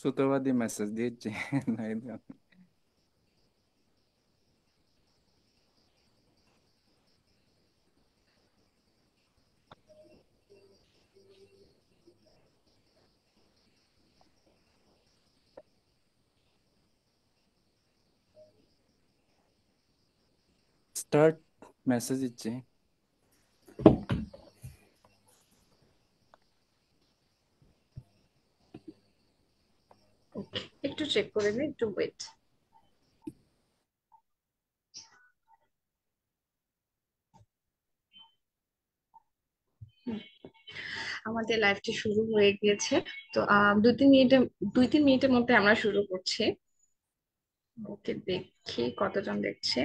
সুতোবাদী message দিয়েছি। Start message দিচ্ছি। ওকে, একটু চেক করে নিই, একটু ওয়েট। আমাদের লাইভটি শুরু হয়ে গিয়েছে। তো 2-3 মিনিটের মধ্যে আমরা শুরু করছি। ওকে, দেখি কতজন দেখছে।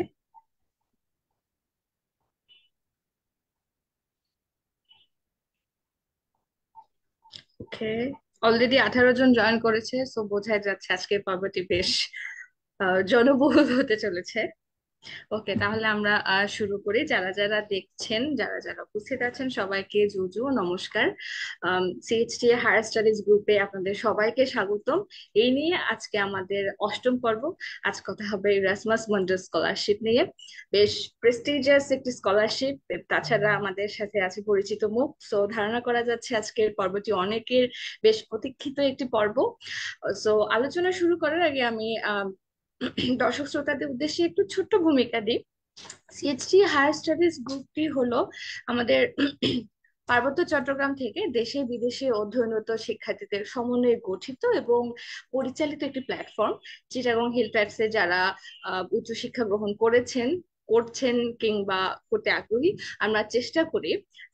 ওকে, অলরেডি 18 জন জয়েন করেছে, সো বোঝাই যাচ্ছে আজকের পর্বটি বেশ জনবহুল হতে চলেছে। ওকে, তাহলে আমরা শুরু করি। যারা যারা দেখছেন, যারা যারা উপস্থিত আছেন, সবাইকে জুজু নমস্কার। সিএইচটি হায়ার স্টাডিজ গ্রুপে আপনাদের সবাইকে স্বাগতম। এই নিয়ে আজকে আমাদের অষ্টম পর্ব। আজ কথা হবে ইরাসমাস মন্ডল স্কলারশিপ নিয়ে। বেশ প্রেস্টিজিয়াস একটি স্কলারশিপ। তাছাড়া আমাদের সাথে আছে পরিচিত মুখ, সো ধারণা করা যাচ্ছে আজকের পর্বটি অনেকের বেশ প্রতীক্ষিত একটি পর্ব। সো আলোচনা শুরু করার আগে আমি দর্শক শ্রোতাদের উদ্দেশ্যে একটু ছোট্ট ভূমিকা দিই। সিএইচডি হায়ার স্টাডিজ গ্রুপটি হলো আমাদের পার্বত্য চট্টগ্রাম থেকে দেশে বিদেশে অধ্যয়নরত শিক্ষার্থীদের সমন্বয়ে গঠিত এবং পরিচালিত একটি প্ল্যাটফর্ম। চিটাগং হিল ট্রাইবসে যারা উচ্চশিক্ষা গ্রহণ করেছেন, করছেন কিংবা করতে আগ্রহী, আমরা চেষ্টা করি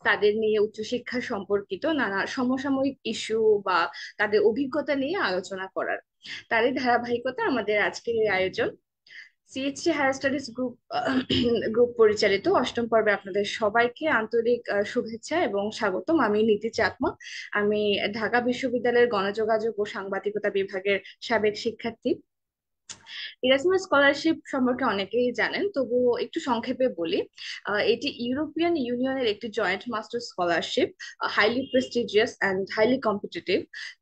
তাদের নিয়ে উচ্চশিক্ষা সম্পর্কিত নানা সমসাময়িক ইস্যু বা তাদের অভিজ্ঞতা নিয়ে আলোচনা করার। তারই ধারাবাহিকতা আমাদের আজকের এই আয়োজন। সিএইচসি হায়ার স্টাডিজ গ্রুপ পরিচালিত অষ্টম পর্বে আপনাদের সবাইকে আন্তরিক শুভেচ্ছা এবং স্বাগতম। আমি নীতি চাকমা। আমি ঢাকা বিশ্ববিদ্যালয়ের গণযোগাযোগ ও সাংবাদিকতা বিভাগের সাবেক শিক্ষার্থী। ইরাসমাস স্কলারশিপ সম্পর্কে অনেকেই জানেন, তবুও একটু সংক্ষেপে বলি। এটি ইউরোপিয়ান ইউনিয়নের একটি joint master scholarship, highly prestigious and highly competitive.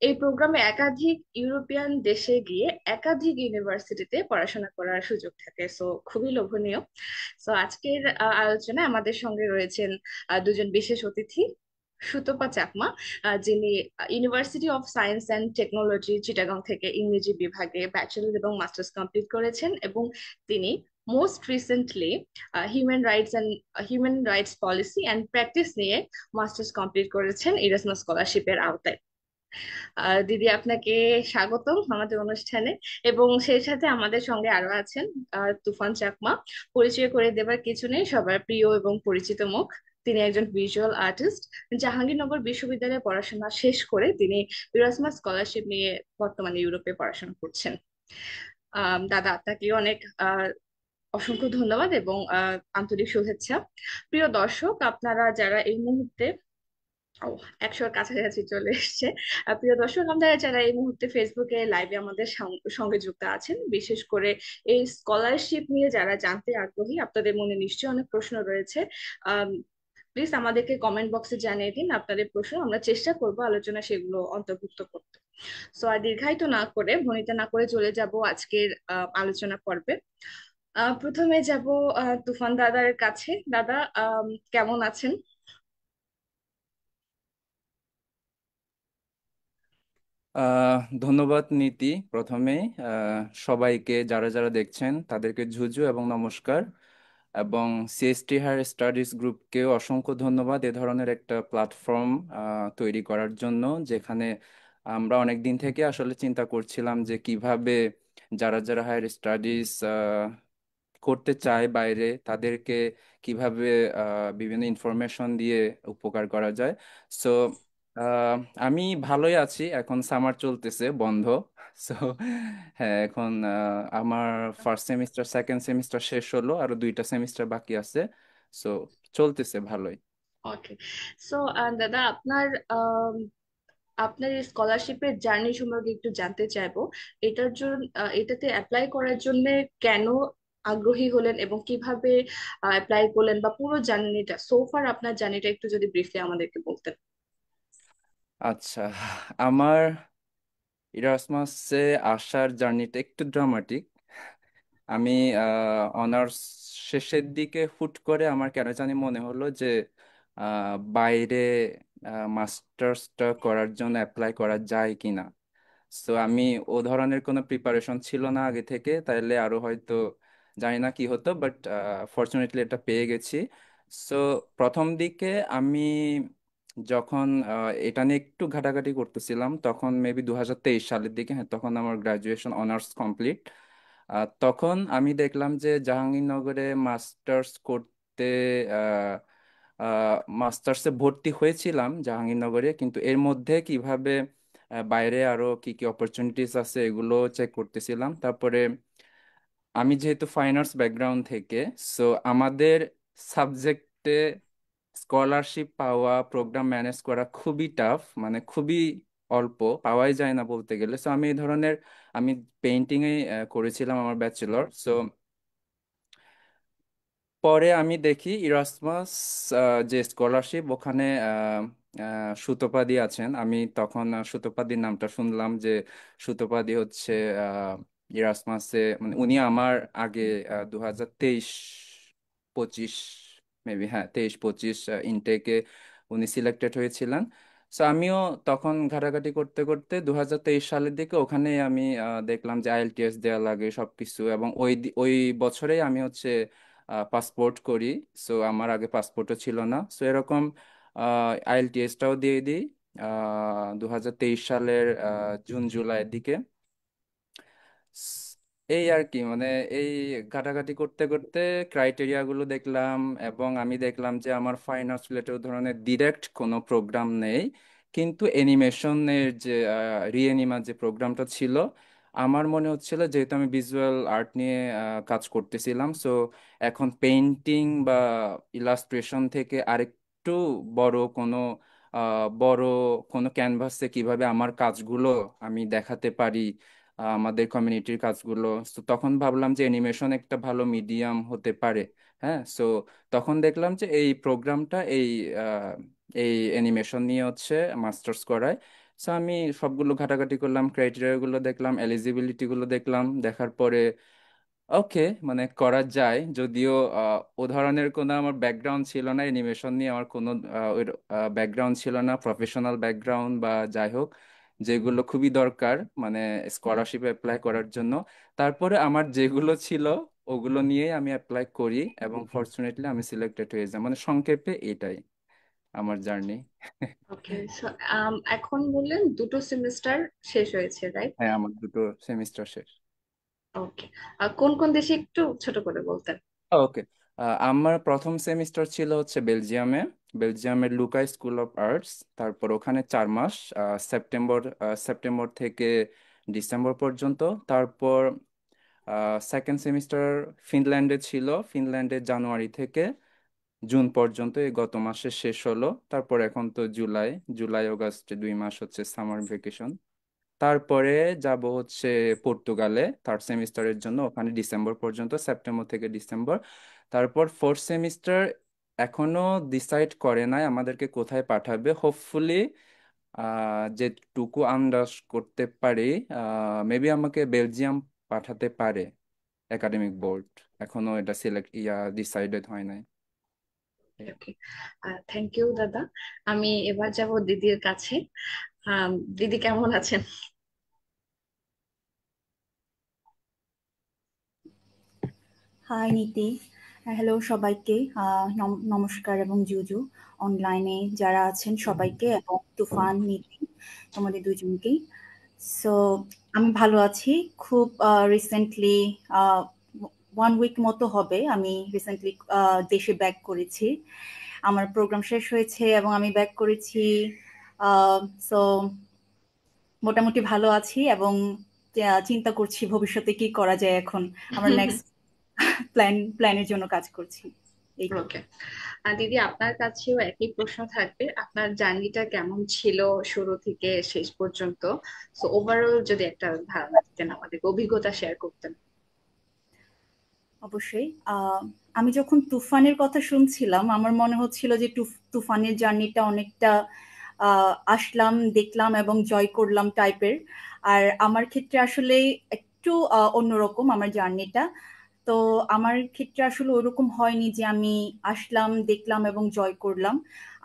এই প্রোগ্রামে একাধিক ইউরোপিয়ান দেশে গিয়ে একাধিক ইউনিভার্সিটিতে পড়াশোনা করার সুযোগ থাকে, সো খুবই লোভনীয়। সো আজকের আলোচনায় আমাদের সঙ্গে রয়েছেন দুজন বিশেষ অতিথি। সুতপা চাকমা, যিনি university of science and technology Chittagong থেকে ইংরেজি বিভাগে ব্যাচেলর এবং মাস্টার্স কমপ্লিট করেছেন, এবং তিনি most recently human rights policy and practice নিয়ে মাস্টার্স কমপ্লিট করেছেন ইরাসমাস স্কলারশিপের আওতায়। দিদি, আপনাকে স্বাগতম আমাদের অনুষ্ঠানে। এবং সেই সাথে আমাদের সঙ্গে আরো আছেন তুফান চাকমা। পরিচয় করে দেবার কিছু নেই, সবার প্রিয় এবং পরিচিত মুখ। তিনি একজন ভিজুয়াল আর্টিস্ট। জাহাঙ্গীরনগর বিশ্ববিদ্যালয়ে পড়াশোনা শেষ করে তিনি ইরাসমাস স্কলারশিপ নিয়ে বর্তমানে ইউরোপে পড়াশোনা করছেন। দাদা, আপনাকে অনেক অসংখ্য ধন্যবাদ এবং আন্তরিক শুভেচ্ছা। প্রিয় দর্শক, আপনারা যারা এই মুহূর্তে, ও, 100-র কাছাকাছি চলে এসেছে। প্রিয় দর্শক, আপনারা যারা এই মুহূর্তে ফেসবুকে লাইভে আমাদের সঙ্গে যুক্ত আছেন, বিশেষ করে এই স্কলারশিপ নিয়ে যারা জানতে আগ্রহী, আপনাদের মনে নিশ্চয়ই অনেক প্রশ্ন রয়েছে। প্লিজ আমাদেরকে কমেন্ট বক্সে জানিয়ে দিন আপনাদের প্রশ্ন, আমরা চেষ্টা করব আলোচনা সেগুলো অন্তর্ভুক্ত করতে। সো আর দীর্ঘায়িত না করে, ভনিতা না করে চলে যাব আজকের আলোচনা পর্বে। প্রথমে যাব তুফান দাদার কাছে। দাদা, কেমন আছেন? ধন্যবাদ নীতি। প্রথমেই সবাইকে যারা যারা দেখছেন তাদেরকে ঝুজু এবং নমস্কার। এবং সিএসটি হায়ার স্টাডিজ গ্রুপকেও অসংখ্য ধন্যবাদ এ ধরনের একটা প্ল্যাটফর্ম তৈরি করার জন্য, যেখানে আমরা অনেক দিন থেকে আসলে চিন্তা করছিলাম যে কিভাবে যারা যারা হায়ার স্টাডিজ করতে চায় বাইরে তাদেরকে কিভাবে বিভিন্ন ইনফরমেশন দিয়ে উপকার করা যায়। সো আমি ভালোই আছি, এখন সামার চলতেছে, বন্ধ। সো হ্যাঁ, এখন আমার ফার্স্ট সেমিস্টার সেকেন্ড সেমিস্টার শেষ হলো, আরো 2টা সেমিস্টার বাকি আছে। সো চলতেছে ভালোই। ওকে। সো দাদা, আপনার এই স্কলারশিপের জার্নি সম্পর্কে একটু জানতে চাইবো। এটার জন্য, এটাতে অ্যাপ্লাই করার জন্য কেন আগ্রহী হলেন এবং কিভাবে অ্যাপ্লাই করলেন, বা পুরো জার্নিটা, সোফার আপনার জার্নিটা একটু যদি ব্রিফলি আমাদেরকে বলতেন। আচ্ছা, আমার ইরাসমাসে আসার জার্নিটা একটু ড্রামাটিক। আমি অনার্স শেষের দিকে হুট করে আমার কেন জানি মনে হলো যে বাইরে মাস্টার্সটা করার জন্য অ্যাপ্লাই করা যায় কিনা। সো আমি ও ধরনের কোনো প্রিপারেশন ছিল না আগে থেকে, তাইলে আরো হয়তো জানি না কি হতো, বাট ফর্চুনেটলি এটা পেয়ে গেছি। সো প্রথম দিকে আমি যখন এটা নিয়ে একটু ঘাটাঘাটি করতেছিলাম, তখন মেবি 2023 সালের দিকে, হ্যাঁ তখন আমার গ্রাজুয়েশন অনার্স কমপ্লিট। তখন আমি দেখলাম যে জাহাঙ্গীরনগরে মাস্টার্স করতে মাস্টার্সে ভর্তি হয়েছিলাম জাহাঙ্গীরনগরে, কিন্তু এর মধ্যে কিভাবে বাইরে আরো কি কি অপরচুনিটিস আছে এগুলো চেক করতেছিলাম। তারপরে আমি যেহেতু ফাইন আর্টস ব্যাকগ্রাউন্ড থেকে, সো আমাদের সাবজেক্টে স্কলারশিপ পাওয়া, প্রোগ্রাম ম্যানেজ করা খুবই টাফ, মানে খুবই অল্প, পাওয়াই যায় না বলতে গেলে। সো আমি এই ধরনের, আমি পেইন্টিং এ করেছিলাম আমার ব্যাচেলর। সো পরে আমি দেখি ইরাসমাস যে স্কলারশিপ, ওখানে সুতোপাদি আছেন। আমি তখন সুতোপাদির নামটা শুনলাম যে সুতোপাদি হচ্ছে ইরাসমাসে, মানে উনি আমার আগে 2023-25, মেবি হ্যাঁ 23-25 ইনটেকে উনি সিলেক্টেড হয়েছিলেন। সো আমিও তখন ঘাটাঘাটি করতে করতে 2023 সালের দিকে ওখানে আমি দেখলাম যে আইএলটিএস দেওয়া লাগে সবকিছু, এবং ওই বছরেই আমি হচ্ছে পাসপোর্ট করি। সো আমার আগে পাসপোর্টও ছিল না, সো এরকম আইএলটিএসটাও দিয়ে দিই 2023 সালের জুন জুলাইয়ের দিকে। এই আর কি, মানে এই ঘাটাঘাটি করতে করতে ক্রাইটেরিয়া গুলো দেখলাম, এবং আমি দেখলাম যে আমার ফাইন আর্টস রিলেটেড ধরনের ডিরেক্ট কোনো প্রোগ্রাম নেই, কিন্তু অ্যানিমেশনের যে রিএনিমা যে প্রোগ্রামটা ছিল, আমার মনে হচ্ছিল যেহেতু আমি ভিজুয়াল আর্ট নিয়ে কাজ করতেছিলাম, সো এখন পেইন্টিং বা ইলাস্ট্রেশন থেকে আরেকটু বড় কোনো বড় কোনো ক্যানভাসে কিভাবে আমার কাজগুলো আমি দেখাতে পারি, আমাদের কমিউনিটির কাজগুলো। তো তখন ভাবলাম যে অ্যানিমেশন একটা ভালো মিডিয়াম হতে পারে। হ্যাঁ, সো তখন দেখলাম যে এই প্রোগ্রামটা এই অ্যানিমেশন নিয়ে হচ্ছে মাস্টার্স করায়। সো আমি সবগুলো ঘাটাঘাটি করলাম, ক্রাইটেরিয়া গুলো দেখলাম, এলিজিবিলিটি গুলো দেখলাম, দেখার পরে ওকে, মানে করা যায়। যদিও ও ধরনের কোনো আমার ব্যাকগ্রাউন্ড ছিল না, অ্যানিমেশন নিয়ে আমার কোনো ব্যাকগ্রাউন্ড ছিল না, প্রফেশনাল ব্যাকগ্রাউন্ড বা যাই হোক, যেগুলো খুবই দরকার মানে স্কলারশিপ অ্যাপ্লাই করার জন্য। তারপরে আমার যেগুলো ছিল ওগুলো নিয়েই আমি অ্যাপ্লাই করি, এবং ফর্চুনেটলি আমি সিলেক্টেড হয়ে যাই। মানে সংক্ষেপে এটাই আমার জার্নি। ওকে, সো এখন বললেন দুটো সেমিস্টার শেষ হয়েছে, রাইট? হ্যাঁ, আমার দুটো সেমিস্টার শেষ। ওকে, কোন কোন দেশে একটু ছোট করে বলতেন? ওকে, আমার প্রথম সেমিস্টার ছিল হচ্ছে বেলজিয়ামে, বেলজিয়ামের লুকাই স্কুল অফ আর্টস। তারপর ওখানে 4 মাস, সেপ্টেম্বর সেপ্টেম্বর থেকে ডিসেম্বর পর্যন্ত। তারপর সেকেন্ড সেমিস্টার ফিনল্যান্ডে ছিল, ফিনল্যান্ডে জানুয়ারি থেকে জুন পর্যন্ত, এই গত মাসে শেষ হলো। তারপর এখন তো জুলাই, জুলাই অগাস্ট 2 মাস হচ্ছে সামার ভেকেশন। তারপরে যাব হচ্ছে পর্তুগালে থার্ড সেমিস্টারের জন্য, ওখানে ডিসেম্বর পর্যন্ত, সেপ্টেম্বর থেকে ডিসেম্বর। তারপর ফোর্থ সেমিস্টার এখনো ডিসাইড করে নাই আমাদেরকে কোথায় পাঠাবে। হোপফুলি যেটুকু আন্দাজ করতে পারি, মেবি আমাকে বেলজিয়াম পাঠাতে পারে একাডেমিক বোর্ড। এখনো এটা সিলেক্ট ডিসাইডেড হয় নাই। ওকে, থ্যাংক ইউ দাদা। আমি এবার যাব দিদির কাছে। দিদি কেমন আছেন? হাই নীতি, হ্যালো সবাইকে। নমস্কার এবং জুজু, অনলাইনে যারা আছেন সবাইকে, এবং তুফান, নীতি, তোমাদের দুজনকেই। সো আমি ভালো আছি। খুব রিসেন্টলি 1 উইক মতো হবে আমি রিসেন্টলি দেশে ব্যাক করেছি। আমার প্রোগ্রাম শেষ হয়েছে এবং আমি ব্যাক করেছি। সো মোটামুটি ভালো আছি, এবং চিন্তা করছি ভবিষ্যতে কি করা যায় এখন। আমার নেক্সট প্ল্যানের জন্য কাজ করছি, এইটুকু। ওকে, দিদি আপনার কাছেও একই প্রশ্ন থাকবে। আপনার জার্নিটা কেমন ছিল শুরু থেকে শেষ পর্যন্ত? সো ওভারঅল যদি একটা ধারণা দিতেন, আমাদের অভিজ্ঞতা শেয়ার করতেন। অবশ্যই। আমি যখন তুফানের কথা শুনছিলাম, আমার মনে হচ্ছিল যে তুফানের জার্নিটা অনেকটা আসলাম, দেখলাম এবং জয় করলাম টাইপের। আর আমার ক্ষেত্রে আসলে একটু অন্যরকম আমার জার্নিটা। তো আমার ক্ষেত্রে আসলে ওরকম হয়নি যে আমি আসলাম, দেখলাম এবং জয় করলাম।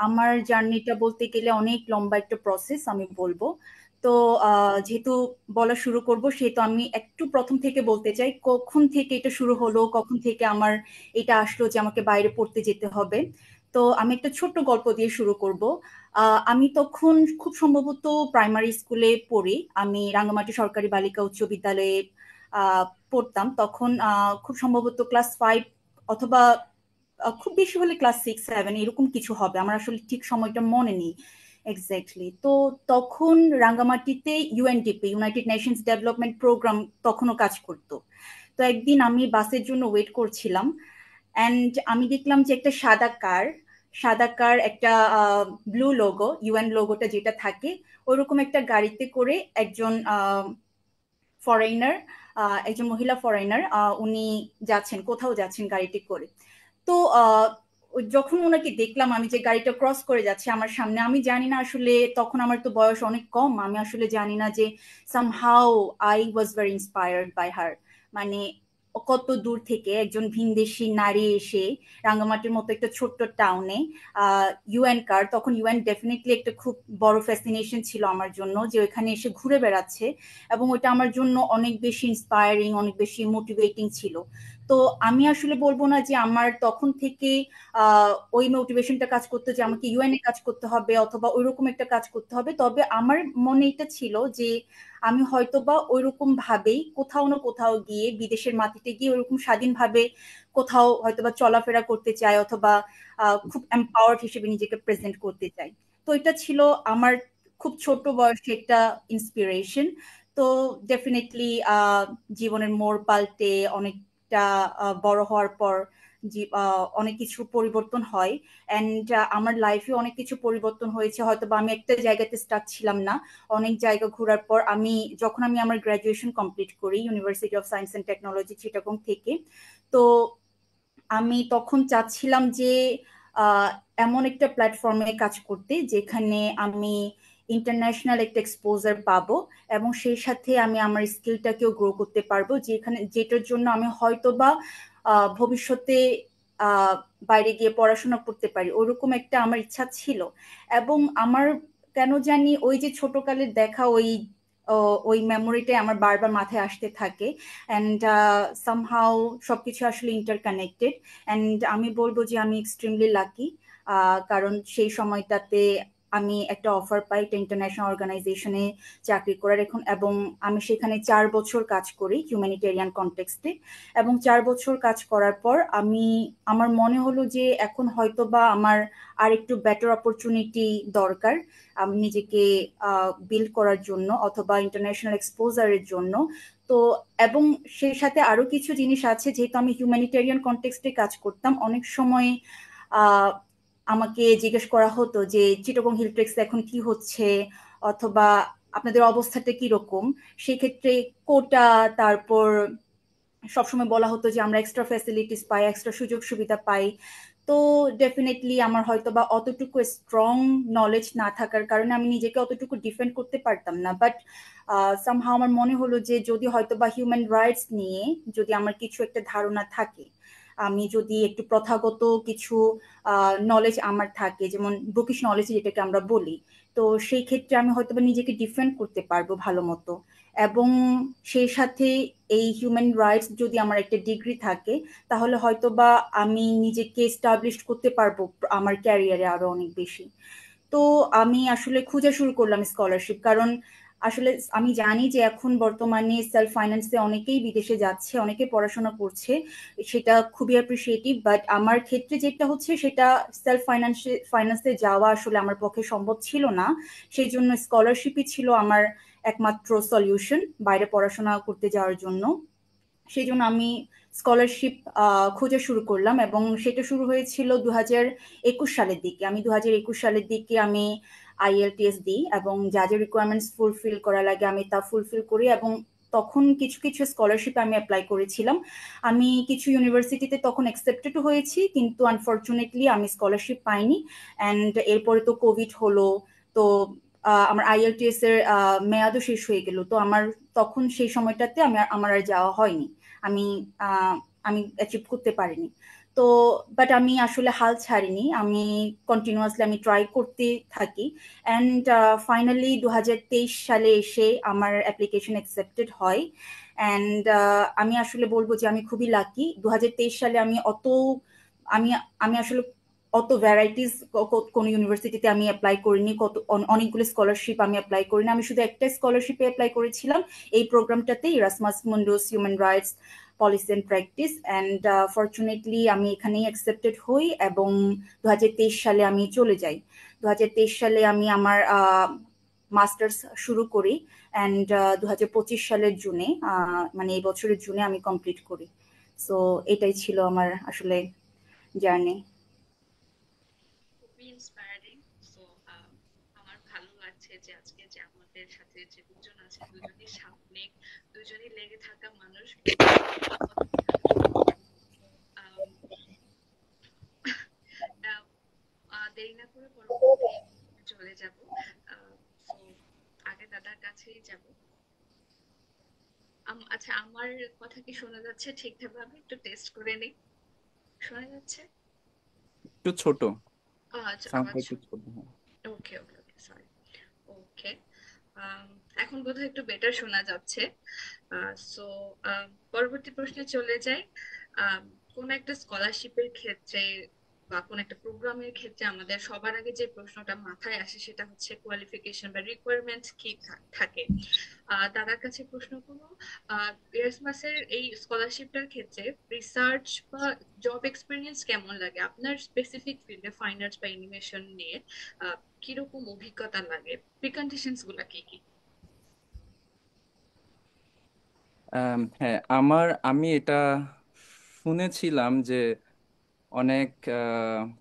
আমার জার্নিটা বলতে গেলে অনেক লম্বা একটা প্রসেস আমি বলবো। তো যেহেতু বলা শুরু করব, সেহেতু আমি একটু প্রথম থেকে বলতে চাই কখন থেকে এটা শুরু হলো, কখন থেকে আমার এটা আসলো যে আমাকে বাইরে পড়তে যেতে হবে। তো আমি একটা ছোট্ট গল্প দিয়ে শুরু করব। আমি তখন খুব সম্ভবত প্রাইমারি স্কুলে পড়ি। আমি রাঙ্গামাটি সরকারি বালিকা উচ্চ বিদ্যালয়ে আহ, পড়তাম তখন। খুব সম্ভবত ক্লাস 5 অথবা খুব বেশি হলে ক্লাস 6-7 এরকম কিছু হবে, আমার আসলে ঠিক সময়টা মনে নেই এক্স্যাক্টলি। তো তখন রাঙ্গামাটিতে UNDP, United Nations Development Programme, তখনও কাজ করতো। তো একদিন আমি বাসের জন্য ওয়েট করছিলাম, অ্যান্ড আমি দেখলাম যে একটা সাদা কার একটা ব্লু লোগো, ইউএন লোগোটা যেটা থাকে, ওইরকম একটা গাড়িতে করে একজন ফরেনার, একজন মহিলা ফরেনার, উনি যাচ্ছেন, কোথাও যাচ্ছেন গাড়িটি করে। তো যখন ওনাকে দেখলাম, আমি যে গাড়িটা ক্রস করে যাচ্ছে আমার সামনে, আমি জানি না আসলে, তখন আমার তো বয়স অনেক কম, আমি আসলে জানি না যে somehow I was very inspired by her. মানে কত দূর থেকে একজন ভিনদেশী নারী এসে রাঙ্গামাটির মতো একটা ছোট্ট টাউনে ইউএন কার, তখন ইউএন ডেফিনেটলি একটা খুব বড় ফ্যাসিনেশন ছিল আমার জন্য, যে ওইখানে এসে ঘুরে বেড়াচ্ছে। এবং ওইটা আমার জন্য অনেক বেশি ইন্সপায়ারিং, অনেক বেশি মোটিভেটিং ছিল। তো আমি আসলে বলবো না যে আমার তখন থেকে ওই মোটিভেশনটা কাজ করতো যে আমাকে ইউএন এ কাজ করতে হবে অথবা ওইরকম একটা কাজ করতে হবে, তবে আমার মনে এটা ছিল যে আমি হয়তোবা ওইরকম ভাবেই কোথাও না কোথাও গিয়ে, বিদেশের মাটিতে গিয়ে ওইরকম স্বাধীনভাবে কোথাও হয়তোবা চলাফেরা করতে চাই, অথবা খুব এম্পাওয়ার্ড হিসেবে নিজেকে প্রেজেন্ট করতে চাই। তো এটা ছিল আমার খুব ছোট বয়সে একটা ইন্সপিরেশন। তো ডেফিনেটলি জীবনের মোড় পাল্টে অনেকটা বড় হওয়ার পর অনেক কিছু পরিবর্তন হয়। অ্যান্ড আমার লাইফে অনেক কিছু পরিবর্তন হয়েছে, হয়তো বা আমি একটা জায়গাতে স্টাক ছিলাম না। অনেক জায়গা ঘোরার পর যখন আমি আমার গ্রাজুয়েশন কমপ্লিট করি university of science and technology Chittagong থেকে, তো আমি তখন চাচ্ছিলাম যে আহ, এমন একটা প্ল্যাটফর্মে কাজ করতে যেখানে আমি ইন্টারন্যাশনাল একটা এক্সপোজার পাবো, এবং সেই সাথে আমি আমার স্কিলটাকেও গ্রো করতে পারবো, যেটার জন্য আমি হয়তোবা ভবিষ্যতে আহ, বাইরে গিয়ে পড়াশোনা করতে পারি, ওরকম একটা আমার ইচ্ছা ছিল। এবং আমার কেন জানি ওই যে ছোটকালের দেখা ওই মেমোরিটাই আমার বারবার মাথায় আসতে থাকে। অ্যান্ড সামহাউ সবকিছু আসলে ইন্টারকানেক্টেড। অ্যান্ড আমি বলবো যে আমি এক্সট্রিমলি লাকি, কারণ সেই সময়টাতে আমি একটা অফার পাই একটা ইন্টারন্যাশনাল অর্গানাইজেশনে চাকরি করার এখন, এবং আমি সেখানে 4 বছর কাজ করি হিউম্যানিটেরিয়ান কনটেক্সটে। এবং 4 বছর কাজ করার পর আমার মনে হলো যে এখন হয়তো বা আমার আর একটু বেটার অপরচুনিটি দরকার, আমি নিজেকে বিল্ড করার জন্য অথবা ইন্টারন্যাশনাল এক্সপোজারের জন্য। তো এবং সেই সাথে আরো কিছু জিনিস আছে, যেহেতু আমি হিউম্যানিটেরিয়ান কনটেক্সটে কাজ করতাম, অনেক সময় আহ, আমাকে জিজ্ঞেস করা হতো যে চিটাগং হিলট্রেক্স এখন কি হচ্ছে, অথবা আপনাদের অবস্থাটা কিরকম। সেক্ষেত্রে কোটা, তারপর সবসময় বলা হতো যে আমরা এক্সট্রা ফ্যাসিলিটিস পাই, এক্সট্রা সুযোগ সুবিধা পাই। তো ডেফিনেটলি আমার হয়তো বা অতটুকু স্ট্রং নলেজ না থাকার কারণে আমি নিজেকে অতটুকু ডিফেন্ড করতে পারতাম না। বাট সামহাও আমার মনে হলো যে যদি হয়তো বা হিউম্যান রাইটস নিয়ে যদি আমার কিছু একটা ধারণা থাকে, আমি যদি একটু প্রথাগত কিছু নলেজ আমার থাকে, যেমন বুকিশ নলেজ যেটাকে আমরা বলি, তো সেই ক্ষেত্রে আমি হয়তো বা নিজেকে ডিফেন্ড করতে পারবো ভালো মতো। এবং সেই সাথে এই হিউম্যান রাইটস যদি আমার একটা ডিগ্রি থাকে, তাহলে হয়তো বা আমি নিজেকে এস্টাবলিশ করতে পারবো আমার ক্যারিয়ারে আরো অনেক বেশি। তো আমি আসলে খোঁজা শুরু করলাম স্কলারশিপ, কারণ আসলে আমি জানি যে এখন বর্তমানে সেলফ ফাইন্যান্সে অনেকেই বিদেশে যাচ্ছে, অনেকে পড়াশোনা করছে, সেটা খুবই অ্যাপ্রিসিয়েটিভ। বাট আমার ক্ষেত্রে যেটা হচ্ছে সেটা সেলফ ফাইন্যান্সে যাওয়া আসলে আমার পক্ষে সম্ভব ছিল না। সেই জন্য স্কলারশিপই ছিল আমার একমাত্র সলিউশন বাইরে পড়াশোনা করতে যাওয়ার জন্য। সেই জন্য আমি স্কলারশিপ খোঁজা শুরু করলাম, এবং সেটা শুরু হয়েছিল 2021 সালের দিকে। আমি 2021 সালের দিকে আমি আইএলটিএস দিই, এবং যা যা রিকোয়ারমেন্টস ফুলফিল করা লাগে আমি তা ফুলফিল করি। এবং তখন কিছু কিছু স্কলারশিপ আমি অ্যাপ্লাই করেছিলাম। আমি কিছু ইউনিভার্সিটিতে তখন অ্যাকসেপ্টেড হয়েছি, কিন্তু আনফর্চুনেটলি আমি স্কলারশিপ পাইনি। অ্যান্ড এরপরে তো কোভিড হলো, তো আমার আইএলটিএস এর মেয়াদও শেষ হয়ে গেল। তো আমার তখন সেই সময়টাতে আমার আর যাওয়া হয়নি। আমি আহ, আমি অ্যাচিভ করতে পারিনি। তো বাট আমি আসলে হাল ছাড়িনি, আমি কন্টিনিউয়াসলি আমি ট্রাই করতে থাকি। অ্যান্ড ফাইনালি 2023 সালে এসে আমার অ্যাপ্লিকেশন অ্যাকসেপ্টেড হয়। অ্যান্ড আমি আসলে বলবো যে আমি খুবই লাকি। 2023 সালে আমি আমি আসলে অত ভ্যারাইটিস কোনো ইউনিভার্সিটিতে আমি অ্যাপ্লাই করিনি, অনেকগুলো স্কলারশিপ আমি অ্যাপ্লাই করিনি। আমি শুধু একটা স্কলারশিপে অ্যাপ্লাই করেছিলাম, এই প্রোগ্রামটাতে, Erasmus Mundus human rights policy and practice. And fortunately আমি এখানেই অ্যাকসেপ্টেড হই এবং 2023 সালে আমি চলে যাই। 2023 সালে আমি আমার মাস্টার্স শুরু করি। অ্যান্ড 2025 সালের জুনে, মানে এই বছরের জুনে আমি কমপ্লিট করি। সো এটাই ছিল আমার আসলে জার্নি। খুবই ইন্সপায়ারিং। সো আমার ভালো লাগছে যে আজকে যে আমাদের সাথে যে দুজন আছে, দুজনই সাময়িক, দুজনই লেগে থাকা মানুষ, দুজনই কর্মজীবী মানুষ। তো আহ, দেরি না করে পরবর্তী চলে যাব। সো আগে দাদার কাছেই যাব। আচ্ছা, আমার কথা কি শোনা যাচ্ছে ঠিকঠাক ভাবে? একটু টেস্ট করে নিই। শোনা যাচ্ছে? একটু ছোট, আচ্ছা, সাউন্ডটা আওয়াজ। একটু ছোট। হ্যাঁ। ওকে, ওকে, ওকে, সরি। ওকে। এখন বোধহয় একটু বেটার শোনা যাচ্ছে। সো পরবর্তী প্রশ্নে চলে যাই। আম, কোন একটা স্কলারশিপের ক্ষেত্রে বা কোন একটা প্রোগ্রামের ক্ষেত্রে আমাদের সবার আগে যে প্রশ্নটা মাথায় আসে সেটা হচ্ছে কোয়ালিফিকেশন বা রিকোয়ারমেন্ট কি থাকে। দাদার কাছে প্রশ্ন করবো, এরাসমাসের এই স্কলারশিপটার ক্ষেত্রে রিসার্চ বা জব এক্সপিরিয়েন্স কেমন লাগে আপনার স্পেসিফিক ফিল্ডে, ফাইন আর্টস বা অ্যানিমেশন নিয়ে? কিরকম অভিজ্ঞতা লাগে? প্রিকন্ডিশনস গুলা কি কি? হ্যাঁ, আমি এটা শুনেছিলাম যে অনেক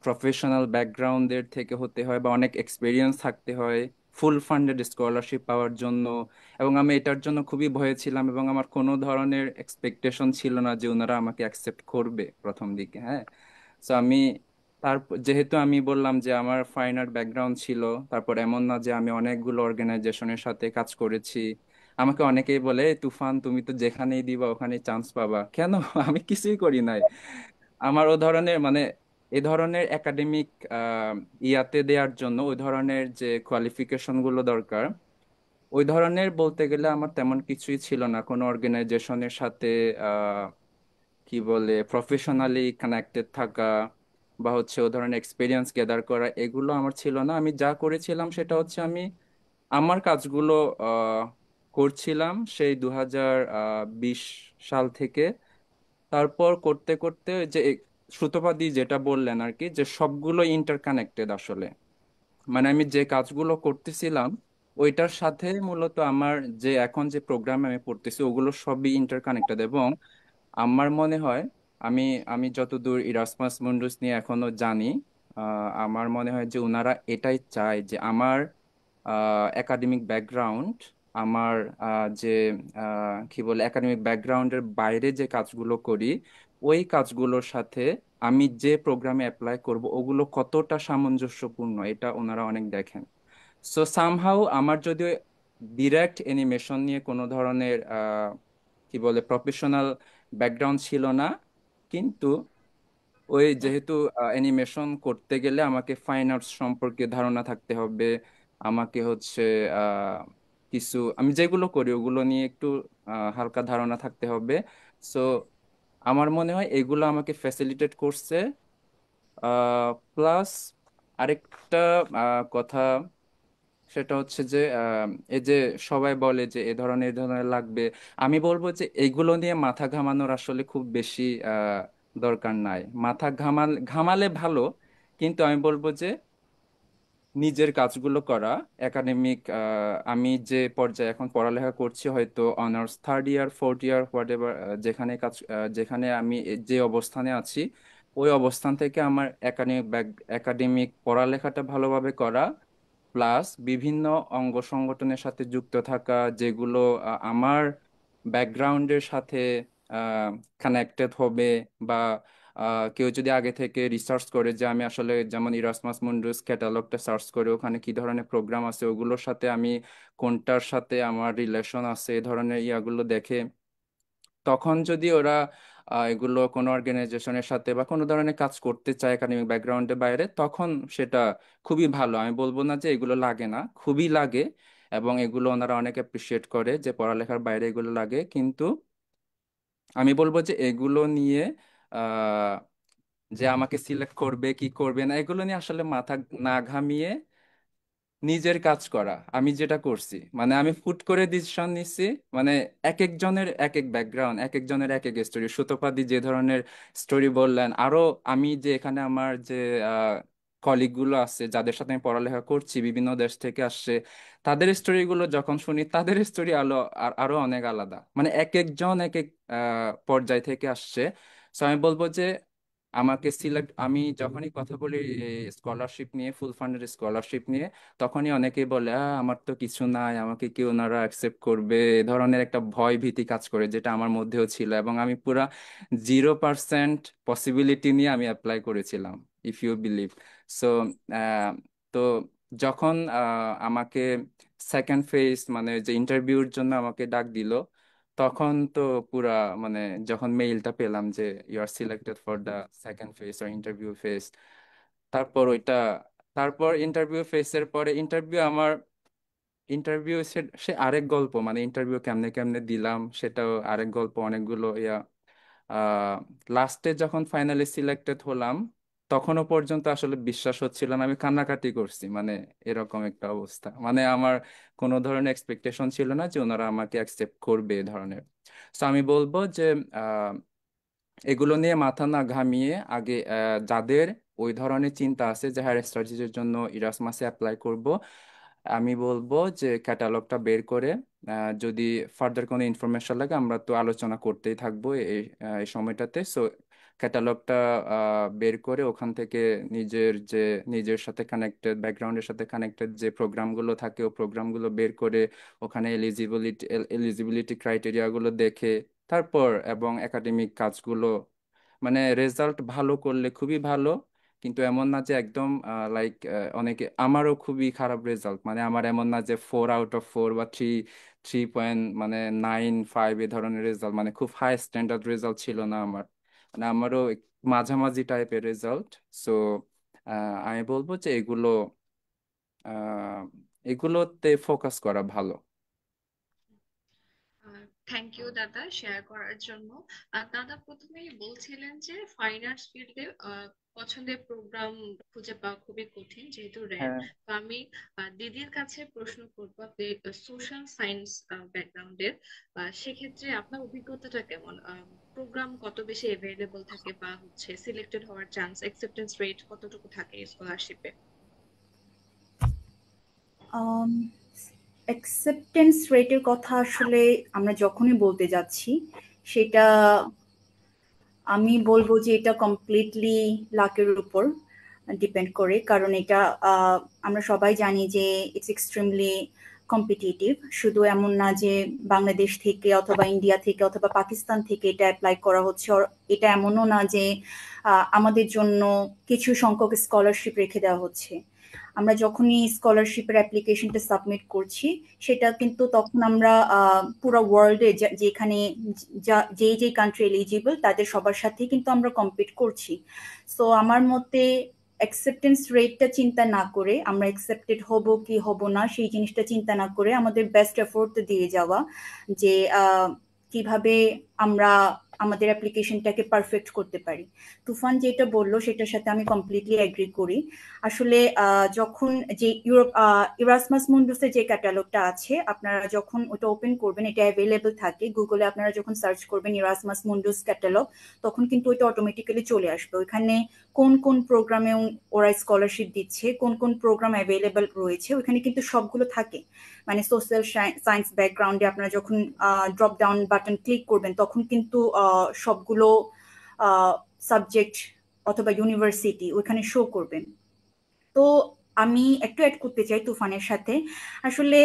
প্রফেশনাল ব্যাকগ্রাউন্ডের থেকে হতে হয় বা অনেক এক্সপিরিয়েন্স থাকতে হয় ফুল ফান্ডেড স্কলারশিপ পাওয়ার জন্য। এবং আমি এটার জন্য খুবই ভয়ে ছিলাম এবং আমার কোনো ধরনের এক্সপেকটেশন ছিল না যে ওনারা আমাকে অ্যাকসেপ্ট করবে প্রথম দিকে। হ্যাঁ, সো তারপর যেহেতু আমি বললাম যে আমার ফাইন আর্ট ব্যাকগ্রাউন্ড ছিল, তারপর এমন না যে আমি অনেকগুলো অর্গানাইজেশনের সাথে কাজ করেছি। আমাকে অনেকেই বলে, "এই তুফান, তুমি তো যেখানেই দিবা ওখানেই চান্স পাবা কেন?" আমি কিছুই করি নাই। আমার ও ধরনের মানে এ ধরনের একাডেমিক ইয়াতে দেওয়ার জন্য ওই ধরনের যে কোয়ালিফিকেশন গুলো দরকার, ওই ধরনের বলতে গেলে আমার তেমন কিছুই ছিল না। কোনো অর্গানাইজেশনের সাথে আহ, কি বলে প্রফেশনালি কানেক্টেড থাকা বা হচ্ছে ও ধরনের এক্সপিরিয়েন্স গেদার করা, এগুলো আমার ছিল না। আমি যা করেছিলাম সেটা হচ্ছে আমি আমার কাজগুলো আহ, করছিলাম সেই 2020 সাল থেকে। তারপর করতে করতে ওই যে শ্রুতপাদি যেটা বললেন আর কি, যে সবগুলো ইন্টারকানেক্টেড আসলে। মানে আমি যে কাজগুলো করতেছিলাম ওইটার সাথে মূলত আমার যে এখন যে প্রোগ্রামে আমি পড়তেছি ওগুলো সবই ইন্টারকানেক্টেড। এবং আমার মনে হয় আমি আমি যতদূর ইরাসমাস মুন্ডাস নিয়ে এখনো জানি, আমার মনে হয় যে ওনারা এটাই চায় যে আমার একাডেমিক ব্যাকগ্রাউন্ড, আমার যে কি বলে একাডেমিক ব্যাকগ্রাউন্ডের বাইরে যে কাজগুলো করি ওই কাজগুলোর সাথে আমি যে প্রোগ্রামে অ্যাপ্লাই করব ওগুলো কতটা সামঞ্জস্যপূর্ণ এটা ওনারা অনেক দেখেন। সো সামহাউ আমার যদিও ডিরেক্ট অ্যানিমেশন নিয়ে কোনো ধরনের কি বলে প্রফেশনাল ব্যাকগ্রাউন্ড ছিল না, কিন্তু ওই যেহেতু অ্যানিমেশন করতে গেলে আমাকে ফাইন আর্টস সম্পর্কে ধারণা থাকতে হবে। আমাকে হচ্ছে আহ, কিছু আমি যেগুলো করি ওগুলো নিয়ে একটু হালকা ধারণা থাকতে হবে। সো আমার মনে হয় এগুলো আমাকে ফ্যাসিলিটেট করছে। প্লাস আরেকটা কথা, সেটা হচ্ছে যে এই যে সবাই বলে যে এ ধরনের লাগবে, আমি বলবো যে এইগুলো নিয়ে মাথা ঘামানোর আসলে খুব বেশি দরকার নাই। মাথা ঘামালে ভালো, কিন্তু আমি বলবো যে নিজের কাজগুলো করা। একাডেমিক আমি যে পর্যায়ে এখন পড়ালেখা করছি, হয়তো honours third year fourth year what ever, যেখানে আমি যে অবস্থানে আছি ওই অবস্থান থেকে আমার একাডেমিক পড়ালেখাটা ভালোভাবে করা, প্লাস বিভিন্ন অঙ্গ সংগঠনের সাথে যুক্ত থাকা যেগুলো আমার ব্যাকগ্রাউন্ডের সাথে কানেক্টেড হবে, বা কেউ যদি আগে থেকে রিসার্চ করে যে আমি আসলে যেমন ইরাসমাস মুন্ডাস ক্যাটালগটা সার্চ করে ওখানে কি ধরনের প্রোগ্রাম আছে ওগুলোর সাথে আমি কোনটার সাথে আমার রিলেশন আছে এই ধরনের ইয়াগুলো দেখে, তখন যদি ওরা এগুলো কোনো অর্গানাইজেশনের সাথে বা কোনো ধরনের কাজ করতে চায় একাডেমিক ব্যাকগ্রাউন্ডের বাইরে, তখন সেটা খুবই ভালো। আমি বলবো না যে এগুলো লাগে না, খুবই লাগে, এবং এগুলো ওনারা অনেক অ্যাপ্রিসিয়েট করে যে পড়ালেখার বাইরে এগুলো লাগে। কিন্তু আমি বলবো যে এগুলো নিয়ে আহ, যে আমাকে সিলেক্ট করবে কি করবে না এগুলো নিয়ে আসলে মাথা না ঘামিয়ে নিজের কাজ করা, আমি যেটা করছি মানে আমি হুট করে ডিসিশন নিচ্ছি। মানে এক একজনের এক এক ব্যাকগ্রাউন্ড, এক একজনের এক এক স্টোরি। সুতপাদি যে ধরনের স্টোরি বললেন, আরো আমি যে এখানে আমার যে কলিগ গুলো আছে যাদের সাথে আমি পড়ালেখা করছি বিভিন্ন দেশ থেকে আসছে, তাদের স্টোরিগুলো যখন শুনি তাদের স্টোরি আরো অনেক আলাদা। মানে এক একজন এক এক পর্যায় থেকে আসছে। তো আমি বলবো যে আমাকে সিলেক্ট, আমি যখনই কথা বলি স্কলারশিপ নিয়ে, ফুল ফান্ডেড স্কলারশিপ নিয়ে, তখনই অনেকেই বলে আমার তো কিছু নাই, আমাকে কি ওনারা অ্যাকসেপ্ট করবে, এ ধরনের একটা ভয় ভীতি কাজ করে, যেটা আমার মধ্যেও ছিল। এবং আমি পুরা 0% পসিবিলিটি নিয়ে আমি অ্যাপ্লাই করেছিলাম, ইফ ইউ বিলিভ। সো তো যখন আমাকে সেকেন্ড ফেজ মানে যে ইন্টারভিউর জন্য আমাকে ডাক দিল, তখন তো পুরা মানে যখন মেইলটা পেলাম যে you are selected for the second phase or interview phase, তারপর ওইটা, তারপর ইন্টারভিউ ফেসের পরে ইন্টারভিউ আমার, ইন্টারভিউ সে সে আরেক গল্প। মানে ইন্টারভিউ কেমনে কেমনে দিলাম সেটাও আরেক গল্প, অনেকগুলো ইয়া। লাস্টে যখন ফাইনালি সিলেক্টেড হলাম, তখনও পর্যন্ত আসলে বিশ্বাস হচ্ছিল না, আমি কান্নাকাটি করছি। মানে এরকম একটা অবস্থা, মানে আমার কোনো ধরনের এক্সপেকটেশন ছিল না যে ওনারা আমাকে অ্যাকসেপ্ট করবে এ ধরনের। তো আমি বলবো যে আহ, এগুলো নিয়ে মাথা না ঘামিয়ে আগে যাদের ওই ধরনের চিন্তা আছে যে হায়ার স্টাডিজের জন্য ইরাসমাসে অ্যাপ্লাই করব, আমি বলবো যে ক্যাটালগটা বের করে যদি ফার্দার কোনো ইনফরমেশন লাগে আমরা তো আলোচনা করতেই থাকবো এই সময়টাতে। সো ক্যাটালগটা বের করে ওখান থেকে নিজের সাথে কানেক্টেড, ব্যাকগ্রাউন্ডের সাথে কানেক্টেড যে প্রোগ্রামগুলো থাকে ও প্রোগ্রামগুলো বের করে ওখানে এলিজিবিলিটি ক্রাইটেরিয়াগুলো দেখে, তারপর এবং একাডেমিক কাজগুলো, মানে রেজাল্ট ভালো করলে খুবই ভালো। কিন্তু এমন না যে একদম লাইক অনেকে, আমারও খুবই খারাপ রেজাল্ট, মানে আমার এমন না যে 4 আউট অফ 4 বা 3.95 এ ধরনের রেজাল্ট, মানে খুব হাই স্ট্যান্ডার্ড রেজাল্ট ছিল না আমার। মানে আমারও মাঝামাঝি টাইপের রেজাল্ট। সো আমি বলবো যে আহ, এগুলোতে ফোকাস করা ভালো। থ্যাংক ইউ দাদা শেয়ার করার জন্য। দাদা প্রথমেই বলছিলেন যে ফাইন আর্টস ফিল্ডে পছন্দের প্রোগ্রাম খুঁজে পাওয়া খুবই কঠিন যেহেতু র্যার। হ্যাঁ, তো আমি দিদির কাছে প্রশ্ন করবো, আপনি সোশ্যাল সায়েন্স ব্যাকগ্রাউন্ডের, সেক্ষেত্রে আপনার অভিজ্ঞতাটা কেমন? প্রোগ্রাম কত বেশি এভেলেবল থাকে বা হচ্ছে সিলেক্টেড হওয়ার চান্স, অ্যাকসেপ্টেন্স রেট কতটুকু থাকে স্কলারশিপে? অ্যাকসেপ্টেন্স রেটের কথা আসলে আমরা যখনই বলতে যাচ্ছি, সেটা আমি বলবো যে এটা কমপ্লিটলি লাকের উপর ডিপেন্ড করে। কারণ এটা আহ, আমরা সবাই জানি যে ইটস এক্সট্রিমলি কম্পিটিটিভ। শুধু এমন না যে বাংলাদেশ থেকে অথবা ইন্ডিয়া থেকে অথবা পাকিস্তান থেকে এটা অ্যাপ্লাই করা হচ্ছে, এটা এমনও না যে আমাদের জন্য কিছু সংখ্যক স্কলারশিপ রেখে দেওয়া হচ্ছে। আমরা যখনই স্কলারশিপের অ্যাপ্লিকেশনটা সাবমিট করছি, সেটা কিন্তু তখন আমরা পুরো ওয়ার্ল্ডে যেখানে যেই যেই কান্ট্রি এলিজিবল তাদের সবার সাথে কিন্তু আমরা কম্পিট করছি। সো আমার মতে অ্যাকসেপ্টেন্স রেটটা চিন্তা না করে, আমরা অ্যাকসেপ্টেড হব কি হব না সেই জিনিসটা চিন্তা না করে আমাদের বেস্ট এফোর্ট দিয়ে যাওয়া, যে কিভাবে আমরা আমাদের অ্যাপ্লিকেশনটাকে পারফেক্ট করতে পারি। তুফান যেটা বললো সেটার সাথে আমি কমপ্লিটলি এগ্রি করি। আসলে যখন যে ইরাসমাস মুন্ডাসের যে ক্যাটালগটা আছে, আপনারা যখন ওটা ওপেন করবেন, এটা অ্যাভেলেবল থাকে গুগলে, আপনারা যখন সার্চ করবেন ইরাসমাস মুন্ডাস ক্যাটালগ, তখন কিন্তু ওইটা অটোমেটিক্যালি চলে আসবে। ওইখানে কোন কোন প্রোগ্রামে ওরা স্কলারশিপ দিচ্ছে, কোন কোন প্রোগ্রাম অ্যাভেলেবল রয়েছে, ওইখানে কিন্তু সবগুলো থাকে। মানে সোশ্যাল সায়েন্স ব্যাকগ্রাউন্ডে আপনারা যখন ড্রপ ডাউন বাটন ক্লিক করবেন, তখন কিন্তু সবগুলো সাবজেক্ট অথবা ইউনিভার্সিটি ওইখানে শো করবেন। তো আমি একটু অ্যাড করতে চাই তুফানের সাথে। আসলে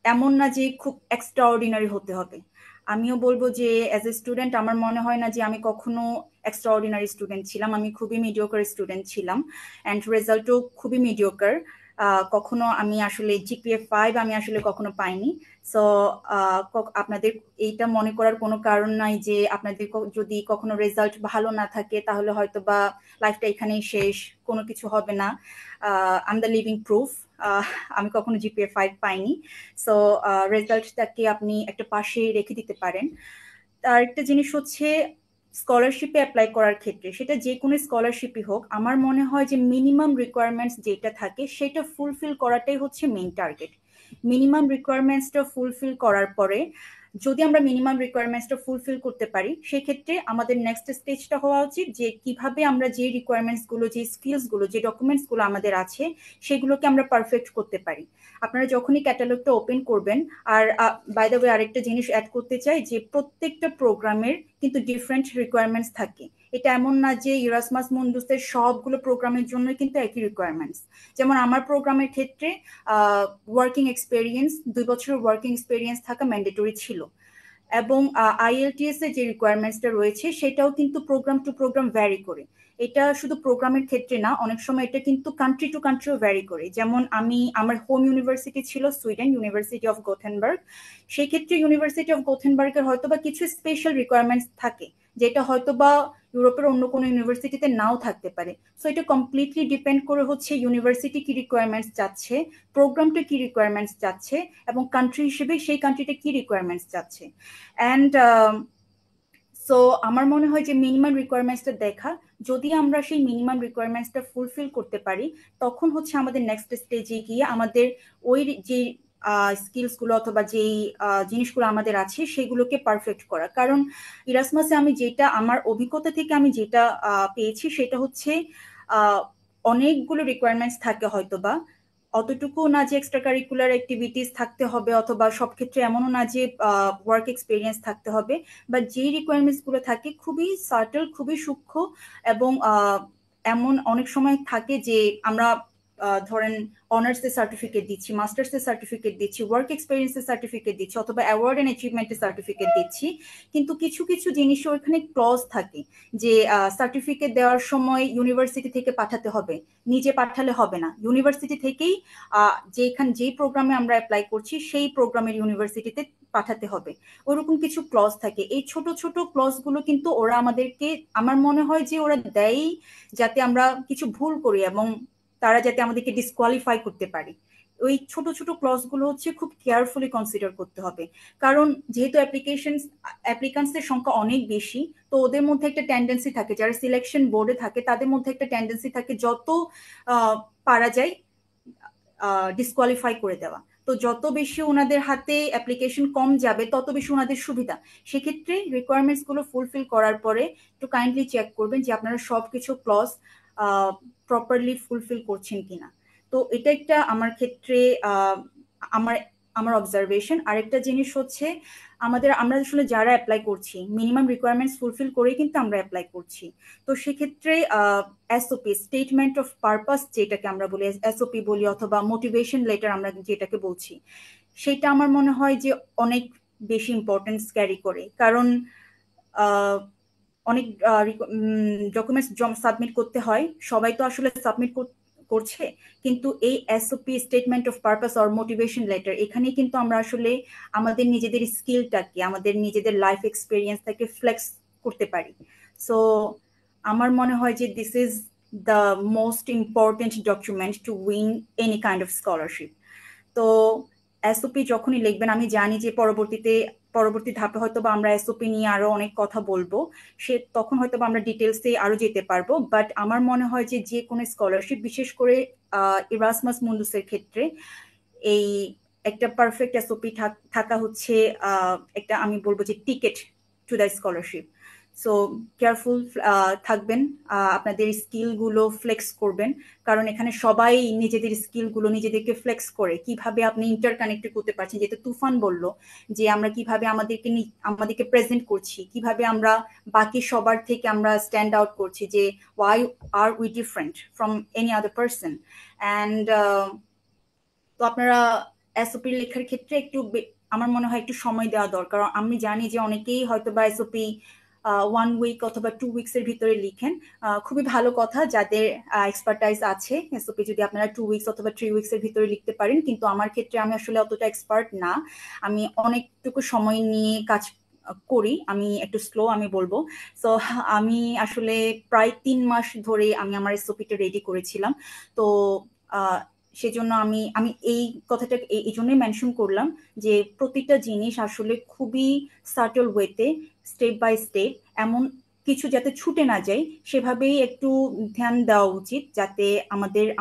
এমন না যে খুব এক্সট্রা অর্ডিনারি হতে হবে। আমিও বলবো যে অ্যাজ এ স্টুডেন্ট আমার মনে হয় না যে আমি কখনো এক্সট্রা অর্ডিনারি স্টুডেন্ট ছিলাম। আমি খুবই মিডিওকার স্টুডেন্ট ছিলাম অ্যান্ড রেজাল্টও খুবই মিডিওকার। কখনো আমি আসলে জিপিএ 5 আমি আসলে কখনো পাইনি। সো আপনাদের এইটা মনে করার কোনো কারণ নাই যে আপনাদের যদি কখনো রেজাল্ট ভালো না থাকে তাহলে হয়তো বা লাইফটা এখানেই শেষ, কোনো কিছু হবে না। I am the living proof. আমি কখনো জিপিএ 5 পাইনি। সো রেজাল্টটাকে আপনি একটা পাশে রেখে দিতে পারেন। আর একটা জিনিস হচ্ছে স্কলারশিপে অ্যাপ্লাই করার ক্ষেত্রে, সেটা যে কোনো স্কলারশিপই হোক, আমার মনে হয় যে মিনিমাম রিকোয়ারমেন্টস যেটা থাকে সেটা ফুলফিল করাটাই হচ্ছে মেইন টার্গেট। মিনিমাম রিকোয়ারমেন্টসটা ফুলফিল করার পরে যদি আমরা মিনিমাম রিকোয়ারমেন্টসটা ফুলফিল করতে পারি, সেক্ষেত্রে আমাদের নেক্সট স্টেজটা হওয়া উচিত যে কিভাবে আমরা যে রিকোয়ারমেন্টসগুলো, যে স্কিলসগুলো, যে ডকুমেন্টসগুলো আমাদের আছে সেগুলোকে আমরা পারফেক্ট করতে পারি। আপনারা যখনই ক্যাটালগটা ওপেন করবেন, আর বাই দ্য ওয়ে আরেকটা জিনিস অ্যাড করতে চাই যে প্রত্যেকটা প্রোগ্রামের কিন্তু ডিফারেন্ট রিকোয়ারমেন্টস থাকে। এটা এমন না যে ইরাসমাস মুন্ডুসের সবগুলো প্রোগ্রামের জন্য কিন্তু একই রিকোয়ারমেন্টস। যেমন আমার প্রোগ্রামের ক্ষেত্রে ওয়ার্কিং এক্সপেরিয়েন্স, 2 বছরের ওয়ার্কিং এক্সপেরিয়েন্স থাকা ম্যান্ডেটরি ছিল, এবং আইএলটিএস এর যে রিকোয়ারমেন্টসটা রয়েছে সেটাও কিন্তু প্রোগ্রাম টু প্রোগ্রাম ভ্যারি করে। এটা শুধু প্রোগ্রামের ক্ষেত্রে না, অনেক সময় এটা কিন্তু কান্ট্রি টু কান্ট্রিও ভ্যারি করে। যেমন আমার হোম ইউনিভার্সিটি ছিল সুইডেন, ইউনিভার্সিটি অফ গোথেনবার্গ। সেই ক্ষেত্রে ইউনিভার্সিটি অফ গোথেনবার্গের হয়তো বা কিছু স্পেশাল রিকোয়ারমেন্টস থাকে যেটা হয়তো বা ইউরোপের অন্য কোনো ইউনিভার্সিটিতে নাও থাকতে পারে। সো এটা কমপ্লিটলি ডিপেন্ড করে হচ্ছে ইউনিভার্সিটি কি রিকোয়ারমেন্টস চাচ্ছে, প্রোগ্রামটা কি রিকোয়ারমেন্টস চাচ্ছে, এবং কান্ট্রি হিসেবে সেই কান্ট্রিটা কি রিকোয়ারমেন্টস চাচ্ছে। অ্যান্ড সো আমার মনে হয় যে মিনিমাম রিকোয়ারমেন্টসটা দেখা, যদি আমরা সেই মিনিমাম রিকোয়ারমেন্টসটা ফুলফিল করতে পারি, তখন হচ্ছে আমাদের নেক্সট স্টেজে গিয়ে আমাদের ওই যে স্কিলসগুলো অথবা যেই জিনিসগুলো আমাদের আছে সেগুলোকে পারফেক্ট করা। কারণ ইরাসমাসে আমি যেটা আমার অভিজ্ঞতা থেকে আমি যেটা পেয়েছি সেটা হচ্ছে অনেকগুলো রিকোয়ারমেন্টস থাকে, হয়তো বা অতটুকু না যে এক্সট্রা কারিকুলার অ্যাক্টিভিটিস থাকতে হবে, অথবা সব ক্ষেত্রে এমনও না যে ওয়ার্ক এক্সপিরিয়েন্স থাকতে হবে, বা যে রিকোয়ারমেন্টস গুলো থাকে খুবই সার্টেল, খুবই সূক্ষ্ম, এবং এমন অনেক সময় থাকে যে আমরা ধরেন অনার্সের সার্টিফিকেট দিচ্ছি, মাস্টার্সের সার্টিফিকেট দিচ্ছি, ওয়ার্ক এক্সপিরিয়েন্সের সার্টিফিকেট দিচ্ছি, অথবা অ্যাওয়ার্ড অ্যান্ড অ্যাচিভমেন্টের সার্টিফিকেট দিচ্ছি, কিন্তু কিছু কিছু জিনিসও ওখানে ক্লজ থাকে যে সার্টিফিকেট দেওয়ার সময় ইউনিভার্সিটি থেকে পাঠাতে হবে, নিজে পাঠালে হবে না, ইউনিভার্সিটি থেকেই যেই প্রোগ্রামে আমরা অ্যাপ্লাই করছি সেই প্রোগ্রামের ইউনিভার্সিটিতে পাঠাতে হবে। ওরকম কিছু ক্লজ থাকে। এই ছোট ছোট ক্লজ গুলো কিন্তু ওরা আমাদেরকে, আমার মনে হয় যে ওরা দেয় যাতে আমরা কিছু ভুল করি এবং তারা যাতে আমাদেরকে ডিসকোয়ালিফাই করতে পারে। ওই ছোট ছোট ক্লজ গুলো হচ্ছে খুব কেয়ারফুলি কনসিডার করতে হবে। কারণ যেহেতু অ্যাপ্লিকান্টসদের সংখ্যা অনেক বেশি, তো ওদের মধ্যে একটা টেন্ডেন্সি থাকে, যারা সিলেকশন বোর্ডে থাকে তাদের মধ্যে একটা টেন্ডেন্সি থাকে যত পারা যায় ডিসকোয়ালিফাই করে দেওয়া। তো যত বেশি ওনাদের হাতে অ্যাপ্লিকেশন কম যাবে তত বেশি ওনাদের সুবিধা। সেক্ষেত্রে রিকোয়ারমেন্টস গুলো ফুলফিল করার পরে একটু কাইন্ডলি চেক করবেন যে আপনারা সবকিছু ক্লজ প্রপারলি ফুলফিল করছেন কিনা। তো এটা একটা আমার ক্ষেত্রে আমার আমার অবজারভেশন। আরেকটা জিনিস হচ্ছে আমরা আসলে যারা অ্যাপ্লাই করছি মিনিমাম রিকোয়ারমেন্টস ফুলফিল করেই কিন্তু আমরা অ্যাপ্লাই করছি। তো সেক্ষেত্রে এসওপি, স্টেটমেন্ট অফ পারপাস যেটাকে আমরা বলি, এসওপি বলি, অথবা মোটিভেশন লেটার আমরা যেটাকে বলছি, সেটা আমার মনে হয় যে অনেক বেশি ইম্পর্টেন্স ক্যারি করে। কারণ অনেক ডকুমেন্টস সাবমিট করতে হয়, সবাই তো আসলে সাবমিট করছে, কিন্তু এই SOP, statement of purpose or motivation letter, এখানে কিন্তু আমরা আসলে আমাদের নিজেদের স্কিলটাকে, আমাদের নিজেদের লাইফ এক্সপিরিয়েন্সটাকে ফ্লেক্স করতে পারি। সো আমার মনে হয় যে this is the most important document to win any kind of scholarship. তো এসওপি যখনই লিখবেন, আমি জানি যে পরবর্তী ধাপে হয়তো বা আমরা এসওপি নিয়ে আরো অনেক কথা বলবো, তখন হয়তো বা আমরা ডিটেলসে আরো যেতে পারবো। বাট আমার মনে হয় যে কোনো স্কলারশিপ, বিশেষ করে ইরাসমাস মুন্ডুসের ক্ষেত্রে, এই একটা পারফেক্ট এসওপি থাকা হচ্ছে একটা, আমি বলবো যে ticket to the scholarship. So careful থাকবেন, আপনাদের স্কিলগুলো ফ্লেক্স করবেন, কারণ এখানে সবাই নিজেদের স্কিলগুলো নিজেদেরকে ফ্লেক্স করে কিভাবে আপনি ইন্টারকানেক্টেড করতে পারছেন। যেহেতু তুফান বলল যে আমরা কিভাবে আমাদেরকে প্রেজেন্ট করছি, কিভাবে আমরা বাকি সবার থেকে আমরা স্ট্যান্ড আউট করছি, যে why are we different from any other person. And তো আপনারা এসওপি লেখার ক্ষেত্রে একটু আমার মনে হয় একটু সময় দেওয়া দরকার। আমি জানি যে অনেকেই হয়তো বা এসওপি 1 উইক অথবা 2 উইকস এর ভিতরে লিখেন। খুবই ভালো কথা যাদের এক্সপার্টাইজ আছে এসওপি, যদি আপনারা 2 উইকস অথবা 3 উইকস এর ভিতরে লিখতে পারেন। কিন্তু আমার ক্ষেত্রে আমি আসলে অতটা এক্সপার্ট না, আমি অনেকটুকু সময় নিয়ে কাজ করি, আমি একটু স্লো আমি বলবো। সো আমি আসলে প্রায় 3 মাস ধরে আমি আমার এসওপিটা রেডি করেছিলাম। তো আহ, সেজন্য আমি আমি এই কথাটা এই জন্যই মেনশন করলাম যে প্রতিটা জিনিস আসলে খুবই সাটল ওয়েতে, স্টেপ বাই স্টেপ, এমন কিছু যাতে ছুটে না যায় সেভাবেই একটু ধ্যান দেওয়া উচিত, যাতে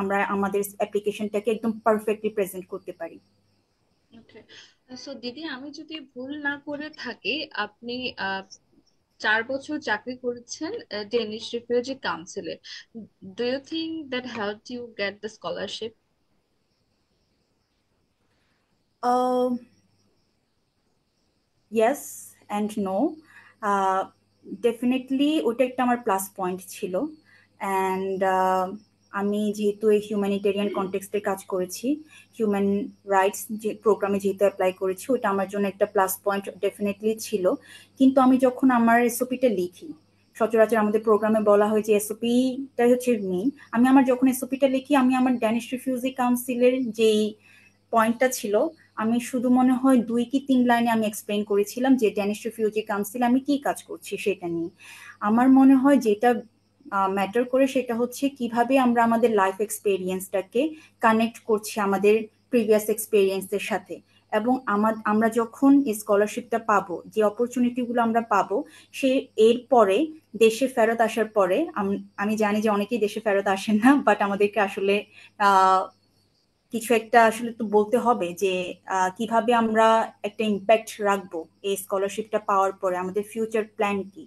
আমরা আমাদের অ্যাপ্লিকেশনটাকে একদম পারফেক্টলি প্রেজেন্ট করতে পারি। ওকে, সো দিদি আমি যদি ভুল না করে থাকি, আপনি 4 বছর চাকরি করেছেন ডেনিশ রিফিউজি কাউন্সিলে। Do you think that help you get the scholarship? Yes and no. Definitely ওটা একটা আমার প্লাস পয়েন্ট ছিল। অ্যান্ড আমি যেহেতু এই হিউম্যানিটেরিয়ান কনটেক্সটে কাজ করেছি, হিউম্যান রাইটস যে প্রোগ্রামে যেহেতু অ্যাপ্লাই করেছি, ওটা আমার জন্য একটা প্লাস পয়েন্ট ডেফিনেটলি ছিল। কিন্তু আমি যখন আমার এসওপিটা লিখি, সচরাচর আমাদের প্রোগ্রামে বলা হয় যে এসওপিটাই হচ্ছে মেইন। আমি আমার যখন এসওপিটা লিখি, আমি আমার ড্যানিশ রিফিউজি কাউন্সিলের যেই পয়েন্টটা ছিল, আমি শুধু মনে হয় 2 কি 3 লাইনে আমি এক্সপ্লেন করেছিলাম যে ড্যানিশ রিফিউজি কাউন্সিল আমি কি কাজ করছি সেটা নিয়ে। আমার মনে হয় যেটা ম্যাটার করে সেটা হচ্ছে কিভাবে আমরা আমাদের লাইফ এক্সপেরিয়েন্সটাকে কানেক্ট করছি আমাদের প্রিভিয়াস এক্সপেরিয়েন্সের সাথে। এবং আমরা যখন এই স্কলারশিপটা পাবো, যে অপরচুনিটিগুলো আমরা পাবো, সে এর পরে দেশে ফেরত আসার পরে, আমি জানি যে অনেকেই দেশে ফেরত আসেন না, বাট আমাদেরকে আসলে আহ কিছু একটা আসলে তো বলতে হবে যে কিভাবে আমরা একটা ইম্প্যাক্ট রাখবো এই স্কলারশিপটা পাওয়ার পরে, আমাদের ফিউচার প্ল্যান কি।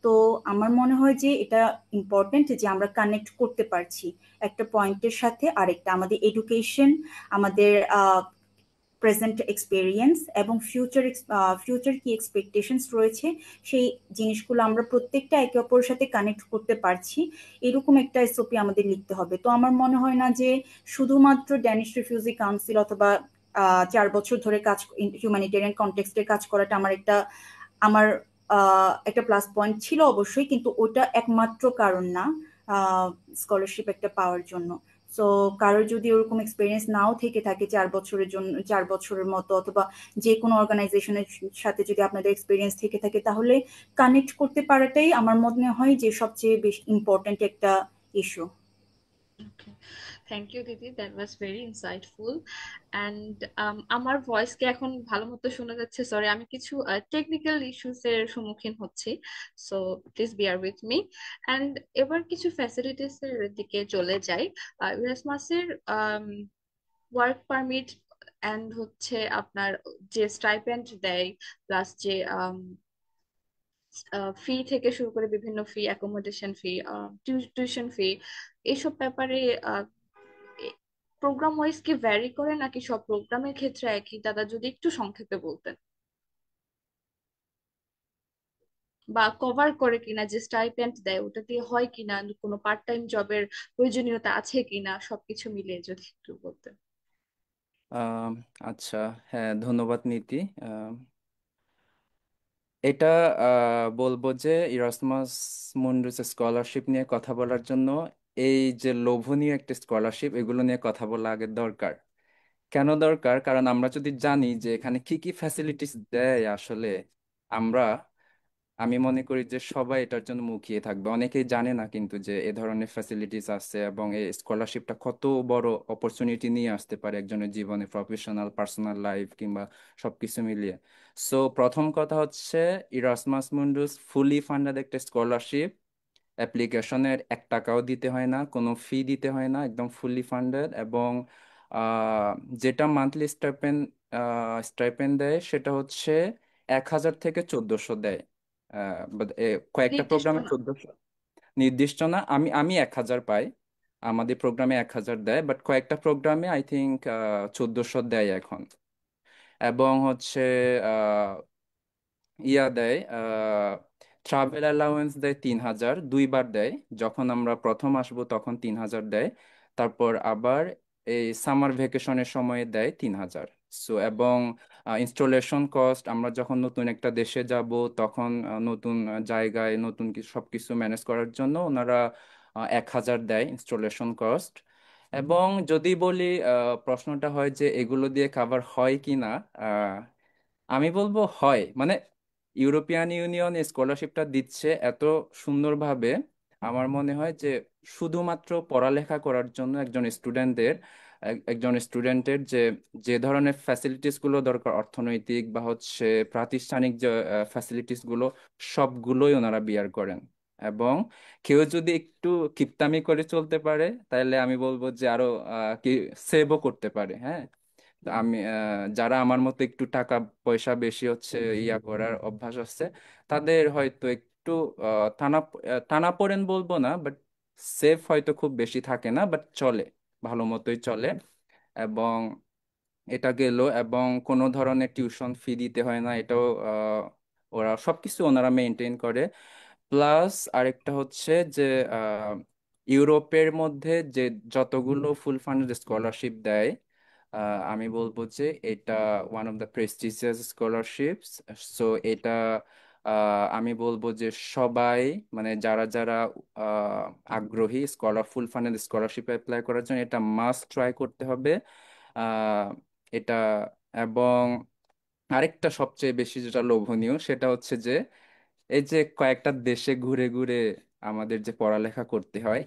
তো আমার মনে হয় যে এটা ইম্পর্টেন্ট যে আমরা কানেক্ট করতে পারছি একটা পয়েন্টের সাথে আরেকটা, আমাদের এডুকেশন, আমাদের প্রেজেন্ট এক্সপেরিয়েন্স এবং ফিউচার কি এক্সপেকটেশনস রয়েছে, সেই জিনিসগুলো আমরা প্রত্যেকটা একে অপরের সাথে কানেক্ট করতে পারছি, এরকম একটা এসওপি আমাদের লিখতে হবে। তো আমার মনে হয় না যে শুধুমাত্র ড্যানিশ রিফিউজি কাউন্সিল অথবা 4 বছর ধরে কাজ হিউম্যানিটেরিয়ান কনটেক্সটে কাজ করাটা আমার একটা প্লাস পয়েন্ট ছিল অবশ্যই, কিন্তু ওটা একমাত্র কারণ না স্কলারশিপ একটা পাওয়ার জন্য। সো কারোর যদি ওরকম এক্সপিরিয়েন্স নাও থেকে থাকে 4 বছরের জন্য, 4 বছরের মতো, অথবা যে কোনো অর্গানাইজেশনের সাথে যদি আপনাদের এক্সপিরিয়েন্স থেকে থাকে, তাহলে কানেক্ট করতে পারাটাই আমার মনে হয় যে সবচেয়ে বেশি ইম্পর্ট্যান্ট একটা ইস্যু। ওকে, থ্যাংক ইউ দিদি, that was very insightful. And আমার ভয়েসকে এখন ভালো মতো শোনা যাচ্ছে? সরি, আমি কিছু টেকনিক্যাল ইস্যুস এর সম্মুখীন হচ্ছি, so please beer with me. And এবার কিছু ফ্যাসিলিটিস এর দিকে চলে যাই। ইরাসমাসের ওয়ার্ক পারমিট অ্যান্ড হচ্ছে আপনার যে স্টাইপেন্ড দেয়, প্লাস যে ফি থেকে শুরু করে বিভিন্ন ফি, অ্যাকোমোডেশন ফি, টিউশন ফি, এইসব ব্যাপারে প্রোগ্রাম ওয়াইজ কি ভ্যারি করে নাকি সব প্রোগ্রামের ক্ষেত্রে একই? দাদা যদি একটু সংক্ষেপে বলতেন, বা কভার করে কিনা, যে স্টাইপেন্ড দেয় ওটা দিয়ে হয় কিনা, কোনো পার্ট টাইম জবের প্রয়োজনীয়তা আছে কিনা, সবকিছু মিলিয়ে যদি একটু বলতেন। আহ, আচ্ছা, হ্যাঁ, ধন্যবাদ নীতি। এটা বলবো যে ইরাসমাস মুন্ডাস স্কলারশিপ নিয়ে কথা বলার জন্য এই যে লোভনীয় একটা স্কলারশিপ, এগুলো নিয়ে কথা বলা আগে দরকার। কেন দরকার? কারণ আমরা যদি জানি যে এখানে কি কি ফ্যাসিলিটিস দেয় আসলে, আমরা আমি মনে করি যে সবাই এটার জন্য মুখিয়ে থাকবে। অনেকেই জানে না কিন্তু যে এ ধরনের ফ্যাসিলিটিস আছে, এবং এই স্কলারশিপটা কত বড় অপরচুনিটি নিয়ে আসতে পারে একজনের জীবনে, প্রফেশনাল, পার্সোনাল লাইফ কিংবা সবকিছু মিলিয়ে। সো প্রথম কথা হচ্ছে, ইরাসমাস মুন্ডাস ফুলি ফান্ডেড একটা স্কলারশিপ। অ্যাপ্লিকেশনের 1 টাকাও দিতে হয় না, কোনো ফি দিতে হয় না, একদম ফুললি ফান্ডেড। এবং আহ, যেটা মান্থলি স্টাইপেন্ড দেয় সেটা হচ্ছে 1,000 থেকে 1,400 দেয়। কয়েকটা নির্দিষ্ট প্রোগ্রামে না? 1,400। নির্দিষ্ট না, আমি 1,000 পাই। আমাদের প্রোগ্রামে 1,000 দেয়, বাট কয়েকটা প্রোগ্রামে আই থিঙ্ক 1,400 দেয় এখন। এবং হচ্ছে ইয়া দেয়, ট্রাভেল অ্যালাউয়েন্স দেয় 3,000, 2বার দেয়। যখন আমরা প্রথম আসবো তখন 3,000 দেয়, তারপর আবার এই সামার ভ্যাকেশনের সময় দেয় 3,000। সো এবং ইনস্টলেশন কস্ট, আমরা যখন নতুন একটা দেশে যাব তখন নতুন জায়গায় নতুন সব কিছু ম্যানেজ করার জন্য ওনারা 1,000 দেয় ইনস্টলেশন কস্ট। এবং যদি বলি প্রশ্নটা হয় যে এগুলো দিয়ে কাভার হয় কি না, আমি বলবো হয়। মানে ইউরোপিয়ান ইউনিয়ন স্কলারশিপটা দিচ্ছে এত সুন্দরভাবে, আমার মনে হয় যে শুধুমাত্র পড়ালেখা করার জন্য একজন স্টুডেন্টের যে যে ধরনের ফ্যাসিলিটিস গুলো দরকার, অর্থনৈতিক বা হচ্ছে প্রাতিষ্ঠানিক যে ফ্যাসিলিটিস গুলো, সবগুলোই ওনারা বিয়ার করেন। এবং কেউ যদি একটু কিপটামি করে চলতে পারে তাহলে আমি বলবো যে আরো কি সেভও করতে পারে। হ্যাঁ, তো আমি যারা আমার মতো একটু টাকা পয়সা বেশি হচ্ছে ইয়া করার অভ্যাস আছে, তাদের হয়তো একটু টানাপোড়েন বলবো না, বাট সেফ হয়তো খুব বেশি থাকে না, বাট চলে, ভালো মতোই চলে। এবং এটা গেল, এবং কোনো ধরনের টিউশন ফি দিতে হয় না, এটাও ওরা সবকিছু ওনারা মেনটেন করে। প্লাস আরেকটা হচ্ছে যে আহ, ইউরোপের মধ্যে যে যতগুলো ফুল ফান্ডেড স্কলারশিপ দেয়, আমি বলবো যে এটা one of the prestigious scholarships. So এটা আমি বলবো যে সবাই, মানে যারা যারা আগ্রহী ফুল ফান্ডেড স্কলারশিপে অ্যাপ্লাই করার জন্য, এটা মাস্ট ট্রাই করতে হবে। আহ, এটা এবং আরেকটা সবচেয়ে বেশি যেটা লোভনীয় সেটা হচ্ছে যে এই যে কয়েকটা দেশে ঘুরে ঘুরে আমাদের যে পড়ালেখা করতে হয়,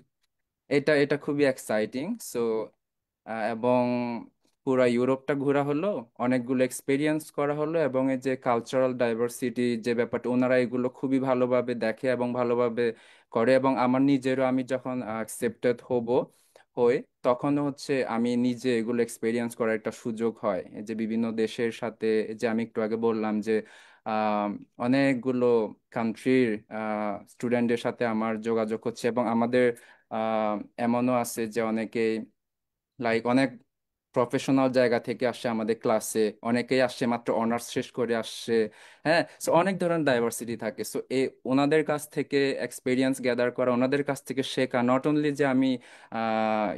এটা এটা খুবই এক্সাইটিং। সো এবং পুরা ইউরোপটা ঘোরা হলো, অনেকগুলো এক্সপিরিয়েন্স করা হলো, এবং এই যে কালচারাল ডাইভার্সিটি যে ব্যাপারটা, ওনারা এগুলো খুবই ভালোভাবে দেখে এবং ভালোভাবে করে। এবং আমার নিজেরও, আমি যখন অ্যাকসেপ্টেড হই, তখন হচ্ছে আমি নিজে এগুলো এক্সপিরিয়েন্স করার একটা সুযোগ হয়। এই যে বিভিন্ন দেশের সাথে, এই যে আমি একটু আগে বললাম যে আহ, অনেকগুলো কান্ট্রির স্টুডেন্টদের সাথে আমার যোগাযোগ হচ্ছে, এবং আমাদের এমনও আছে যে অনেকেই অনেক প্রফেশনাল জায়গা থেকে আসছে আমাদের ক্লাসে, অনেকেই আসছে মাত্র অনার্স শেষ করে আসছে। হ্যাঁ, সো অনেক ধরনের ডাইভার্সিটি থাকে। সো ওনাদের কাছ থেকে এক্সপিরিয়েন্স গ্যাদার করা, ওনাদের কাছ থেকে শেখা, নট অনলি যে আমি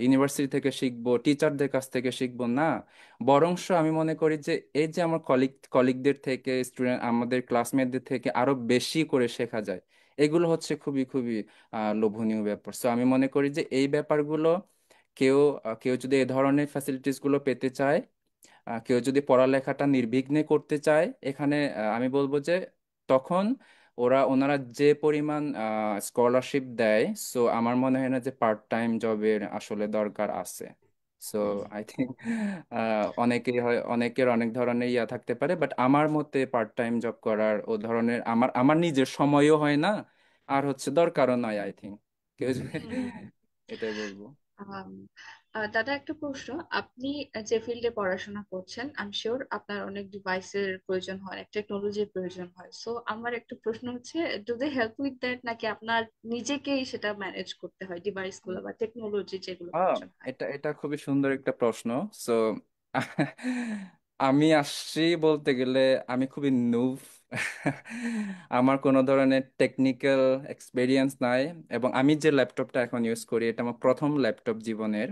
ইউনিভার্সিটি থেকে শিখবো, টিচারদের কাছ থেকে শিখবো না, বরংশ আমি মনে করি যে এই যে আমার কলিগদের থেকে, স্টুডেন্ট আমাদের ক্লাসমেটদের থেকে আরো বেশি করে শেখা যায়। এগুলো হচ্ছে খুবই খুবই লোভনীয় ব্যাপার। সো আমি মনে করি যে এই ব্যাপারগুলো কেউ কেউ যদি এই ধরনের ফ্যাসিলিটিস গুলো পেতে চায়, কেউ যদি পড়ালেখাটা নির্বিঘ্নে করতে চায় এখানে, আমি বলবো যে তখন ওনারা যে পরিমাণ স্কলারশিপ দেয়, সো আমার মনে হয় না যে পার্ট টাইম জবের আসলে দরকার আছে। সো আই থিঙ্ক অনেকের অনেক ধরনের ইয়া থাকতে পারে, বাট আমার মতে পার্ট টাইম জব করার ও ধরনের আমার আমার নিজের সময়ও হয় না, আর হচ্ছে দরকারও নয় আই থিঙ্ক। কেউ এটাই বলবো। আম, দাদা একটা প্রশ্ন। আপনি যে ফিল্ডে পড়াশোনা করছেন, আমি শিওর আপনার অনেক ডিভাইসের প্রয়োজন হয়, টেকনোলজির প্রয়োজন হয়। সো আমার একটা প্রশ্ন হচ্ছে, do they help with that, নাকি আপনার নিজেকেই সেটা ম্যানেজ করতে হয়, ডিভাইস গুলো বা টেকনোলজি যেগুলো আহ প্রয়োজন হয়? এটা এটা খুবই সুন্দর একটা প্রশ্ন। সো আমি আসছি বলতে গেলে আমি খুবই নুব। আমার কোনো ধরনের টেকনিক্যাল এক্সপেরিয়েন্স নাই, এবং আমি যে ল্যাপটপটা এখন ইউজ করি এটা আমার প্রথম ল্যাপটপ জীবনের।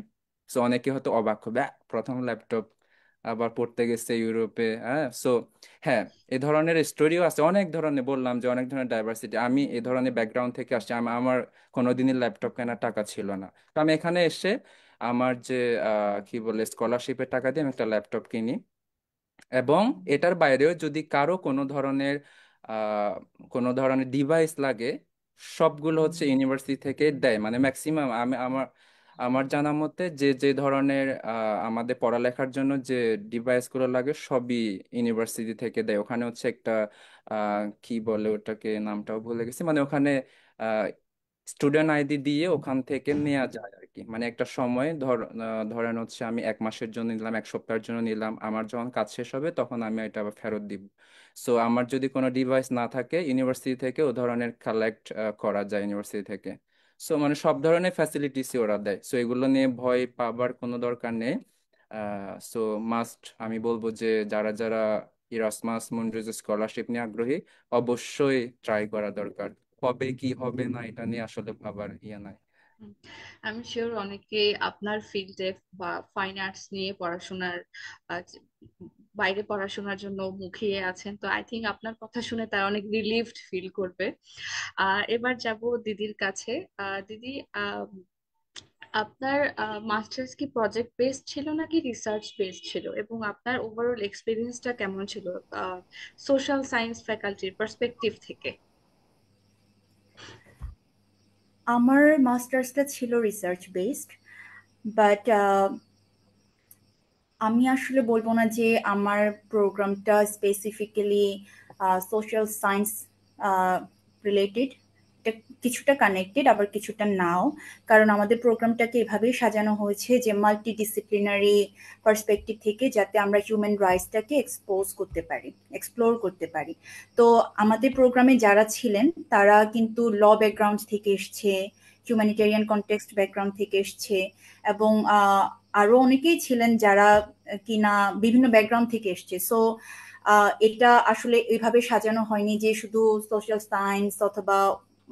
সো অনেকে হয়তো অবাক হবে, প্রথম ল্যাপটপ, আবার পড়তে গেছে ইউরোপে। হ্যাঁ, সো হ্যাঁ, এ ধরনের স্টোরিও আছে, অনেক ধরনের, বললাম যে অনেক ধরনের ডাইভার্সিটি। আমি এ ধরনের ব্যাকগ্রাউন্ড থেকে আসছি, আমার কোনোদিনই ল্যাপটপ কেনার টাকা ছিল না। তো আমি এখানে এসে আমার যে কি বলে স্কলারশিপের টাকা দিয়ে আমি একটা ল্যাপটপ কিনি। এবং এটার বাইরেও যদি কারো আহ, কোনো ধরনের ডিভাইস লাগে, সবগুলো হচ্ছে ইউনিভার্সিটি থেকে দেয়। মানে ম্যাক্সিমাম আমি আমার আমার জানা মতে যে যে ধরনের আমাদের পড়ালেখার জন্য যে ডিভাইসগুলো লাগে সবই ইউনিভার্সিটি থেকে দেয়। ওখানে হচ্ছে একটা কি বলে ওটাকে, নামটাও ভুলে গেছি, মানে ওখানে স্টুডেন্ট আইডি দিয়ে ওখান থেকে নেওয়া যায় আর কি। মানে একটা সময় ধরেন হচ্ছে আমি 1 মাসের জন্য নিলাম, 1 সপ্তাহের জন্য নিলাম, আমার যখন কাজ শেষ হবে তখন আমি এটা আবার ফেরত দিব। সো আমার যদি কোনো ডিভাইস না থাকে, ইউনিভার্সিটি থেকে ও ধরনের কালেক্ট করা যায় ইউনিভার্সিটি থেকে। সো মানে সব ধরনের ফ্যাসিলিটিসই ওরা দেয়। সো এগুলো নিয়ে ভয় পাবার কোনো দরকার নেই। সো মাস্ট আমি বলবো যে যারা যারা ইরাসমাস মুন্ডাজ স্কলারশিপ নিয়ে আগ্রহী, অবশ্যই ট্রাই করা দরকার। কবে কি হবে না এটা নিয়ে আসলে ভাবার ইয়ে নাই। আমি শিওর অনেকে আপনার ফিল্ডে বা ফাইন আর্টস নিয়ে পড়াশোনার বাইরে পড়াশোনার জন্য মুখিয়ে আছেন, তো আই থিংক আপনার কথা শুনে তারা অনেক রিলিভড ফিল করবে। এবার যাব দিদির কাছে। দিদি, আপনার মাস্টার্স কি প্রজেক্ট বেসড ছিল নাকি রিসার্চ বেসড ছিল, এবং আপনার ওভারঅল এক্সপিরিয়েন্সটা কেমন ছিল সোশ্যাল সায়েন্স ফ্যাকাল্টির পার্সপেক্টিভ থেকে? আমার মাস্টার্সটা ছিল রিসার্চ বেসড, বাট আমি আসলে বলবো না যে আমার প্রোগ্রামটা স্পেসিফিক্যালি সোশ্যাল সায়েন্স রিলেটেড। এটা কিছুটা কানেক্টেড আবার কিছুটা নাও, কারণ আমাদের প্রোগ্রামটাকে এভাবেই সাজানো হয়েছে যে মাল্টি ডিসিপ্লিনারি পার্সপেক্টিভ থেকে, যাতে আমরা হিউম্যান রাইটসটাকে এক্সপ্লোর করতে পারি। তো আমাদের প্রোগ্রামে যারা ছিলেন তারা কিন্তু ল ব্যাকগ্রাউন্ড থেকে এসছে, হিউম্যানিটেরিয়ান কনটেক্সট ব্যাকগ্রাউন্ড থেকে এসছে, এবং আরো অনেকেই ছিলেন যারা কিনা বিভিন্ন ব্যাকগ্রাউন্ড থেকে এসছে। সো এটা আসলে এইভাবে সাজানো হয়নি যে শুধু সোশ্যাল সায়েন্স অথবা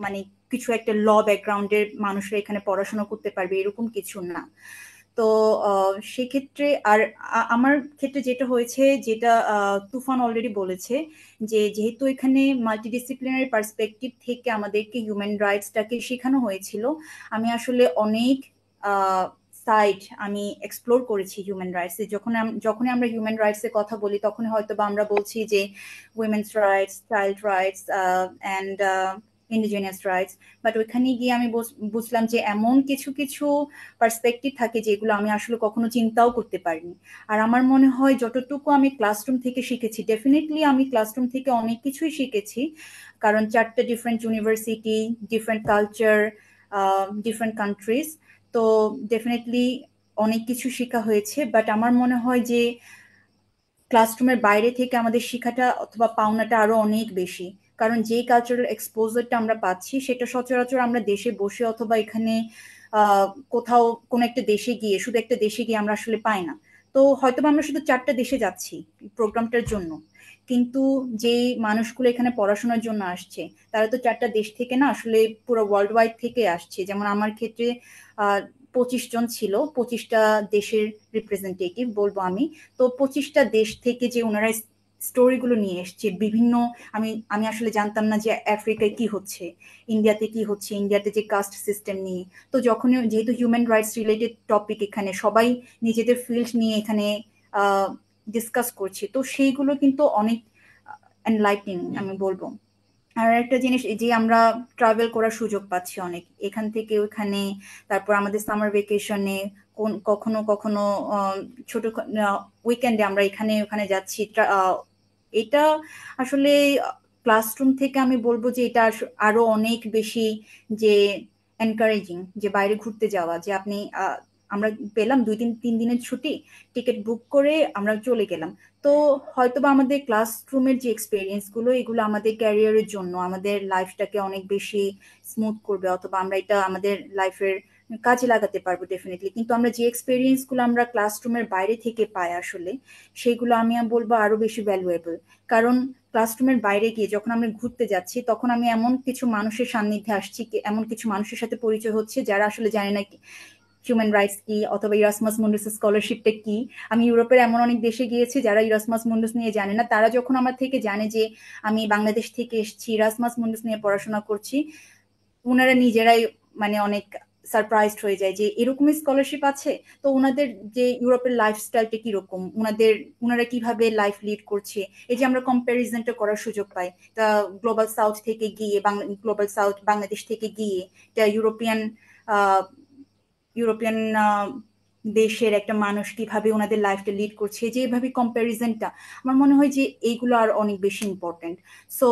মানে কিছু একটা ল ব্যাকগ্রাউন্ডের মানুষরা এখানে পড়াশোনা করতে পারবে, এরকম কিছু না। তো সেক্ষেত্রে আর আমার ক্ষেত্রে যেটা হয়েছে, যেটা তুফান অলরেডি বলেছে, যে যেহেতু এখানে মাল্টিডিসিপ্লিনারি পার্সপেক্টিভ থেকে আমাদেরকে হিউম্যান রাইটসটাকে শেখানো হয়েছিল, আমি আসলে অনেক সাইড আমি এক্সপ্লোর করেছি হিউম্যান রাইটস। যখনই আমরা হিউম্যান রাইটস এর কথা বলি, তখন হয়তো বা আমরা বলছি যে women's rights, child rights and indigenous rights. But ওইখানে গিয়ে আমি বুঝলাম যে এমন কিছু কিছু পার্সপেক্টিভ থাকে যেগুলো আমি আসলে কখনো চিন্তাও করতে পারিনি। আর আমার মনে হয় যতটুকু আমি ক্লাসরুম থেকে শিখেছি, ডেফিনেটলি আমি ক্লাসরুম থেকে অনেক কিছুই শিখেছি, কারণ 4টা different university, different culture, different countries. তো ডেফিনেটলি অনেক কিছু শেখা হয়েছে। বাট আমার মনে হয় যে ক্লাসরুমের বাইরে থেকে আমাদের শেখাটা অথবা পাওনাটা আরো অনেক বেশি, কারণ যে কালচারাল এক্সপোজারটা আমরা পাচ্ছি সেটা সচরাচর আমরা দেশে বসে অথবা এখানে কোথাও কোনো একটা দেশে গিয়ে, শুধু একটা দেশে গিয়ে আমরা আসলে পাই না। তো হয়তো আমরা শুধু 4টা দেশে যাচ্ছি প্রোগ্রামটার জন্য, কিন্তু যে মানুষগুলো এখানে পড়াশোনার জন্য আসছে তারা তো 4টা দেশ থেকে না, আসলে পুরো ওয়ার্ল্ড ওয়াইড থেকে আসছে। যেমন আমার ক্ষেত্রে 25 জন ছিল, 25টা দেশের রিপ্রেজেন্টেটিভ বলবো আমি। তো 25টা দেশ থেকে যে ওনারা স্টোরিগুলো নিয়ে এসছে বিভিন্ন, আমি আসলে জানতাম না যে আফ্রিকায় কি হচ্ছে, ইন্ডিয়াতে কি হচ্ছে, ইন্ডিয়াতে যে কাস্ট সিস্টেম নিয়ে। তো যখনই, যেহেতু হিউম্যান রাইটস রিলেটেড টপিক, এখানে সবাই নিজেদের ফিল্ড নিয়ে এখানে ডিসকাস করছে, তো সেইগুলো কিন্তু অনেক এনলাইটেনিং আমি বলবো। আর একটা জিনিস, এই যে আমরা ট্রাভেল করার সুযোগ পাচ্ছি অনেক, এখান থেকে ওখানে, তারপর আমাদের সামার ভেকেশনে কখনো কখনো ছোট উইকেন্ডে আমরা এখানে ওখানে যাচ্ছি। এটা আসলে ক্লাসরুম থেকে আমি বলবো যে এটা আরো অনেক বেশি যে এনকারেজিং, যে বাইরে ঘুরতে যাওয়া, যে আপনি আমরা পেলাম 2-3 দিনের ছুটি, টিকিট বুক করে আমরা চলে গেলাম। তো হয়তোবা আমাদের ক্লাসরুমের যে এক্সপিরিয়েন্স গুলো, এগুলো আমাদের ক্যারিয়ারের জন্য আমাদের লাইফটাকে অনেক বেশি স্মুথ করবে, অথবা আমরা এটা আমাদের লাইফের কাজে লাগাতে পারবো ডেফিনেটলি। কিন্তু আমরা যে এক্সপিরিয়েন্স গুলো আমরা ক্লাসরুমের বাইরে থেকে পাই আসলে, সেগুলো আমি বলবো আরো বেশি ভ্যালুয়েবল। কারণ ক্লাসরুমের বাইরে গিয়ে যখন আমরা ঘুরতে যাচ্ছি, তখন আমি এমন কিছু মানুষের সান্নিধ্যে আসছি, এমন কিছু মানুষের সাথে পরিচয় হচ্ছে যারা আসলে জানে না হিউম্যান রাইটস কি, অথবা ইরাসমাস মুন্ডাস স্কলারশিপটা কি। আমি ইউরোপের এমন অনেক দেশে গিয়েছি যারা ইরাসমাস মুন্ডাস নিয়ে জানে না, তারা যখন আমার থেকে জানে যে আমি বাংলাদেশ থেকে এসেছি, ইরাসমাস মুন্ডাস নিয়ে পড়াশোনা করছি, ওনারা নিজেরাই মানে অনেক সারপ্রাইজড হয়ে যায় যে এরকমই স্কলারশিপ আছে। তো ওনাদের যে ইউরোপের লাইফস্টাইলটা কিরকম, ওনারা কিভাবে লাইফ লিড করছে, এই যে আমরা কম্প্যারিজনটা করার সুযোগ পাই। তা গ্লোবাল সাউথ থেকে গিয়ে, গ্লোবাল সাউথ বাংলাদেশ থেকে গিয়ে, এটা ইউরোপিয়ান দেশের একটা মানুষ কিভাবে ওনাদের লাইফটা লিড করছে, যে এভাবে কম্প্যারিজনটা, আমার মনে হয় যে এইগুলো আর অনেক বেশি ইম্পর্টেন্ট। সো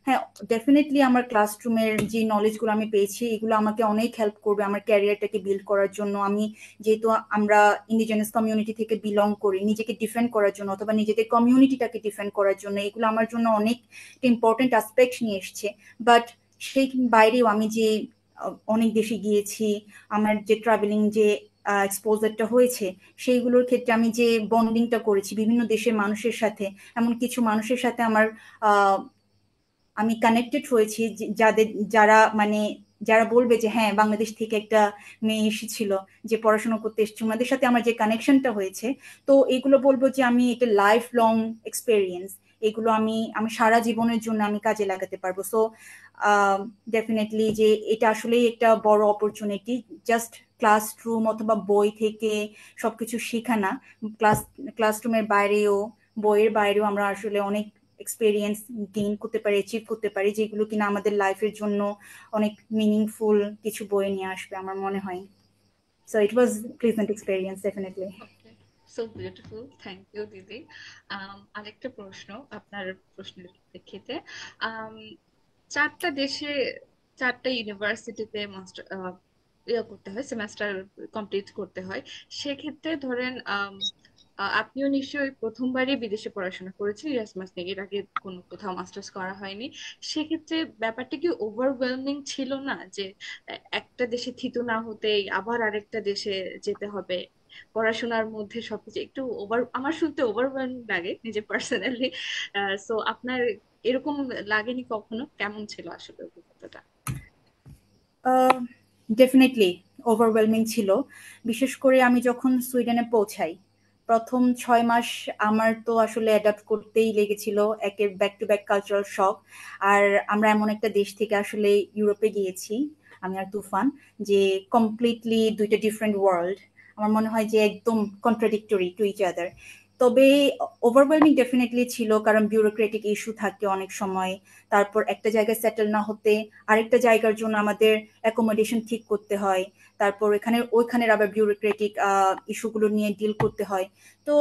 হ্যাঁ, ডেফিনেটলি আমার ক্লাসরুমের যে নলেজগুলো আমি পেয়েছি, এগুলো আমাকে অনেক হেল্প করবে আমার ক্যারিয়ারটাকে বিল্ড করার জন্য। আমি যেহেতু আমরা ইন্ডিজিনাস কমিউনিটি থেকে বিলং করি, নিজেকে ডিফেন্ড করার জন্য অথবা নিজেদের কমিউনিটিটাকে ডিফেন্ড করার জন্য, এগুলো আমার জন্য অনেক ইম্পর্টেন্ট অ্যাসপেক্ট নিয়ে এসছে। বাট সেই বাইরেও আমি যে অনেক দেশে গিয়েছি, আমার যে ট্রাভেলিং যে এক্সপোজারটা হয়েছে, সেইগুলোর ক্ষেত্রে আমি যে বন্ডিংটা করেছি বিভিন্ন দেশের মানুষের সাথে, এমন কিছু মানুষের সাথে আমি কানেক্টেড হয়েছি যারা মানে যারা বলবে যে হ্যাঁ বাংলাদেশ থেকে একটা মেয়ে এসেছিল যে পড়াশোনা করতে এসেছে, ওনাদের সাথে আমার যে কানেকশনটা হয়েছে, তো এগুলো বলবো যে আমি এটা লাইফ লং এক্সপেরিয়েন্স, এগুলো আমি আমি সারা জীবনের জন্য আমি কাজে লাগাতে পারবো। সো ডেফিনেটলি যে এটা আসলেই একটা বড় অপরচুনিটি, জাস্ট ক্লাসরুম অথবা বই থেকে সবকিছু শেখা না, ক্লাস ক্লাসরুমের বাইরেও, বইয়ের বাইরেও আমরা আসলে অনেক এক্সপেরিয়েন্স গেইন করতে পারি, অ্যাচিভ করতে পারি, যেগুলো কিনা আমাদের লাইফের জন্য অনেক মিনিংফুল কিছু বয়ে নিয়ে আসবে আমার মনে হয়। So it was pleasant experience definitely. Okay, so beautiful, thank you দিদি। আরেকটা প্রশ্ন আপনার প্রশ্নের প্রেক্ষিতে, আম, চারটা দেশে চারটা ইউনিভার্সিটিতে মাস্টার ইয়ে করতে হয়, সেমেস্টার কমপ্লিট করতে হয়। সেক্ষেত্রে ধরেন আপনিও নিশ্চয়ই প্রথমবারই বিদেশে পড়াশোনা করেছেন ইরাসমাস নিয়ে, এর আগে কোনো কোথাও মাস্টার্স করা হয়নি। সেক্ষেত্রে ব্যাপারটা কি ওভারওয়েলমিং ছিল না, যে একটা দেশে থিতু না হতেই আবার আরেকটা দেশে যেতে হবে, পড়াশোনার মধ্যে সবকিছু একটু আমার শুনতে ওভারওয়েলমিং লাগে নিজে পার্সোনালি। সো আপনার এরকম লাগেনি কখনো? কেমন ছিল আসলে অভিজ্ঞতাটা? ডেফিনেটলি ওভারওয়েলমিং ছিল, বিশেষ করে আমি যখন সুইডেনে পৌঁছাই। প্রথম 6 মাস আমার তো আসলে অ্যাডাপ্ট করতেই লেগেছিল, একের ব্যাক টু ব্যাক কালচারাল শক। আর আমরা এমন একটা দেশ থেকে আসলে ইউরোপে গিয়েছি, আমি আর তুফান, যে কমপ্লিটলি দুইটা ডিফারেন্ট ওয়ার্ল্ড। আমার মনে হয় যে একদম কন্ট্রাডিক্টরি টু ইচ আদার। তবে ওভারওয়েলমিং ডেফিনেটলি ছিল, কারণ বিউরোক্রেটিক ইস্যু থাকে অনেক সময়। তারপর একটা জায়গায় সেটেল না হতে আরেকটা জায়গার জন্য আমাদের অ্যাকোমোডেশন ঠিক করতে হয়, তারপর ওইখানের আবার বিউরোক্রেটিক ইস্যুগুলো নিয়ে ডিল করতে হয়। তো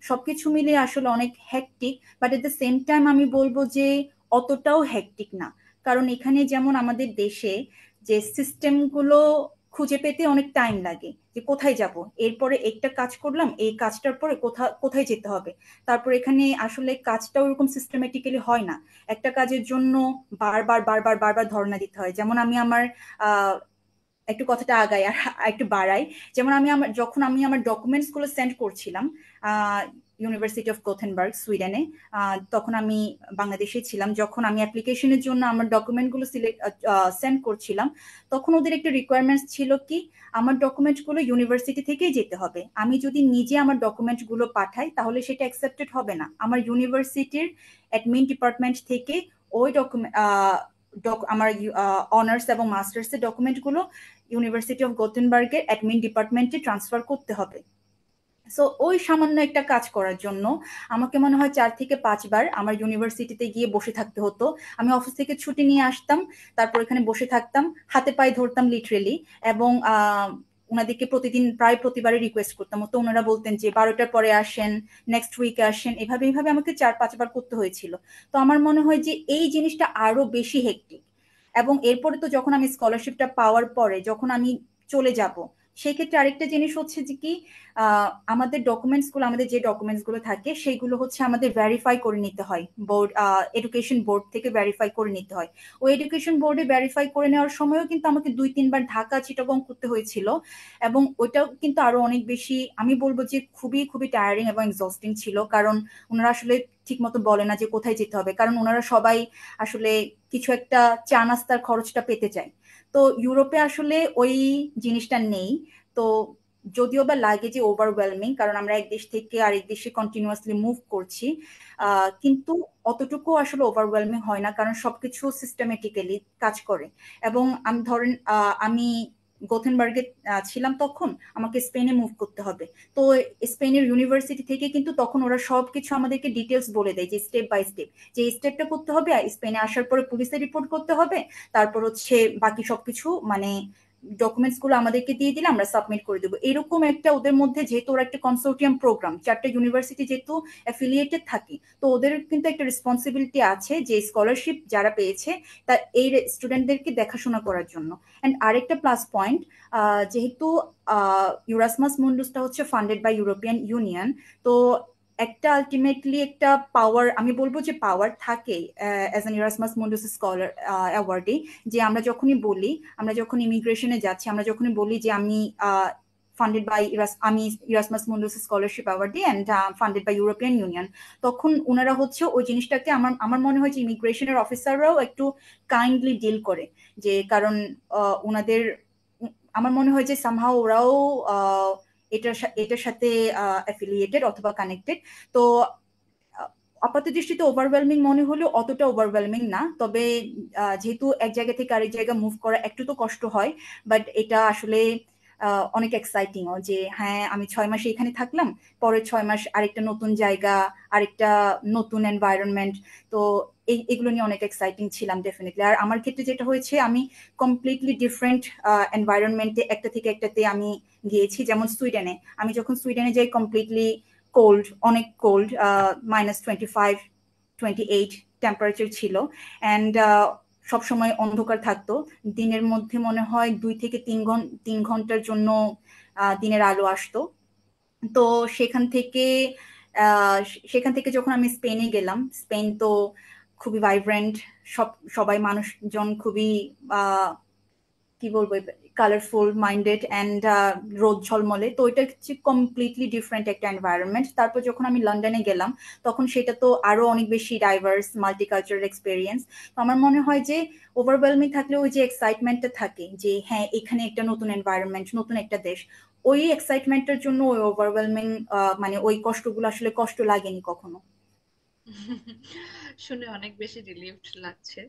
সবকিছু মিলে আসলে অনেক hectic, but at the same time আমি বলবো যে অতটাও হ্যাকটিক না। কারণ এখানে যেমন আমাদের দেশে যে সিস্টেমগুলো খুঁজে পেতে অনেক টাইম লাগে, যে কোথায় যাব, এরপরে একটা কাজ করলাম, এই কাজটার পরে কোথায় যেতে হবে। তারপর এখানে আসলে কাজটা ওরকম সিস্টেমেটিক্যালি হয় না, একটা কাজের জন্য বারবার বারবার বারবার ধর্ণা দিতে হয়। যেমন আমি আমার আহ একটু কথাটা আগাই আর একটু বাড়াই। যেমন যখন আমি আমার ডকুমেন্টস গুলো সেন্ড করছিলাম ইউনিভার্সিটি অফ গোথেনবার্গ সুইডেনে, তখন আমি বাংলাদেশে ছিলাম, যখন আমি অ্যাপ্লিকেশনের জন্য আমার ডকুমেন্ট গুলো সেন্ড করছিলাম, তখন ওদের একটা রিকোয়ারমেন্টস ছিল কি আমার ডকুমেন্ট গুলো ইউনিভার্সিটি থেকেই যেতে হবে। আমি যদি নিজে আমার ডকুমেন্ট গুলো পাঠাই তাহলে সেটা অ্যাকসেপ্টেড হবে না, আমার ইউনিভার্সিটির অ্যাডমিন ডিপার্টমেন্ট থেকে ওই ডকুমেন্ট আমার অনার্স এবং মাস্টার্সের ডকুমেন্টগুলো ইউনিভার্সিটি অফ গোথেনবার্গের অ্যাডমিন ডিপার্টমেন্টে ট্রান্সফার করতে হবে। সো ওই সামান্য একটা কাজ করার জন্য আমাকে মনে হয় 4 থেকে 5 বার আমার ইউনিভার্সিটিতে গিয়ে বসে থাকতে হতো। আমি অফিস থেকে ছুটি নিয়ে আসতাম, তারপর এখানে বসে থাকতাম, হাতে পায়ে ধরতাম লিটারেলি, এবং ওনাদেরকে প্রায় প্রতিবারই রিকোয়েস্ট করতাম। তো ওনারা বলতেন যে 12টার পরে আসেন, নেক্সট উইকে আসেন, এভাবে এভাবে আমাকে 4-5 বার করতে হয়েছিল। তো আমার মনে হয় যে এই জিনিসটা আরো বেশি হেক্টিক। এবং এরপরে তো যখন আমি স্কলারশিপটা পাওয়ার পরে যখন আমি চলে যাব, সেই ক্ষেত্রে আরেকটা জিনিস হচ্ছে যে কি আমাদের ডকুমেন্টসগুলো, আমাদের যে ডকুমেন্টসগুলো থাকে সেগুলো হচ্ছে আমাদের ভেরিফাই করে নিতে হয়, বোর্ড এডুকেশন বোর্ড থেকে ভেরিফাই করে নিতে হয়। ওই এডুকেশন বোর্ডে ভেরিফাই করে নেওয়ার সময়ও কিন্তু আমাকে 2-3 বার ঢাকা চিটাগং করতে হয়েছিল। এবং ওইটাও কিন্তু আরো অনেক বেশি, আমি বলবো যে খুবই খুবই টায়ারিং এবং এক্সস্টিং ছিল, কারণ ওনারা আসলে ঠিক মতো বলে না যে কোথায় যেতে হবে, কারণ ওনারা সবাই আসলে কিছু একটা চা নাস্তার খরচটা পেতে চায়। তো ইউরোপে আসলে ওই জিনিসটা নেই। তো যদিও বা লাগে যে ওভারওয়েলমিং, কারণ আমরা এক দেশ থেকে আরেক দেশে কন্টিনিউয়াসলি মুভ করছি, কিন্তু অতটুকু আসলে ওভারওয়েলমিং হয় না, কারণ সবকিছু সিস্টেমেটিক্যালি কাজ করে। এবং আমি ধরেন আমি গোথেনবার্গে ছিলাম, তখন আমাকে স্পেনে মুভ করতে হবে। তো স্পেনের ইউনিভার্সিটি থেকে কিন্তু তখন ওরা সবকিছু আমাদেরকে ডিটেলস বলে দেয়, যে স্টেপ বাই স্টেপ যে এই স্টেপটা করতে হবে, স্পেনে আসার পরে পুলিশে রিপোর্ট করতে হবে, তারপর হচ্ছে বাকি সবকিছু মানে ডকুমেন্টস গুলো আমাদেরকে দিয়ে দিলে আমরা সাবমিট করে দেবো। এরকম একটা ওদের মধ্যে, যেহেতু ওরা একটা কনসোর্টিয়াম প্রোগ্রাম, 4টা ইউনিভার্সিটি যেহেতু অ্যাফিলিয়েটেড থাকে, তো ওদের কিন্তু একটা রেসপন্সিবিলিটি আছে যে স্কলারশিপ যারা পেয়েছে তা এই স্টুডেন্টদেরকে দেখাশোনা করার জন্য। অ্যান্ড আরেকটা প্লাস পয়েন্ট, যেহেতু ইউরাসমাস মুন্ডুসটা হচ্ছে ফান্ডেড বাই ইউরোপিয়ান ইউনিয়ন, তো একটা আলটিমেটলি একটা পাওয়ার, আমি বলবো যে পাওয়ার থাকে as an Erasmus Mundus scholar অ্যাওয়ার্ডে, যে আমরা যখনই বলি, আমরা যখন ইমিগ্রেশনে যাচ্ছি, আমরা যখনই বলি যে আমি funded by Erasmus Mundus Scholarship Award and funded by European Union। তখন ওনারা হচ্ছে ওই জিনিসটাকে আমার মনে হয় যে ইমিগ্রেশনের অফিসাররাও একটু কাইন্ডলি ডিল করে, যে কারণ ওনাদের আমার মনে হয় যে সামহাও ওরাও এটার সাথে অ্যাফিলিয়েটেড অথবা কানেক্টেড। তো আপাত দৃষ্টিতে ওভারওয়েলমিং মনে হলেও অতটা ওভারওয়েলমিং না, তবে যেহেতু এক জায়গা থেকে আরেক জায়গা মুভ করা একটু তো কষ্ট হয়, বাট এটা আসলে অনেক এক্সাইটিংও, যে হ্যাঁ আমি 6 মাস এখানে থাকলাম, পরের 6 মাস আরেকটা নতুন জায়গা, আরেকটা নতুন এনভায়রনমেন্ট। তো এগুলো নিয়ে অনেক এক্সাইটিং ছিলাম ডেফিনেটলি। আর আমার ক্ষেত্রে যেটা হয়েছে, আমি কমপ্লিটলি ডিফারেন্ট এনভায়রনমেন্টে একটা থেকে একটাতে আমি গিয়েছি। যেমন সুইডেনে, আমি যখন সুইডেনে যাই কমপ্লিটলি কোল্ড, অনেক কোল্ড, -25-28 টেম্পারেচার ছিল, অ্যান্ড সবসময় অন্ধকার থাকতো। দিনের মধ্যে মনে হয় 2 থেকে 3 ঘন্টার জন্য দিনের আলো আসতো। তো সেখান থেকে যখন আমি স্পেনে গেলাম, স্পেন তো খুবই ভাইব্রেন্ট, সবাই মানুষজন খুবই কি বলবো, কালারফুল মাইন্ডেড অ্যান্ড রোদ ঝলমলে। তো এটা হচ্ছে কমপ্লিটলি ডিফারেন্ট একটা এনভায়রনমেন্ট। তারপর যখন আমি লন্ডনে গেলাম, তখন সেটা তো আরো অনেক বেশি ডাইভার্স মাল্টিকালচারাল এক্সপেরিয়েন্স। তো আমার মনে হয় যে ওভারওয়েলমিং থাকলে ওই যে এক্সাইটমেন্টটা থাকে, যে হ্যাঁ এখানে একটা নতুন এনভায়রনমেন্ট, নতুন একটা দেশ, ওই এক্সাইটমেন্টের জন্য ওই ওভারওয়েলমিং মানে ওই কষ্টগুলো আসলে কষ্ট লাগেনি কখনো। শুনে অনেক বেশি রিলিভড লাগছে।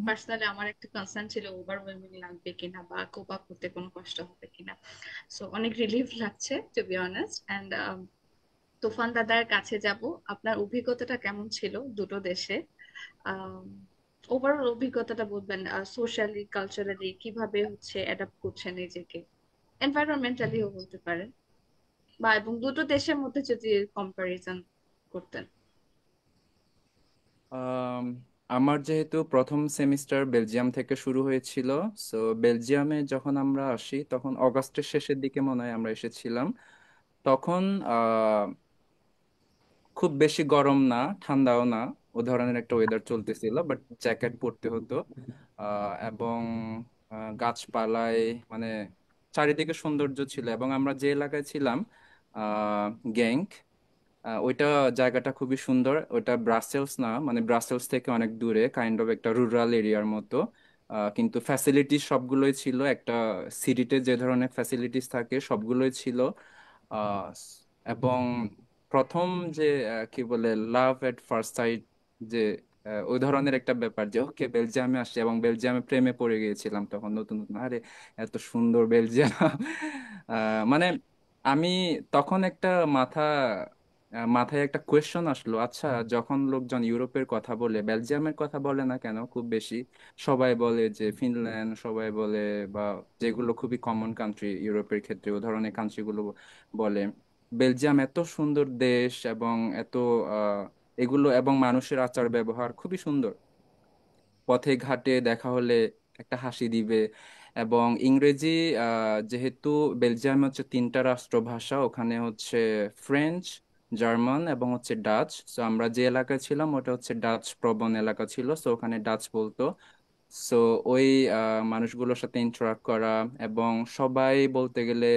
পার্সোনালি আমার একটা কনসার্ন ছিল ওভারওয়েলমিং লাগবে কিনা বা কোপ আপ করতে কোনো কষ্ট হবে কিনা। সো অনেক রিলিভ লাগছে টু বি অনেস্ট। এন্ড তুফান দাদার কাছে যাব, আপনার অভিজ্ঞতাটা কেমন ছিল দুটো দেশে? ওভারঅল অভিজ্ঞতাটা বলবেন, সোশ্যালি কালচারালি কিভাবে হচ্ছে অ্যাডাপ্ট করছেন নিজেকে, এনভায়রনমেন্টালিও বলতে পারেন, বা এবং দুটো দেশের মধ্যে যদি কম্পারিজন করতেন। আম, আমার যেহেতু প্রথম সেমিস্টার বেলজিয়াম থেকে শুরু হয়েছিল, সো বেলজিয়ামে যখন আমরা আসি তখন অগাস্টের শেষের দিকে মনে হয় আমরা এসেছিলাম। তখন খুব বেশি গরম না, ঠান্ডাও না, ও ধরনের একটা ওয়েদার চলতেছিল, বাট জ্যাকেট পরতে হতো। এবং গাছপালায় মানে চারিদিকে সৌন্দর্য ছিল। এবং আমরা যে এলাকায় ছিলাম, গ্যাংক, ওইটা জায়গাটা খুবই সুন্দর। ওইটা ব্রাসেলস না, মানে ব্রাসেলস থেকে অনেক দূরে, কাইন্ড অফ একটা রুরাল এরিয়ার মতো। কিন্তু ফ্যাসিলিটিস সবগুলোই ছিল, একটা সিটিতে যে ধরনের ফ্যাসিলিটিস থাকে সবগুলোই ছিল। আহ, এবং প্রথম যে কি বলে লাভ এট ফার্স্ট সাইট, যে ওই ধরনের একটা ব্যাপার, যে ওকে বেলজিয়ামে আসছে এবং বেলজিয়ামে প্রেমে পড়ে গিয়েছিলাম তখন নতুন নতুন। আরে এত সুন্দর বেলজিয়াম! মানে আমি তখন একটা মাথায় একটা কোয়েশ্চন আসলো, আচ্ছা যখন লোকজন ইউরোপের কথা বলে বেলজিয়ামের কথা বলে না কেন খুব বেশি? সবাই বলে যে ফিনল্যান্ড, সবাই বলে, বা যেগুলো খুবই কমন কান্ট্রি ইউরোপের ক্ষেত্রে ও ধরনের কান্ট্রিগুলো বলে। বেলজিয়াম এত সুন্দর দেশ, এবং এত এগুলো, এবং মানুষের আচার ব্যবহার খুবই সুন্দর। পথে ঘাটে দেখা হলে একটা হাসি দিবে। এবং ইংরেজি, যেহেতু বেলজিয়ামে হচ্ছে 3টা রাষ্ট্রভাষা, ওখানে হচ্ছে ফ্রেঞ্চ, জার্মান এবং হচ্ছে ডাচ। সো আমরা যে এলাকায় ছিলাম ওটা হচ্ছে ডাচ প্রবণ এলাকা ছিল, সো ওখানে ডাচ বলতো। সো ওই মানুষগুলোর সাথে ইন্টারাক্ট করা, এবং সবাই বলতে গেলে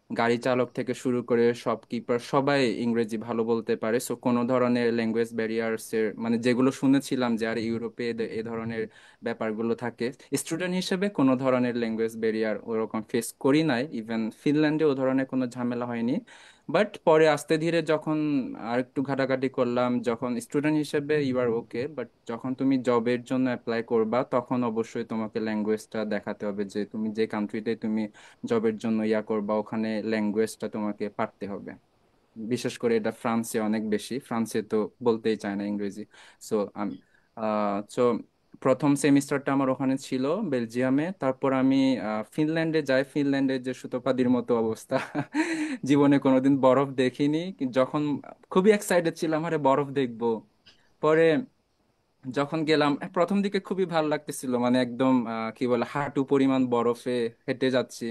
গাড়ি চালক থেকে শুরু করে শপকিপার সবাই ইংরেজি ভালো বলতে পারে। সো কোনো ধরনের ল্যাঙ্গুয়েজ ব্যারিয়ার্স এর, মানে যেগুলো শুনেছিলাম যে আর ইউরোপে এ ধরনের ব্যাপারগুলো থাকে, স্টুডেন্ট হিসেবে কোনো ধরনের ল্যাঙ্গুয়েজ ব্যারিয়ার ওরকম ফেস করি নাই। ইভেন ফিনল্যান্ডে ও ধরনের কোনো ঝামেলা হয়নি। বাট পরে আস্তে ধীরে যখন আর একটু ঘাটাঘাটি করলাম, যখন স্টুডেন্ট হিসেবে ইউ আর ওকে, বাট যখন তুমি জবের জন্য অ্যাপ্লাই করবা তখন অবশ্যই তোমাকে ল্যাঙ্গুয়েজটা দেখাতে হবে, যে তুমি যে কান্ট্রিতে তুমি জবের জন্য ইয়া করবা ওখানে ল্যাঙ্গুয়েজটা তোমাকে পারতে হবে। বিশেষ করে এটা ফ্রান্সে অনেক বেশি, ফ্রান্সে তো বলতেই চায় না ইংরেজি। সো সো প্রথম সেমিস্টারটা আমার ওখানে ছিল বেলজিয়ামে। তারপর আমি ফিনল্যান্ডে যাই। ফিনল্যান্ডের যে সুতপাদির মতো অবস্থা, জীবনে কোনোদিন বরফ দেখিনি। যখন খুবই এক্সাইটেড ছিলাম, আরে বরফ দেখবো। পরে যখন গেলাম, প্রথম দিকে খুবই ভালো লাগতেছিল, মানে একদম কি বলে হাঁটু পরিমাণ বরফে হেঁটে যাচ্ছি।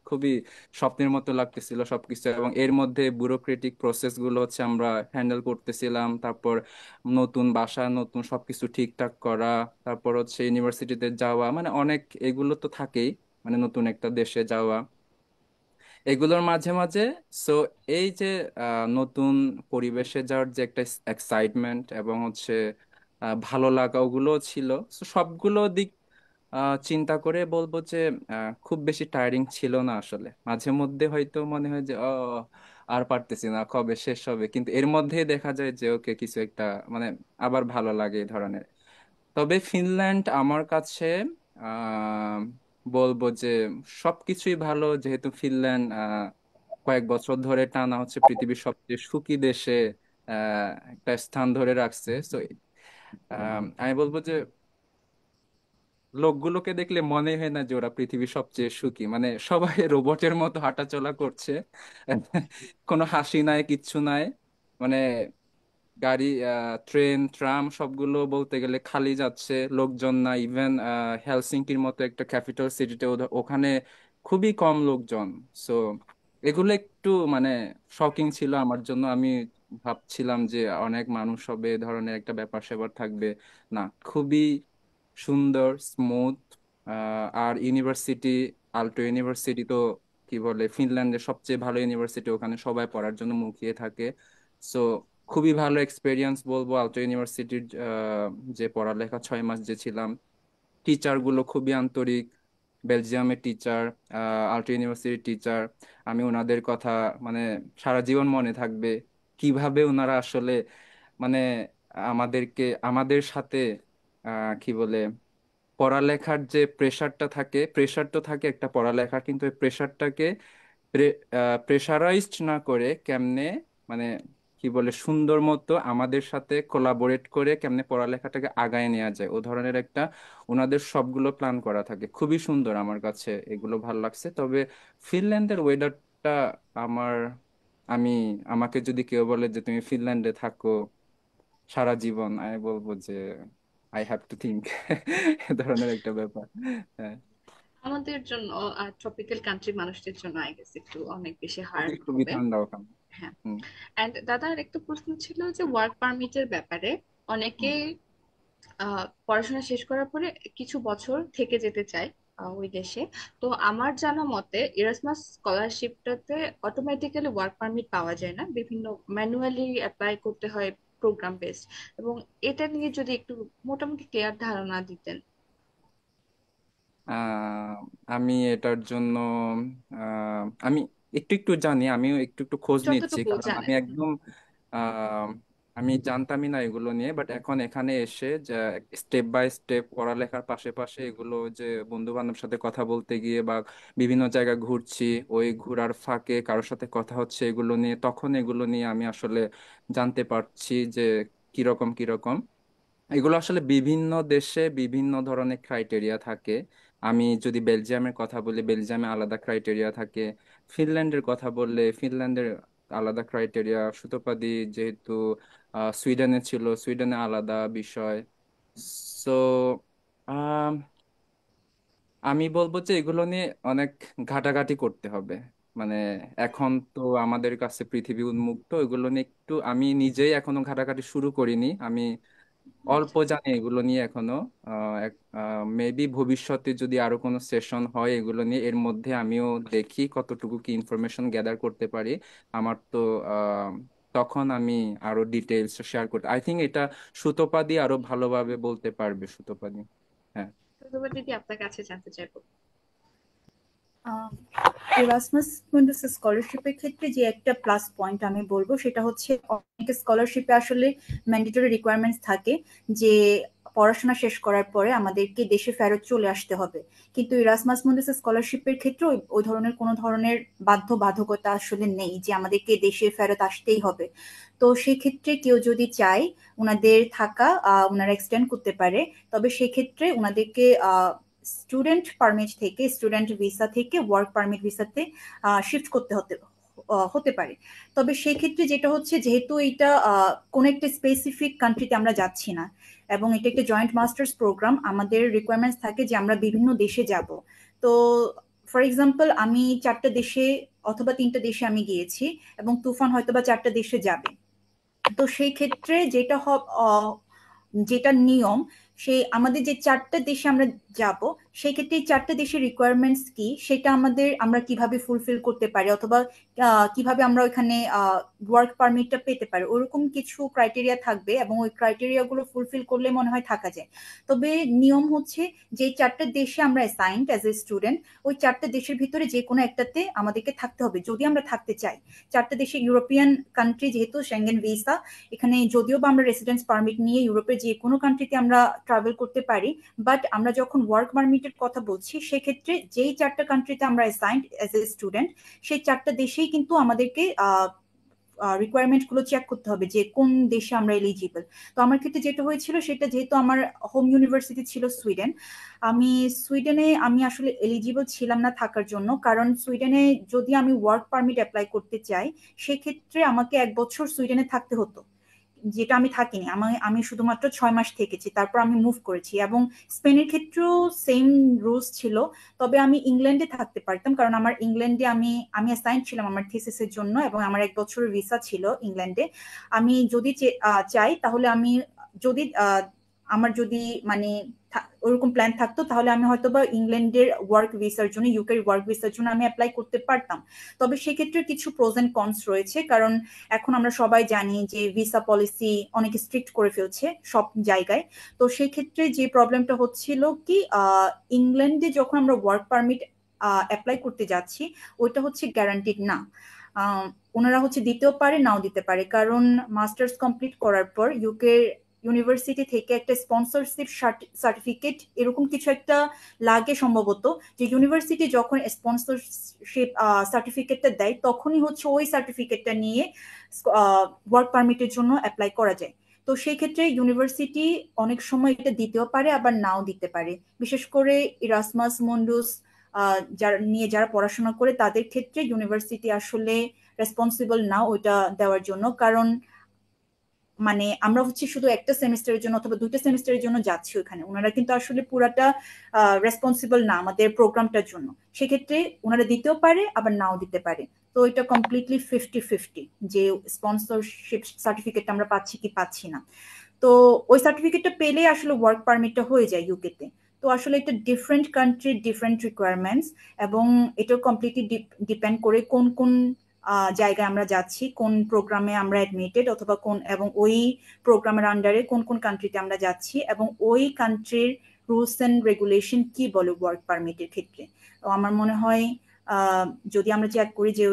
খুবই স্বপ্নের মতো লাগতেছিল সবকিছু। এবং এর মধ্যে ব্যুরোক্রেটিক প্রসেস গুলো হচ্ছে আমরা হ্যান্ডেল করতেছিলাম। তারপর নতুন বাসা, নতুন সবকিছু ঠিকঠাক করা, তারপর হচ্ছে ইউনিভার্সিটিতে যাওয়া, মানে অনেক এগুলো তো থাকেই, মানে নতুন একটা দেশে যাওয়া। এগুলোর মাঝে মাঝে সো এই যে নতুন পরিবেশে যাওয়ার যে একটা এক্সাইটমেন্ট এবং হচ্ছে ভালো লাগা ওগুলো ছিল। So, সবগুলো দিক চিন্তা করে বলবো যে খুব বেশি টায়ারিং ছিল না আসলে। মাঝে মধ্যে হয়তো মনে হয় যে আর পারতেছি না, কবে শেষ হবে, কিন্তু এর মধ্যেই দেখা যায় যে ওকে কিছু একটা মানে আবার ভালো লাগে এই ধরনের। তবে ফিনল্যান্ড আমার কাছে আহ বলবো যে সবকিছুই ভালো, যেহেতু ফিনল্যান্ড কয়েক বছর ধরে টানা হচ্ছে পৃথিবীর সবচেয়ে সুখী দেশে একটা স্থান ধরে রাখছে। তো আমি বলবো যে লোকগুলোকে দেখলে মনে হয় না যে ওরা পৃথিবীর সবচেয়ে সুখী, মানে সবাই রোবটের মতো হাঁটাচলা করছে। কোনো হাসি নাই, কিচ্ছু নাই, মানে গাড়ি, ট্রেন, ট্রাম সবগুলো বলতে গেলে খালি যাচ্ছে, লোকজন না। ইভেন হেলসিঙ্কির মতো একটা ক্যাপিটাল সিটিতে ওখানে খুবই কম লোকজন। সো এগুলো একটু মানে শকিং ছিল আমার জন্য। আমি ভাবছিলাম যে অনেক মানুষ হবে, এ ধরনের একটা ব্যাপার স্যাপার থাকবে। না, খুবই সুন্দর, স্মুথ। আর ইউনিভার্সিটি, আল্টো ইউনিভার্সিটি তো কি বলে, ফিনল্যান্ডের সবচেয়ে ভালো ইউনিভার্সিটি, ওখানে সবাই পড়ার জন্য মুখিয়ে থাকে। সো খুবই ভালো এক্সপেরিয়েন্স বলবো আল্টো ইউনিভার্সিটির। যে পড়ালেখা 6 মাস যে ছিলাম, টিচার গুলো খুবই আন্তরিক। বেলজিয়ামের টিচার, আল্টো ইউনিভার্সিটির টিচার, আমি ওনাদের কথা মানে সারা জীবন মনে থাকবে। কিভাবে ওনারা আসলে মানে আমাদেরকে, আমাদের সাথে কি বলে, পড়ালেখার যে প্রেশারটা থাকে, প্রেশার তো থাকে একটা পড়ালেখার, কিন্তু ওই প্রেশারটাকে প্রেশারাইজড না করে কেমনে মানে কি বলে সুন্দর মতো আমাদের সাথে কোলাবোরেট করে কেমনে পড়ালেখাটাকে আগায় নেওয়া যায়, ও ধরনের একটা ওনাদের সবগুলো প্ল্যান করা থাকে। খুবই সুন্দর, আমার কাছে এগুলো ভালো লাগছে। তবে ফিনল্যান্ডের ওয়েদারটা আমার, আমি, আমাকে যদি কেউ বলে যে তুমি ফিনল্যান্ডে থাকো সারা জীবন, আমি বলবো যে আই হ্যাভ টু থিঙ্ক। এ ধরনের একটা ব্যাপার। হ্যাঁ, আমাদের জন্য ট্রপিক্যাল কান্ট্রি মানুষদের জন্য আই গেস একটু অনেক বেশি হার্ড খুবই হবে। ঠান্ডা ওখানে। হ্যাঁ। হুম। এন্ড দাদার একটা প্রশ্ন ছিল যে ওয়ার্ক পারমিটের ব্যাপারে। অনেকে হুম। পড়াশোনা শেষ করার পরে কিছু বছর থেকে যেতে চায় ওই দেশে। তো আমার জানা মতে এরাসমাস স্কলারশিপটাতে অটোমেটিক্যালি ওয়ার্ক পারমিট পাওয়া যায় না, বিভিন্ন ম্যানুয়ালি অ্যাপ্লাই করতে হয়, প্রোগ্রাম বেসড। এবং এটা নিয়ে যদি একটু মোটামুটি ক্লিয়ার ধারণা দিতেন। আহ, আমি এটার জন্য আমি একটু একটু জানি, আমিও একটু একটু খোঁজ নিচ্ছি, যতটুকু কারণ আমি জানেন। একদম আহ, আমি জানতামই না এগুলো নিয়ে। বাট এখন এখানে এসে যে স্টেপ বাই স্টেপ পড়ালেখার পাশে পাশে এগুলো যে বন্ধু বান্ধবের সাথে কথা বলতে গিয়ে বা বিভিন্ন জায়গায় ঘুরছি, ওই ঘোরার ফাঁকে কারোর সাথে কথা হচ্ছে এগুলো নিয়ে, তখন এগুলো নিয়ে আমি আসলে জানতে পারছি যে কিরকম কিরকম। এগুলো আসলে বিভিন্ন দেশে বিভিন্ন ধরনের ক্রাইটেরিয়া থাকে। আমি যদি বেলজিয়ামের কথা বলি, বেলজিয়ামে আলাদা ক্রাইটেরিয়া থাকে। ফিনল্যান্ডের কথা বললে ফিনল্যান্ডের আলাদা ক্রাইটেরিয়া। সুতোপাদি যেহেতু সুইডেনে ছিল, সুইডেনে আলাদা বিষয়। সো আমি বলবো যে এগুলো নিয়ে অনেক ঘাটাঘাটি করতে হবে। মানে এখন তো আমাদের কাছে পৃথিবী উন্মুক্ত, এগুলো নিয়ে একটু আমি নিজেই এখনো ঘাটাঘাটি শুরু করিনি। আমি অল্প আচ্ছা। জানি এগুলো নিয়ে এখনো। মেবি ভবিষ্যতে যদি আরো কোনো সেশন হয় এগুলো নিয়ে, এর মধ্যে আমিও দেখি কতটুকু কি ইনফরমেশন গ্যাদার করতে পারি। আমার তো আহ, তখন আমি আরো ডিটেলস শেয়ার করতে, আই থিঙ্ক এটা সুতোপাদি আরো ভালোভাবে বলতে পারবে, সুতোপাদি। হ্যাঁ। ধন্যবাদ দিদি, আপনার কাছে জানতে চাইবো। এরাসমাস মুন্ডাস স্কলারশিপের ক্ষেত্রে যে একটা প্লাস পয়েন্ট আমি বলবো সেটা হচ্ছে অনেক স্কলারশিপে আসলে ম্যান্ডেটরি রিকোয়ারমেন্টস থাকে যে পড়াশোনা শেষ করার পরে আমাদেরকে দেশে ফেরত চলে আসতে হবে। কিন্তু এরাসমাস মুন্ডাস স্কলারশিপের ক্ষেত্রে ওই ধরনের কোনো ধরনের বাধ্যবাধকতা আসলে নেই যে আমাদেরকে দেশে ফেরত আসতেই হবে। তো সেক্ষেত্রে কেউ যদি চায় ওনাদের থাকা ওনারা এক্সটেন্ড করতে পারে। তবে সেক্ষেত্রে ওনাদেরকে স্টুডেন্ট পারমিট থেকে, স্টুডেন্ট ভিসা থেকে ওয়ার্ক পারমিট ভিসাতে শিফট করতে হতে পারে। তবে সেই ক্ষেত্রে যেটা হচ্ছে, যেহেতু এটা কোন একটা স্পেসিফিক কান্ট্রিতে আমরা যাচ্ছি না এবং এটা একটা জয়েন্ট মাস্টার্স প্রোগ্রাম, আমাদের রিকোয়ারমেন্টস থাকে যে আমরা বিভিন্ন দেশে যাব। তো ফর এক্সাম্পল আমি 4টা দেশে অথবা 3টা দেশে আমি গিয়েছি এবং তুফান হয়তো বা 4টা দেশে যাবে। তো সেই ক্ষেত্রে যেটা নিয়ম সেই আমাদের যে 4টা দেশে আমরা যাব, সেই ক্ষেত্রে এই 4টা দেশের রিকোয়ারমেন্টস কি সেটা আমরা কিভাবে ফুলফিল করতে পারি, অথবা কিভাবে আমরা ওইখানে ওয়ার্ক পারমিটটা পেতে পারি, ওরকম কিছু ক্রাইটেরিয়া থাকবে এবং ওই ক্রাইটেরিয়া গুলো ফুলফিল করলে মনে হয় থাকা যায়। তবে নিয়ম হচ্ছে যে 4টা দেশে আমরা অ্যাসাইন্ড অ্যাজ এ স্টুডেন্ট, ওই 4টা দেশের ভিতরে যে কোনো একটাতে আমাদেরকে থাকতে হবে যদি আমরা থাকতে চাই। 4টা দেশে ইউরোপিয়ান কান্ট্রি, যেহেতু সেঙ্গেন ভিসা, এখানে যদিও বা আমরা রেসিডেন্স পারমিট নিয়ে ইউরোপের যে কোনো কান্ট্রিতে আমরা ট্রাভেল করতে পারি, বাট আমরা যখন ওয়ার্ক পারমিটের কথা বলছি সেক্ষেত্রে যেই 4টা কান্ট্রিতে আমরা অ্যাসাইন্ড অ্যাজ এ স্টুডেন্ট, সেই 4টা দেশেই কিন্তু আমাদেরকে রিকোয়ারমেন্ট গুলো চেক করতে হবে যে কোন দেশে আমরা এলিজিবল। তো আমার ক্ষেত্রে যেটা হয়েছিল, সেটা যেহেতু আমার হোম ইউনিভার্সিটি ছিল সুইডেন, আমি আসলে এলিজিবল ছিলাম না থাকার জন্য, কারণ সুইডেনে যদি আমি ওয়ার্ক পারমিট অ্যাপ্লাই করতে চাই সেক্ষেত্রে আমাকে 1 বছর সুইডেনে থাকতে হতো, যেটা আমি থাকিনি। আমি শুধুমাত্র 6 মাস থেকেছি, তারপর আমি মুভ করেছি। এবং স্পেনের ক্ষেত্রেও সেম রুলস ছিল, তবে আমি ইংল্যান্ডে থাকতে পারতাম, কারণ আমার ইংল্যান্ডে আমি অ্যাসাইন ছিলাম আমার থিসিসের জন্য, এবং আমার 1 বছরের ভিসা ছিল ইংল্যান্ডে। আমি যদি চাই তাহলে যদি আমার যদি মানে ওরকম প্ল্যান থাকতো, তাহলে আমি হয়তো বা ইংল্যান্ডের ওয়ার্ক ভিসার জন্য, ইউকের ওয়ার্ক ভিসার জন্য আমি অ্যাপ্লাই করতে পারতাম। তবে সেক্ষেত্রে কিছু প্রোজ এন্ড কনস রয়েছে, কারণ এখন আমরা সবাই জানি যে ভিসা পলিসি অনেক স্ট্রিক্ট করে ফেলছে সব জায়গায়। তো সেই ক্ষেত্রে যে প্রবলেমটা হচ্ছিল কি, ইংল্যান্ডে যখন আমরা ওয়ার্ক পারমিট অ্যাপ্লাই করতে যাচ্ছি, ওইটা হচ্ছে গ্যারান্টিড না। ওনারা হচ্ছে দিতেও পারে, নাও দিতে পারে, কারণ মাস্টার্স কমপ্লিট করার পর ইউকে ইউনিভার্সিটি থেকে একটা স্পন্সরশিপ সার্টিফিকেট এরকম কিছু একটা লাগে সম্ভবত, যে ইউনিভার্সিটি যখন স্পন্সরশিপ সার্টিফিকেটটা দেয় তখনই হচ্ছে ওই সার্টিফিকেটটা নিয়ে ওয়ার্ক পারমিটের জন্য অ্যাপ্লাই করা যায়। তো সেই ক্ষেত্রে ইউনিভার্সিটি অনেক সময় এটা দিতেও পারে, আবার নাও দিতে পারে। বিশেষ করে ইরাসমাস মুন্ডাস যারা পড়াশোনা করে, তাদের ক্ষেত্রে ইউনিভার্সিটি আসলে রেসপন্সিবল না ওইটা দেওয়ার জন্য, কারণ মানে আমরা হচ্ছে শুধু একটা সেমিস্টারের জন্য অথবা 2টা সেমিস্টারের জন্য যাচ্ছি ওখানে, ওনারা কিন্তু আসলে পুরাটা রেসপন্সিবল না আমাদের প্রোগ্রামটার জন্য। সেক্ষেত্রে ওনারা দিতেও পারে, আবার নাও দিতে পারে। তো এটা কমপ্লিটলি 50-50 যে স্পন্সরশিপ সার্টিফিকেটটা আমরা পাচ্ছি কি পাচ্ছি না। তো ওই সার্টিফিকেটটা পেলে আসলে ওয়ার্ক পারমিটটা হয়ে যায় ইউকেতে। তো আসলে এটা ডিফারেন্ট কান্ট্রির ডিফারেন্ট রিকোয়ারমেন্টস, এবং এটা কমপ্লিটলি ডিপেন্ড করে কোন কোন জায়গায় আমরা যাচ্ছি, কোন প্রোগ্রামে আমরা অ্যাডমিটেড, অথবা এবং ওই প্রোগ্রামের আন্ডারে কোন কোন কান্ট্রিতে আমরা যাচ্ছি, এবং ওই কান্ট্রির রুলস এন্ড রেগুলেশন কি বলে ওয়ার্ক পারমিটের ক্ষেত্রে। তো আমার মনে হয় যদি আমরা চেক করি যে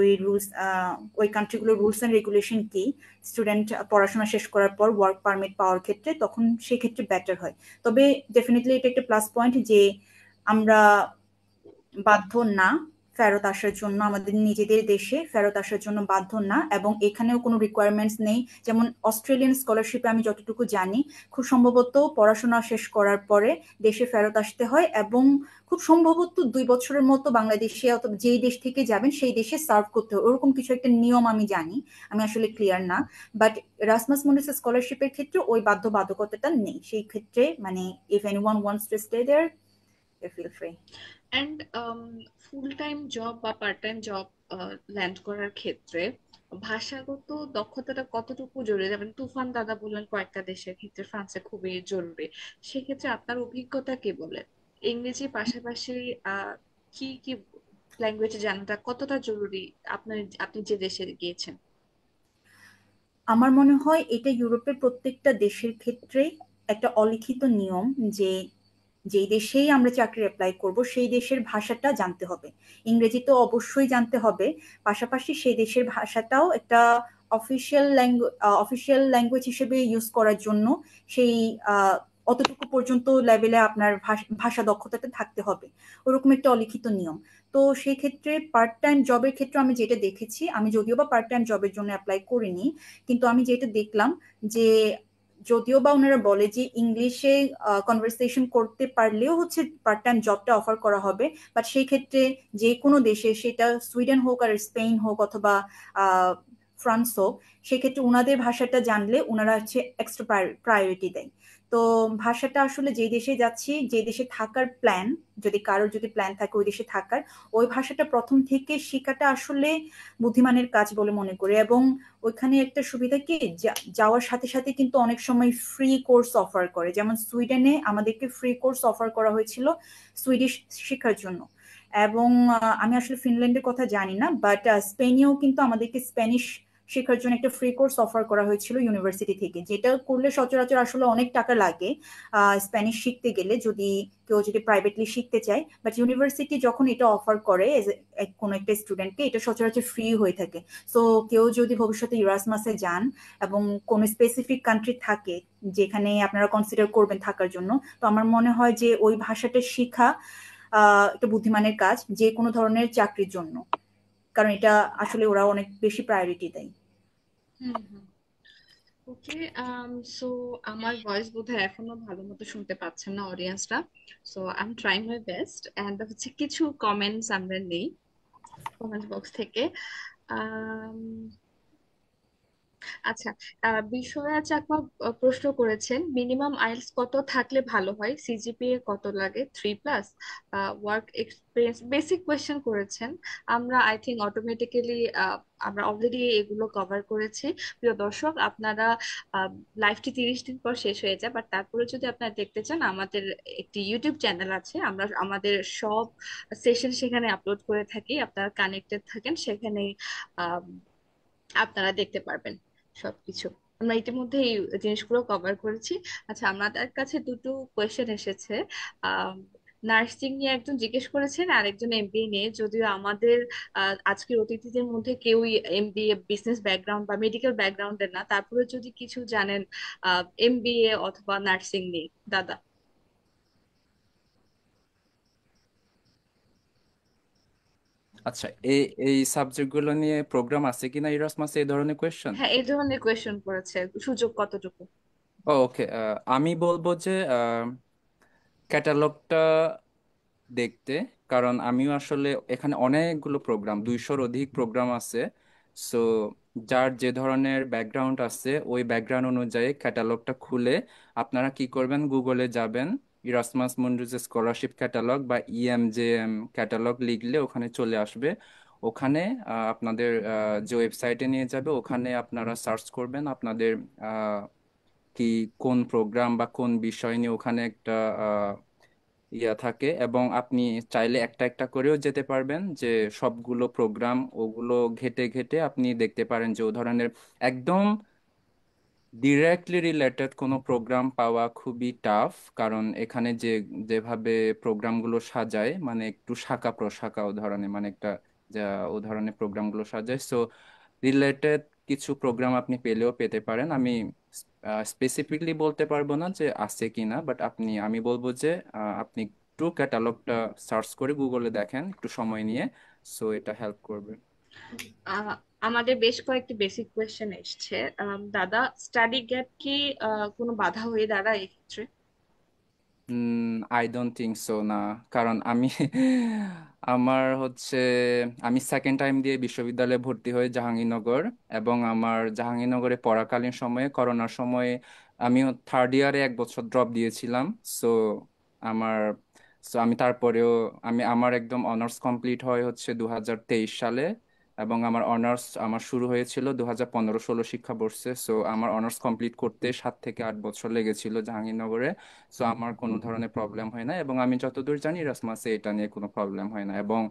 ওই কান্ট্রিগুলোর রুলস এন্ড রেগুলেশন কি, স্টুডেন্ট পড়াশোনা শেষ করার পর ওয়ার্ক পারমিট পাওয়ার ক্ষেত্রে, তখন সেক্ষেত্রে বেটার হয়। তবে ডেফিনেটলি এটা একটা প্লাস পয়েন্ট যে আমরা বাধ্য না ফেরত আসার জন্য, আমাদের নিজেদের দেশে ফেরত আসার জন্য বাধ্য না, এবং এখানেও কোনো রিকোয়ারমেন্টস নেই। যেমন অস্ট্রেলিয়ান স্কলারশিপে আমি যতটুকু জানি, খুব সম্ভবত পড়াশোনা শেষ করার পরে দেশে ফেরত আসতে হয়, এবং খুব সম্ভবত 2 বছরের মতো বাংলাদেশে অথবা যেই দেশ থেকে যাবেন সেই দেশে সার্ভ করতে হয়, ওরকম কিছু একটা নিয়ম আমি জানি। আমি আসলে ক্লিয়ার না, বাট রাসমাস মুন্ডাস স্কলারশিপের ক্ষেত্রে ওই বাধ্যবাধকতাটা নেই। সেই ক্ষেত্রে মানে if anyone wants to stay there, they feel free. And full time job বা পার্ট টাইম জব ল্যান্ড করার ক্ষেত্রে ভাষাগত দক্ষতাটা কতটুকু জরুরি? যেমন তুফান দাদা বললেন কয়েকটা দেশের ক্ষেত্রে ফ্রান্সে খুবই জরুরি। সেক্ষেত্রে আপনার অভিজ্ঞতা কি বলে ইংরেজির পাশাপাশি কি কি ল্যাঙ্গুয়েজ জানাটা কতটা জরুরি আপনি যে দেশে গিয়েছেন? আমার মনে হয় এটা ইউরোপের প্রত্যেকটা দেশের ক্ষেত্রে একটা অলিখিত নিয়ম, যে যেই দেশেই আমরা চাকরি অ্যাপ্লাই করব সেই দেশের ভাষাটা জানতে হবে। ইংরেজি তো অবশ্যই জানতে হবে, পাশাপাশি সেই দেশের ভাষাটাও একটা অফিসিয়াল ল্যাঙ্গুয়েজ হিসেবে ইউজ করার জন্য সেই অতটুকু পর্যন্ত লেভেলে আপনার ভাষা দক্ষতাটা থাকতে হবে, ওরকম একটা অলিখিত নিয়ম। তো সেই ক্ষেত্রে পার্ট টাইম জবের ক্ষেত্রে আমি যেটা দেখেছি, আমি যদিও বা পার্ট টাইম জবের জন্য অ্যাপ্লাই করিনি, কিন্তু আমি যেটা দেখলাম যে যদিও বা ওনারা বলে যে ইংলিশে কনভারসেশন করতে পারলেও হচ্ছে পার্ট টাইম জবটা অফার করা হবে, বাট সেই ক্ষেত্রে যে কোনো দেশে, সেটা সুইডেন হোক আর স্পেন হোক অথবা ফ্রান্সও, সেক্ষেত্রে ওনাদের ভাষাটা জানলে ওনারা হচ্ছে এক্সট্রা প্রায়োরিটি দেয়। তো ভাষাটা আসলে যেই দেশে যাচ্ছি, যে দেশে থাকার প্ল্যান, যদি কারোর যদি প্ল্যান থাকে ওই দেশে থাকার, ওই ভাষাটা প্রথম থেকে শেখাটা আসলে বুদ্ধিমানের কাজ বলে মনে করি। এবং ওইখানে একটা সুবিধা কি, যাওয়ার সাথে সাথে কিন্তু অনেক সময় ফ্রি কোর্স অফার করে। যেমন সুইডেনে আমাদেরকে ফ্রি কোর্স অফার করা হয়েছিল সুইডিশ শেখার জন্য। এবং আমি আসলে ফিনল্যান্ডের কথা জানি না, বাট স্পেনেও কিন্তু আমাদেরকে স্প্যানিশ শেখার জন্য একটা ফ্রি কোর্স অফার করা হয়েছিল ইউনিভার্সিটি থেকে, যেটা করলে সচরাচর আসলে অনেক টাকা লাগে স্প্যানিশ শিখতে গেলে, যদি কেউ যদি প্রাইভেটলি শিখতে চায়। বাট ইউনিভার্সিটি যখন এটা অফার করে কোনো একটা স্টুডেন্টকে, এটা সচরাচর ফ্রি হয়ে থাকে। সো কেউ যদি ভবিষ্যতে ইরাসমাসে যান এবং কোনো স্পেসিফিক কান্ট্রি থাকে যেখানে আপনারা কনসিডার করবেন থাকার জন্য, তো আমার মনে হয় যে ওই ভাষাটা শেখা একটা বুদ্ধিমানের কাজ যে কোনো ধরনের চাকরির জন্য, কারণ এটা আসলে ওরা অনেক বেশি প্রায়োরিটি দেয়। হুম হুম। ওকে, সো আমার ভয়েস বোধহয় এখনো ভালো মতো শুনতে পাচ্ছেন না অডিয়েন্সরা। So I am trying my best and হচ্ছে কিছু কমেন্টস আমরা নেই কমেন্টস বক্স থেকে। আম, আচ্ছা, বিশ্বরা চাকমা প্রশ্ন করেছেন মিনিমাম আইএলটিএস কত থাকলে ভালো হয়, সিজিপিএ কত লাগে, 3+, ওয়ার্ক এক্সপিরিয়েন্স, বেসিক কোয়েশ্চেন করেছেন। আমরা আই থিঙ্ক অটোমেটিক্যালি আমরা অলরেডি এগুলো কভার করেছি। প্রিয় দর্শক, আপনারা লাইভটি 30 দিন পর শেষ হয়ে যায়, বাট তারপরে যদি আপনারা দেখতে চান, আমাদের একটি ইউটিউব চ্যানেল আছে, আমরা আমাদের সব সেশন সেখানে আপলোড করে থাকি। আপনারা কানেক্টেড থাকেন সেখানে, আপনারা দেখতে পারবেন সবকিছু। আমরা ইতিমধ্যে এই জিনিসগুলো কভার করেছি। আচ্ছা, আমাদের কাছে দুটো কোয়েশ্চেন এসেছে। নার্সিং নিয়ে একজন জিজ্ঞেস করেছেন, আর একজন এমবিএ নিয়ে। যদিও আমাদের আজকের অতিথিদের মধ্যে কেউই এমবিএ বিজনেস ব্যাকগ্রাউন্ড বা মেডিকেল ব্যাকগ্রাউন্ডের না, তারপরে যদি কিছু জানেন এমবিএ অথবা নার্সিং নিয়ে, দাদা। আচ্ছা, এই এই সাবজেক্টগুলো নিয়ে প্রোগ্রাম আছে কিনা ইরাসমাসে, এই ধরনের কোয়েশ্চেন? হ্যাঁ, এই ধরনের কোয়েশ্চেন করেছে, সুযোগ কতটুকু? ওকে, আমি বলবো যে ক্যাটালগটা দেখতে, কারণ আমিও আসলে এখানে অনেকগুলো প্রোগ্রাম, 200-র অধিক প্রোগ্রাম আছে। সো যার যে ধরনের ব্যাকগ্রাউন্ড আছে ওই ব্যাকগ্রাউন্ড অনুযায়ী ক্যাটালগটা খুলে আপনারা কি করবেন, গুগলে যাবেন, ইরাসমাস মুন্ডুজ স্কলারশিপ ক্যাটালগ বা ইএমজেএম ক্যাটালগ লিখলে ওখানে চলে আসবে। ওখানে আপনাদের যে ওয়েবসাইটে নিয়ে যাবে, ওখানে আপনারা সার্চ করবেন আপনাদের কি কোন প্রোগ্রাম বা কোন বিষয় নিয়ে ওখানে একটা ইয়া থাকে, এবং আপনি চাইলে একটা একটা করেও যেতে পারবেন, যে সবগুলো প্রোগ্রাম ওগুলো ঘেটে ঘেটে আপনি দেখতে পারেন যে ও ধরনের একদম ডিরেক্টলি রিলেটেড কোনো প্রোগ্রাম পাওয়া খুবই টাফ। কারণ এখানে যেভাবে প্রোগ্রামগুলো সাজায়, মানে একটু শাখা প্রশাখা ও ধরনের, মানে একটা যা ও ধরনের প্রোগ্রামগুলো সাজায়। সো রিলেটেড কিছু প্রোগ্রাম আপনি পেলেও পেতে পারেন। আমি স্পেসিফিকলি বলতে পারবো না যে আছে কিনা, বাট আমি বলবো যে আপনি একটু ক্যাটালগটা সার্চ করে গুগলে দেখেন একটু সময় নিয়ে। সো এটা হেল্প করবে। আহ, আমাদের বেশ কয়েকটি বেসিক কোয়েশ্চেন এসছে। দাদা, স্টাডি গ্যাপ কি কোনো বাধা হয়ে দাঁড়ায় এক্ষেত্রে? আই ডোন্ট থিঙ্ক সো না। কারণ আমার হচ্ছে আমি সেকেন্ড টাইম দিয়ে বিশ্ববিদ্যালয়ে ভর্তি হই জাহাঙ্গীরনগর, এবং আমার জাহাঙ্গীরনগরে পড়াকালীন সময়ে করোনার সময়ে আমি থার্ড ইয়ারে 1 বছর ড্রপ দিয়েছিলাম। সো আমার আমি তারপরেও আমার একদম অনার্স কমপ্লিট হয় হচ্ছে 2023 সালে, এবং আমার শুরু হয়েছিল 2015-16 শিক্ষাবর্ষে। সো আমার অনার্স কমপ্লিট করতে 7 থেকে 8 বছর লেগেছিল জাহাঙ্গীরনগরে। সো আমার কোনো ধরনের প্রবলেম হয় না, এবং আমি যতদূর জানি রাসমাসে এটা নিয়ে কোনো প্রবলেম হয় না। এবং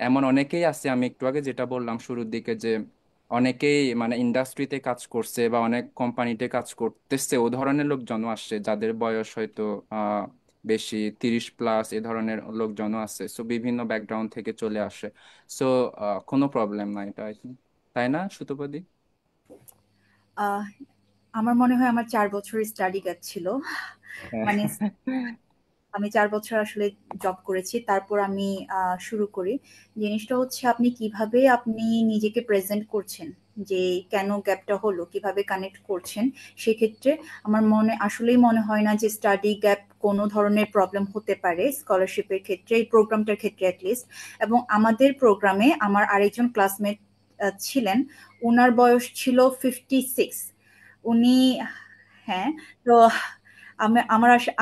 এমন অনেকেই আছে, আমি একটু আগে যেটা বললাম শুরুর দিকে, যে অনেকেই মানে ইন্ডাস্ট্রিতে কাজ করছে বা অনেক কোম্পানিতে কাজ করতেছে, ও ধরনের লোকজনও আসছে যাদের বয়স হয়তো বেশি, 30+ এ ধরনের লোকজনও আছে। সো বিভিন্ন ব্যাকগ্রাউন্ড থেকে চলে আসে। সো কোনো প্রবলেম নাই এটা, I think। তাই না সুতপদি? আহ, আমার মনে হয় আমার 4 বছরের স্টাডি গ্যাপ ছিল। মানে আমি 4 বছর আসলে জব করেছি, তারপর আমি শুরু করি। জিনিসটা হচ্ছে আপনি কিভাবে আপনি নিজেকে প্রেজেন্ট করছেন, যে কেন গ্যাপটা হলো, কিভাবে কানেক্ট করছেন। সেক্ষেত্রে আমার আসলেই মনে হয় না যে স্টাডি গ্যাপ কোনো ধরনের প্রবলেম হতে পারে স্কলারশিপের ক্ষেত্রে, এই প্রোগ্রামটার ক্ষেত্রে অ্যাটলিস্ট। এবং আমাদের প্রোগ্রামে আমার আরেকজন ক্লাসমেট ছিলেন, উনার বয়স ছিল 56। উনি, হ্যাঁ, তো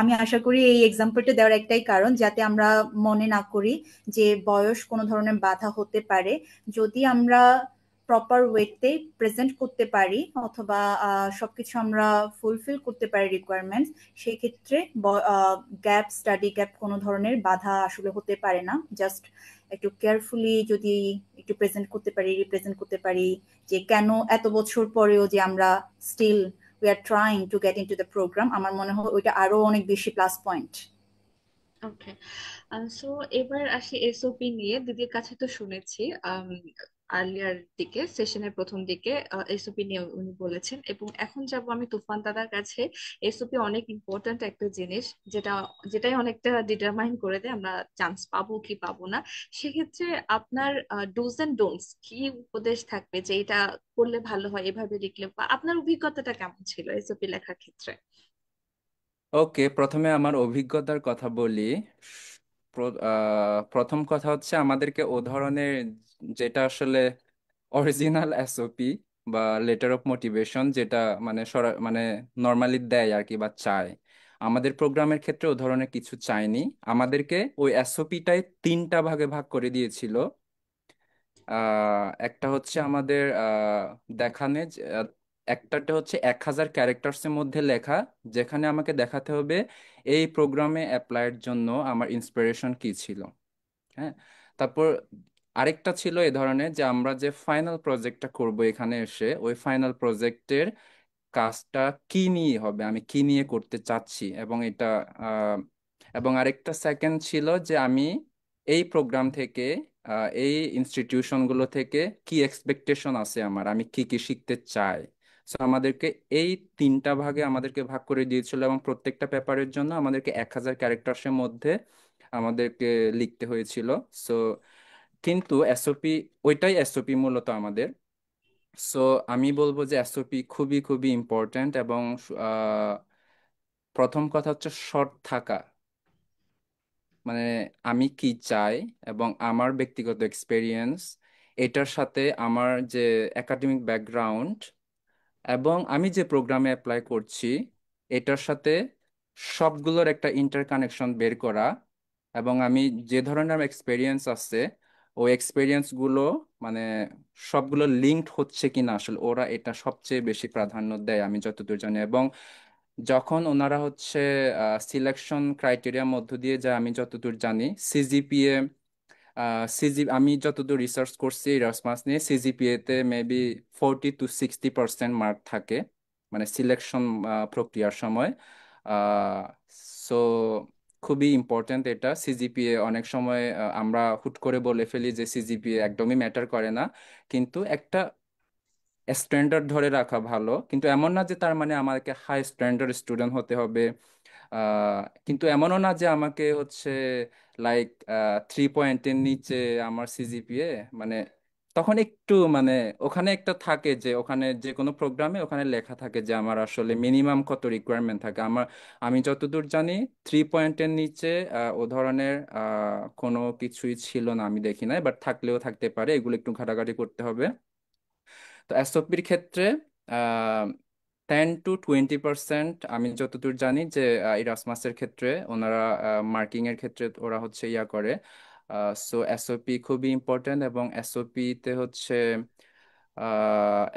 আমি আশা করি এই এক্সাম্পলটা দেওয়ার একটাই কারণ যাতে আমরা মনে না করি যে বয়স কোনো ধরনের বাধা হতে পারে। যদি আমরা প্রপার ওয়েতে প্রেজেন্ট করতে পারি অথবা সবকিছু আমরা ফুলফিল করতে পারি রিকোয়ারমেন্টস, সেক্ষেত্রে স্টাডি গ্যাপ কোনো ধরনের বাধা আসলে হতে পারে না। জাস্ট একটু কেয়ারফুলি যদি একটু প্রেজেন্ট করতে পারি, রিপ্রেজেন্ট করতে পারি যে কেন এত বছর পরেও যে আমরা still we are trying to get into the program, আমার মনে হয় ওইটা আরো অনেক বেশি প্লাস পয়েন্ট। ওকে, সো এবার আসি এসওপি নিয়ে। দিদির কাছে তো শুনেছি আর্লিয়ার দিকে, সেশনের প্রথম দিকে এসওপি নিয়ে উনি বলেছেন, এবং এখন যাব আমি তুফান দাদার কাছে। এসওপি অনেক ইম্পর্ট্যান্ট একটা জিনিস, যেটাই অনেকটা ডিটারমাইন করে দেয় আমরা চান্স পাবো কি পাবো না। সেক্ষেত্রে আপনার ডুজ এন্ড ডোন্টস কি উপদেশ থাকবে যে এটা করলে ভালো হয়, এভাবে লিখলে, বা আপনার অভিজ্ঞতাটা কেমন ছিল এসওপি লেখার ক্ষেত্রে? ওকে, প্রথমে আমার অভিজ্ঞতার কথা বলি। প্রথম কথা হচ্ছে আমাদেরকে ও ধরনের, যেটা আসলে অরিজিনাল এসওপি বা লেটার অফ মোটিভেশন, যেটা মানে মানে নর্মালি দেয় আর কি বা চায়, আমাদের প্রোগ্রামের ক্ষেত্রে ও ধরনের কিছু চায়নি। আমাদেরকে ওই এসওপিটাই তিনটা ভাগে ভাগ করে দিয়েছিল। একটা হচ্ছে আমাদের দেখানে একটাতে হচ্ছে 1000 ক্যারেক্টার্সের মধ্যে লেখা, যেখানে আমাকে দেখাতে হবে এই প্রোগ্রামে অ্যাপ্লাইয়ের জন্য আমার ইন্সপিরেশন কি ছিল। হ্যাঁ, তারপর আরেকটা ছিল এই ধরনের যে আমরা যে ফাইনাল প্রজেক্টটা করব এখানে এসে, ওই ফাইনাল প্রজেক্টের কাজটা কি নিয়ে হবে, আমি কি নিয়ে করতে চাচ্ছি, এবং এটা আহ, এবং আরেকটা সেকেন্ড ছিল যে আমি এই প্রোগ্রাম থেকে এই ইনস্টিটিউশনগুলো থেকে কি এক্সপেকটেশন আছে আমার, আমি কি কি শিখতে চাই। সো আমাদেরকে এই তিনটা ভাগে আমাদেরকে ভাগ করে দিয়েছিল, এবং প্রত্যেকটা পেপারের জন্য আমাদেরকে 1000 ক্যারেক্টার্সের মধ্যে আমাদেরকে লিখতে হয়েছিল। সো কিন্তু এসওপি, ওইটাই এসওপি মূলত আমাদের। সো আমি বলবো যে এসওপি খুবই খুবই ইম্পর্ট্যান্ট, এবং আহ, প্রথম কথা হচ্ছে সৎ থাকা। মানে আমি কি চাই এবং আমার ব্যক্তিগত এক্সপেরিয়েন্স, এটার সাথে আমার যে একাডেমিক ব্যাকগ্রাউন্ড এবং আমি যে প্রোগ্রামে অ্যাপ্লাই করছি, এটার সাথে সবগুলোর একটা ইন্টারকানেকশন বের করা, এবং আমি যে ধরনের এক্সপেরিয়েন্স আছে ওই এক্সপেরিয়েন্সগুলো মানে সবগুলো লিঙ্কড হচ্ছে কিনা, আসলে ওরা এটা সবচেয়ে বেশি প্রাধান্য দেয় আমি যতদূর জানি। এবং যখন ওনারা হচ্ছে সিলেকশন ক্রাইটেরিয়ার মধ্য দিয়ে যায়, আমি যতদূর জানি সিজিপিএ, আমি যতদূর রিসার্চ করছি এরাসমাস নিয়ে, সিজিপিএ তে মেবি 40 to 60% মার্ক থাকে, মানে সিলেকশন প্রক্রিয়ার সময়। সো খুবই ইম্পর্ট্যান্ট এটা সিজিপিএ। অনেক সময় আমরা হুট করে বলে ফেলি যে সিজিপিএ একদমই ম্যাটার করে না, কিন্তু একটা স্ট্যান্ডার্ড ধরে রাখা ভালো। কিন্তু এমন না যে তার মানে আমাকে হাই স্ট্যান্ডার্ড স্টুডেন্ট হতে হবে, কিন্তু এমনও না যে আমাকে হচ্ছে লাইক 3 পয়েন্টের নিচে আমার সিজিপিএ, মানে তখন একটু মানে ওখানে একটা থাকে যে ওখানে যে কোনো প্রোগ্রামে ওখানে লেখা থাকে যে আমার আসলে মিনিমাম কত রিকোয়ারমেন্ট থাকে আমার। আমি যতদূর জানি 3 পয়েন্টের নিচে ও ধরনের কোনো কিছুই ছিল না, আমি দেখি নাই, বাট থাকলেও থাকতে পারে, এগুলো একটু ঘাটাঘাটি করতে হবে। তো এসওপির ক্ষেত্রে 10 to 20% আমি যতদূর জানি যে ইরাসমাসের ক্ষেত্রে ওনারা মার্কিং এর ক্ষেত্রে ওরা হচ্ছে ইয়া করে। সো এসওপি খুবই ইম্পর্ট্যান্ট, এবং এসওপি তে হচ্ছে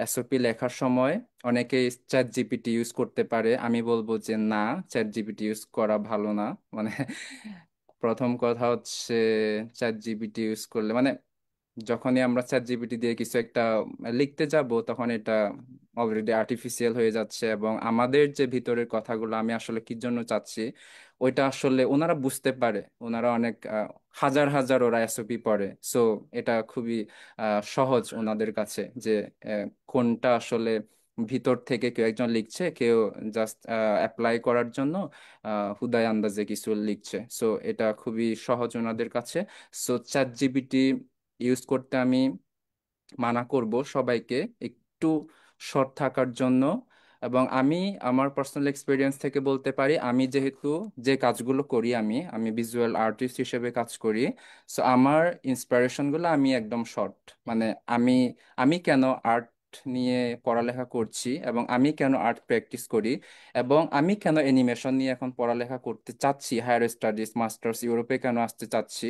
এসওপি লেখার সময় অনেকে চ্যাট জিপিটি ইউজ করতে পারে। আমি বলবো যে না, চ্যাট জিপিটি ইউজ করা ভালো না। মানে প্রথম কথা হচ্ছে চ্যাট জিপিটি ইউজ করলে মানে যখনই আমরা চ্যাট জিপিটি দিয়ে কিছু একটা লিখতে যাব, তখন এটা অলরেডি আর্টিফিশিয়াল হয়ে যাচ্ছে, এবং আমাদের যে ভিতরের কথাগুলো আমি আসলে কি জন্য চাচ্ছি ওইটা আসলে ওনারা বুঝতে পারে। ওনারা অনেক হাজার হাজার ওরা এসওপি পড়ে। সো এটা খুবই সহজ ওনাদের কাছে যে কোনটা আসলে ভিতর থেকে কেউ একজন লিখছে, কেউ জাস্ট অ্যাপ্লাই করার জন্য হুদায় আন্দাজে কিছু লিখছে। সো এটা খুবই সহজ ওনাদের কাছে। সো চ্যাট জিপিটি ইউজ করতে আমি মানা করব সবাইকে, একটু সৎ থাকার জন্য। এবং আমি আমার পার্সোনাল এক্সপিরিয়েন্স থেকে বলতে পারি, আমি যেহেতু যে কাজগুলো করি, আমি আমি ভিজুয়াল আর্টিস্ট হিসেবে কাজ করি। সো আমার ইন্সপিরেশনগুলো আমি একদম শর্ট, মানে আমি আমি কেন আর্ট নিয়ে পড়ালেখা করছি, এবং আমি কেন আর্ট প্র্যাকটিস করি, এবং আমি কেন অ্যানিমেশন নিয়ে এখন পড়ালেখা করতে চাচ্ছি, হায়ার স্টাডিজ মাস্টার্স ইউরোপে কেন আসতে চাচ্ছি।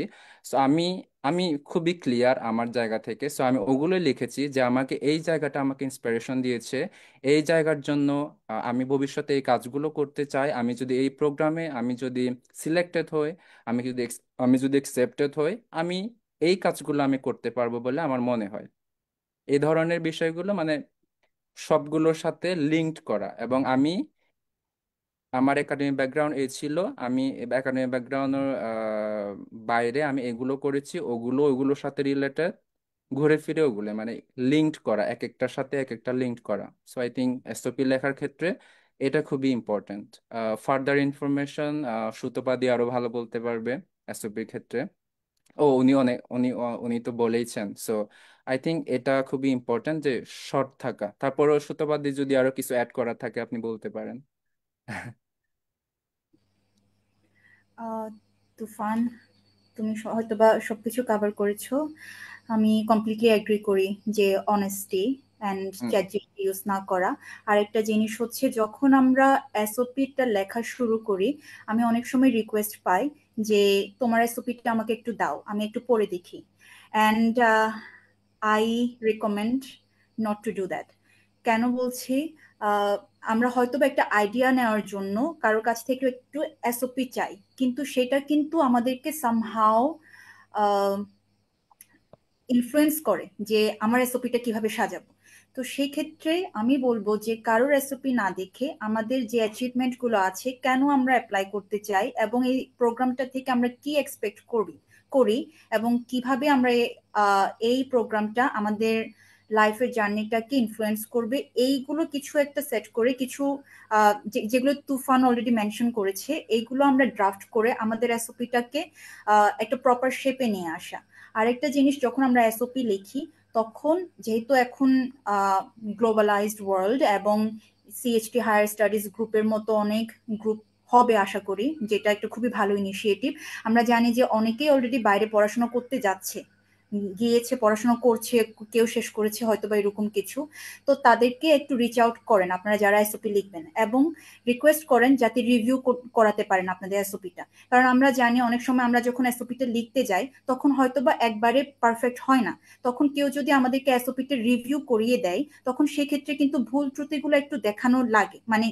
সো আমি আমি খুবই ক্লিয়ার আমার জায়গা থেকে। সো আমি ওগুলোই লিখেছি যে আমাকে এই জায়গাটা আমাকে ইন্সপিরেশন দিয়েছে, এই জায়গার জন্য আমি ভবিষ্যতে এই কাজগুলো করতে চাই। আমি যদি এই প্রোগ্রামে আমি যদি সিলেক্টেড হই, আমি যদি অ্যাকসেপ্টেড হই, আমি এই কাজগুলো আমি করতে পারবো বলে আমার মনে হয়। এই ধরনের বিষয়গুলো মানে সবগুলোর সাথে লিঙ্কড করা। এবং আমি আমার একাডেমিক ব্যাকগ্রাউন্ড এই ছিল, আমি একাডেমিক ব্যাকগ্রাউন্ডের বাইরে আমি এগুলো করেছি, ওগুলোর সাথে রিলেটেড, ঘুরে ফিরে ওগুলো মানে লিঙ্কড করা, এক একটার সাথে এক একটা লিঙ্কড করা। সো আই থিঙ্ক এসওপি লেখার ক্ষেত্রে এটা খুবই ইম্পর্ট্যান্ট। ফার্দার ইনফরমেশন সুতপাদি আরো ভালো বলতে পারবে এসওপির ক্ষেত্রে। ও উনি অনেক উনি উনি তো বলেইছেন। সো আই থিঙ্ক এটা খুবই ইম্পর্ট্যান্ট যে শর্ট থাকা। তারপরও সুতপাদি যদি আরো কিছু অ্যাড করা থাকে আপনি বলতে পারেন। আহ, তুফান, তুমি হয়তোবা সবকিছু কভার করেছো। আমি কমপ্লিটলি এগ্রি করি যে honesty and hmm. Chat GPT use না করা। আরেকটা জিনিস হচ্ছে, যখন আমরা এসওপিটা লেখা শুরু করি, আমি অনেক সময় রিকোয়েস্ট পাই যে তোমার এসওপিটা আমাকে একটু দাও, আমি একটু পড়ে দেখি। And I recommend not to do that. কেন বলছি? আহ, আমরা হয়তো বা একটা আইডিয়া নেওয়ার জন্য কারোর কাছ থেকে একটু এসওপি চাই, কিন্তু সেটা কিন্তু আমাদেরকে সামহাও ইনফ্লুয়েন্স করে যে আমার এসওপিটা কিভাবে সাজাবো। তো সেই ক্ষেত্রে আমি বলবো যে কারোর এসওপি না দেখে আমাদের যে অ্যাচিভমেন্ট গুলো আছে, কেন আমরা অ্যাপ্লাই করতে চাই এবং এই প্রোগ্রামটা থেকে আমরা কি এক্সপেক্ট করি এবং কিভাবে আমরা এই প্রোগ্রামটা আমাদের লাইফের জার্নিটাকে ইনফ্লুয়েন্স করবে, এইগুলো কিছু একটা সেট করে কিছু যেগুলো তুফান অলরেডি মেনশন করেছে, এইগুলো আমরা ড্রাফট করে আমাদের এসওপিটাকে একটা প্রপার শেপে নিয়ে আসা। আরেকটা জিনিস, যখন আমরা এসওপি লিখি, তখন যেহেতু এখন গ্লোবালাইজড ওয়ার্ল্ড এবং সিএইচটি হায়ার স্টাডিজ গ্রুপের মতো অনেক গ্রুপ হবে আশা করি, যেটা একটা খুবই ভালো ইনিশিয়েটিভ। আমরা জানি যে অনেকেই অলরেডি বাইরে পড়াশোনা করতে যাচ্ছে, গিয়েছে, পড়াশোনা করছে, কেউ শেষ করেছে হয়তো বা এরকম কিছু। তো তাদেরকে একটু রিচ আউট করেন আপনারা যারা এসওপি লিখবেন, এবং রিকোয়েস্ট করেন যাতে রিভিউ করাতে পারেন আপনাদের এসওপিটা। কারণ আমরা জানি অনেক সময় আমরা যখন এসওপিটা লিখতে যাই তখন হয়তো বা একবারে পারফেক্ট হয় না। তখন কেউ যদি আমাদেরকে এসওপিটা রিভিউ করিয়ে দেয়, তখন সেক্ষেত্রে কিন্তু ভুল ত্রুটিগুলো একটু দেখানো লাগে, মানে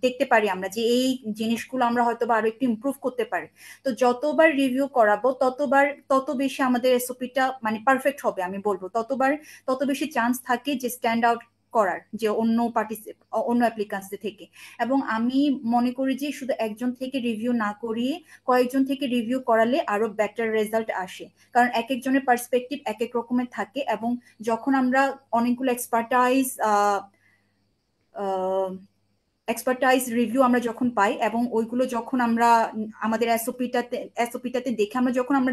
দেখতে পারি আমরা যে এই জিনিসগুলো আমরা হয়তো বা আরো একটু ইমপ্রুভ করতে পারি। তো যতবার রিভিউ করাবো তত বেশি আমাদের এসওপিটা মানে পারফেক্ট হবে, আমি বলবো তত বেশি চান্স থাকে যে স্ট্যান্ড আউট করার, যে অন্য অ্যাপ্লিকান্টসদের থেকে। এবং আমি মনে করি যে শুধু একজন থেকে রিভিউ না করিয়ে কয়েকজন থেকে রিভিউ করালে আরো বেটার রেজাল্ট আসে। কারণ এক একজনের পার্সপেক্টিভ এক এক রকমের থাকে, এবং যখন আমরা অনেকগুলো এক্সপার্টাইজ রিভিউ আমরা যখন পাই, এবং ওইগুলো যখন আমরা আমাদের এসওপিটাতে দেখে যখন আমরা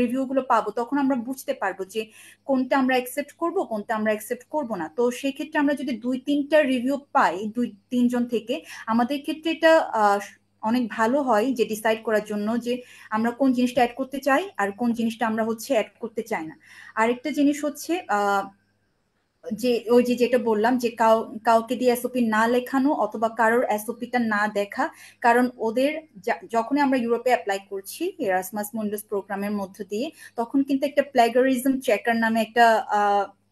রিভিউ গুলো পাবো, তখন আমরা বুঝতে পারবো যে কোনটা আমরা অ্যাকসেপ্ট করব, কোনটা আমরা অ্যাকসেপ্ট করব না। তো সেই ক্ষেত্রে আমরা যদি 2-3টা রিভিউ পাই 2-3 জন থেকে, আমাদের ক্ষেত্রে এটা অনেক ভালো হয় যে ডিসাইড করার জন্য যে আমরা কোন জিনিসটা অ্যাড করতে চাই আর কোন জিনিসটা আমরা অ্যাড করতে চাই না। আরেকটা জিনিস হচ্ছে যে ওই যে যেটা বললাম যে কাউকে দিয়ে এসওপি না লেখানো অথবা কারোর এসওপিটা না দেখা। কারণ ওদের যখনই আমরা ইউরোপে অ্যাপ্লাই করছি এরাসমাস মুন্ডাস প্রোগ্রামের মধ্য দিয়ে, তখন কিন্তু একটা প্লেগারিজম চেকার নামে একটা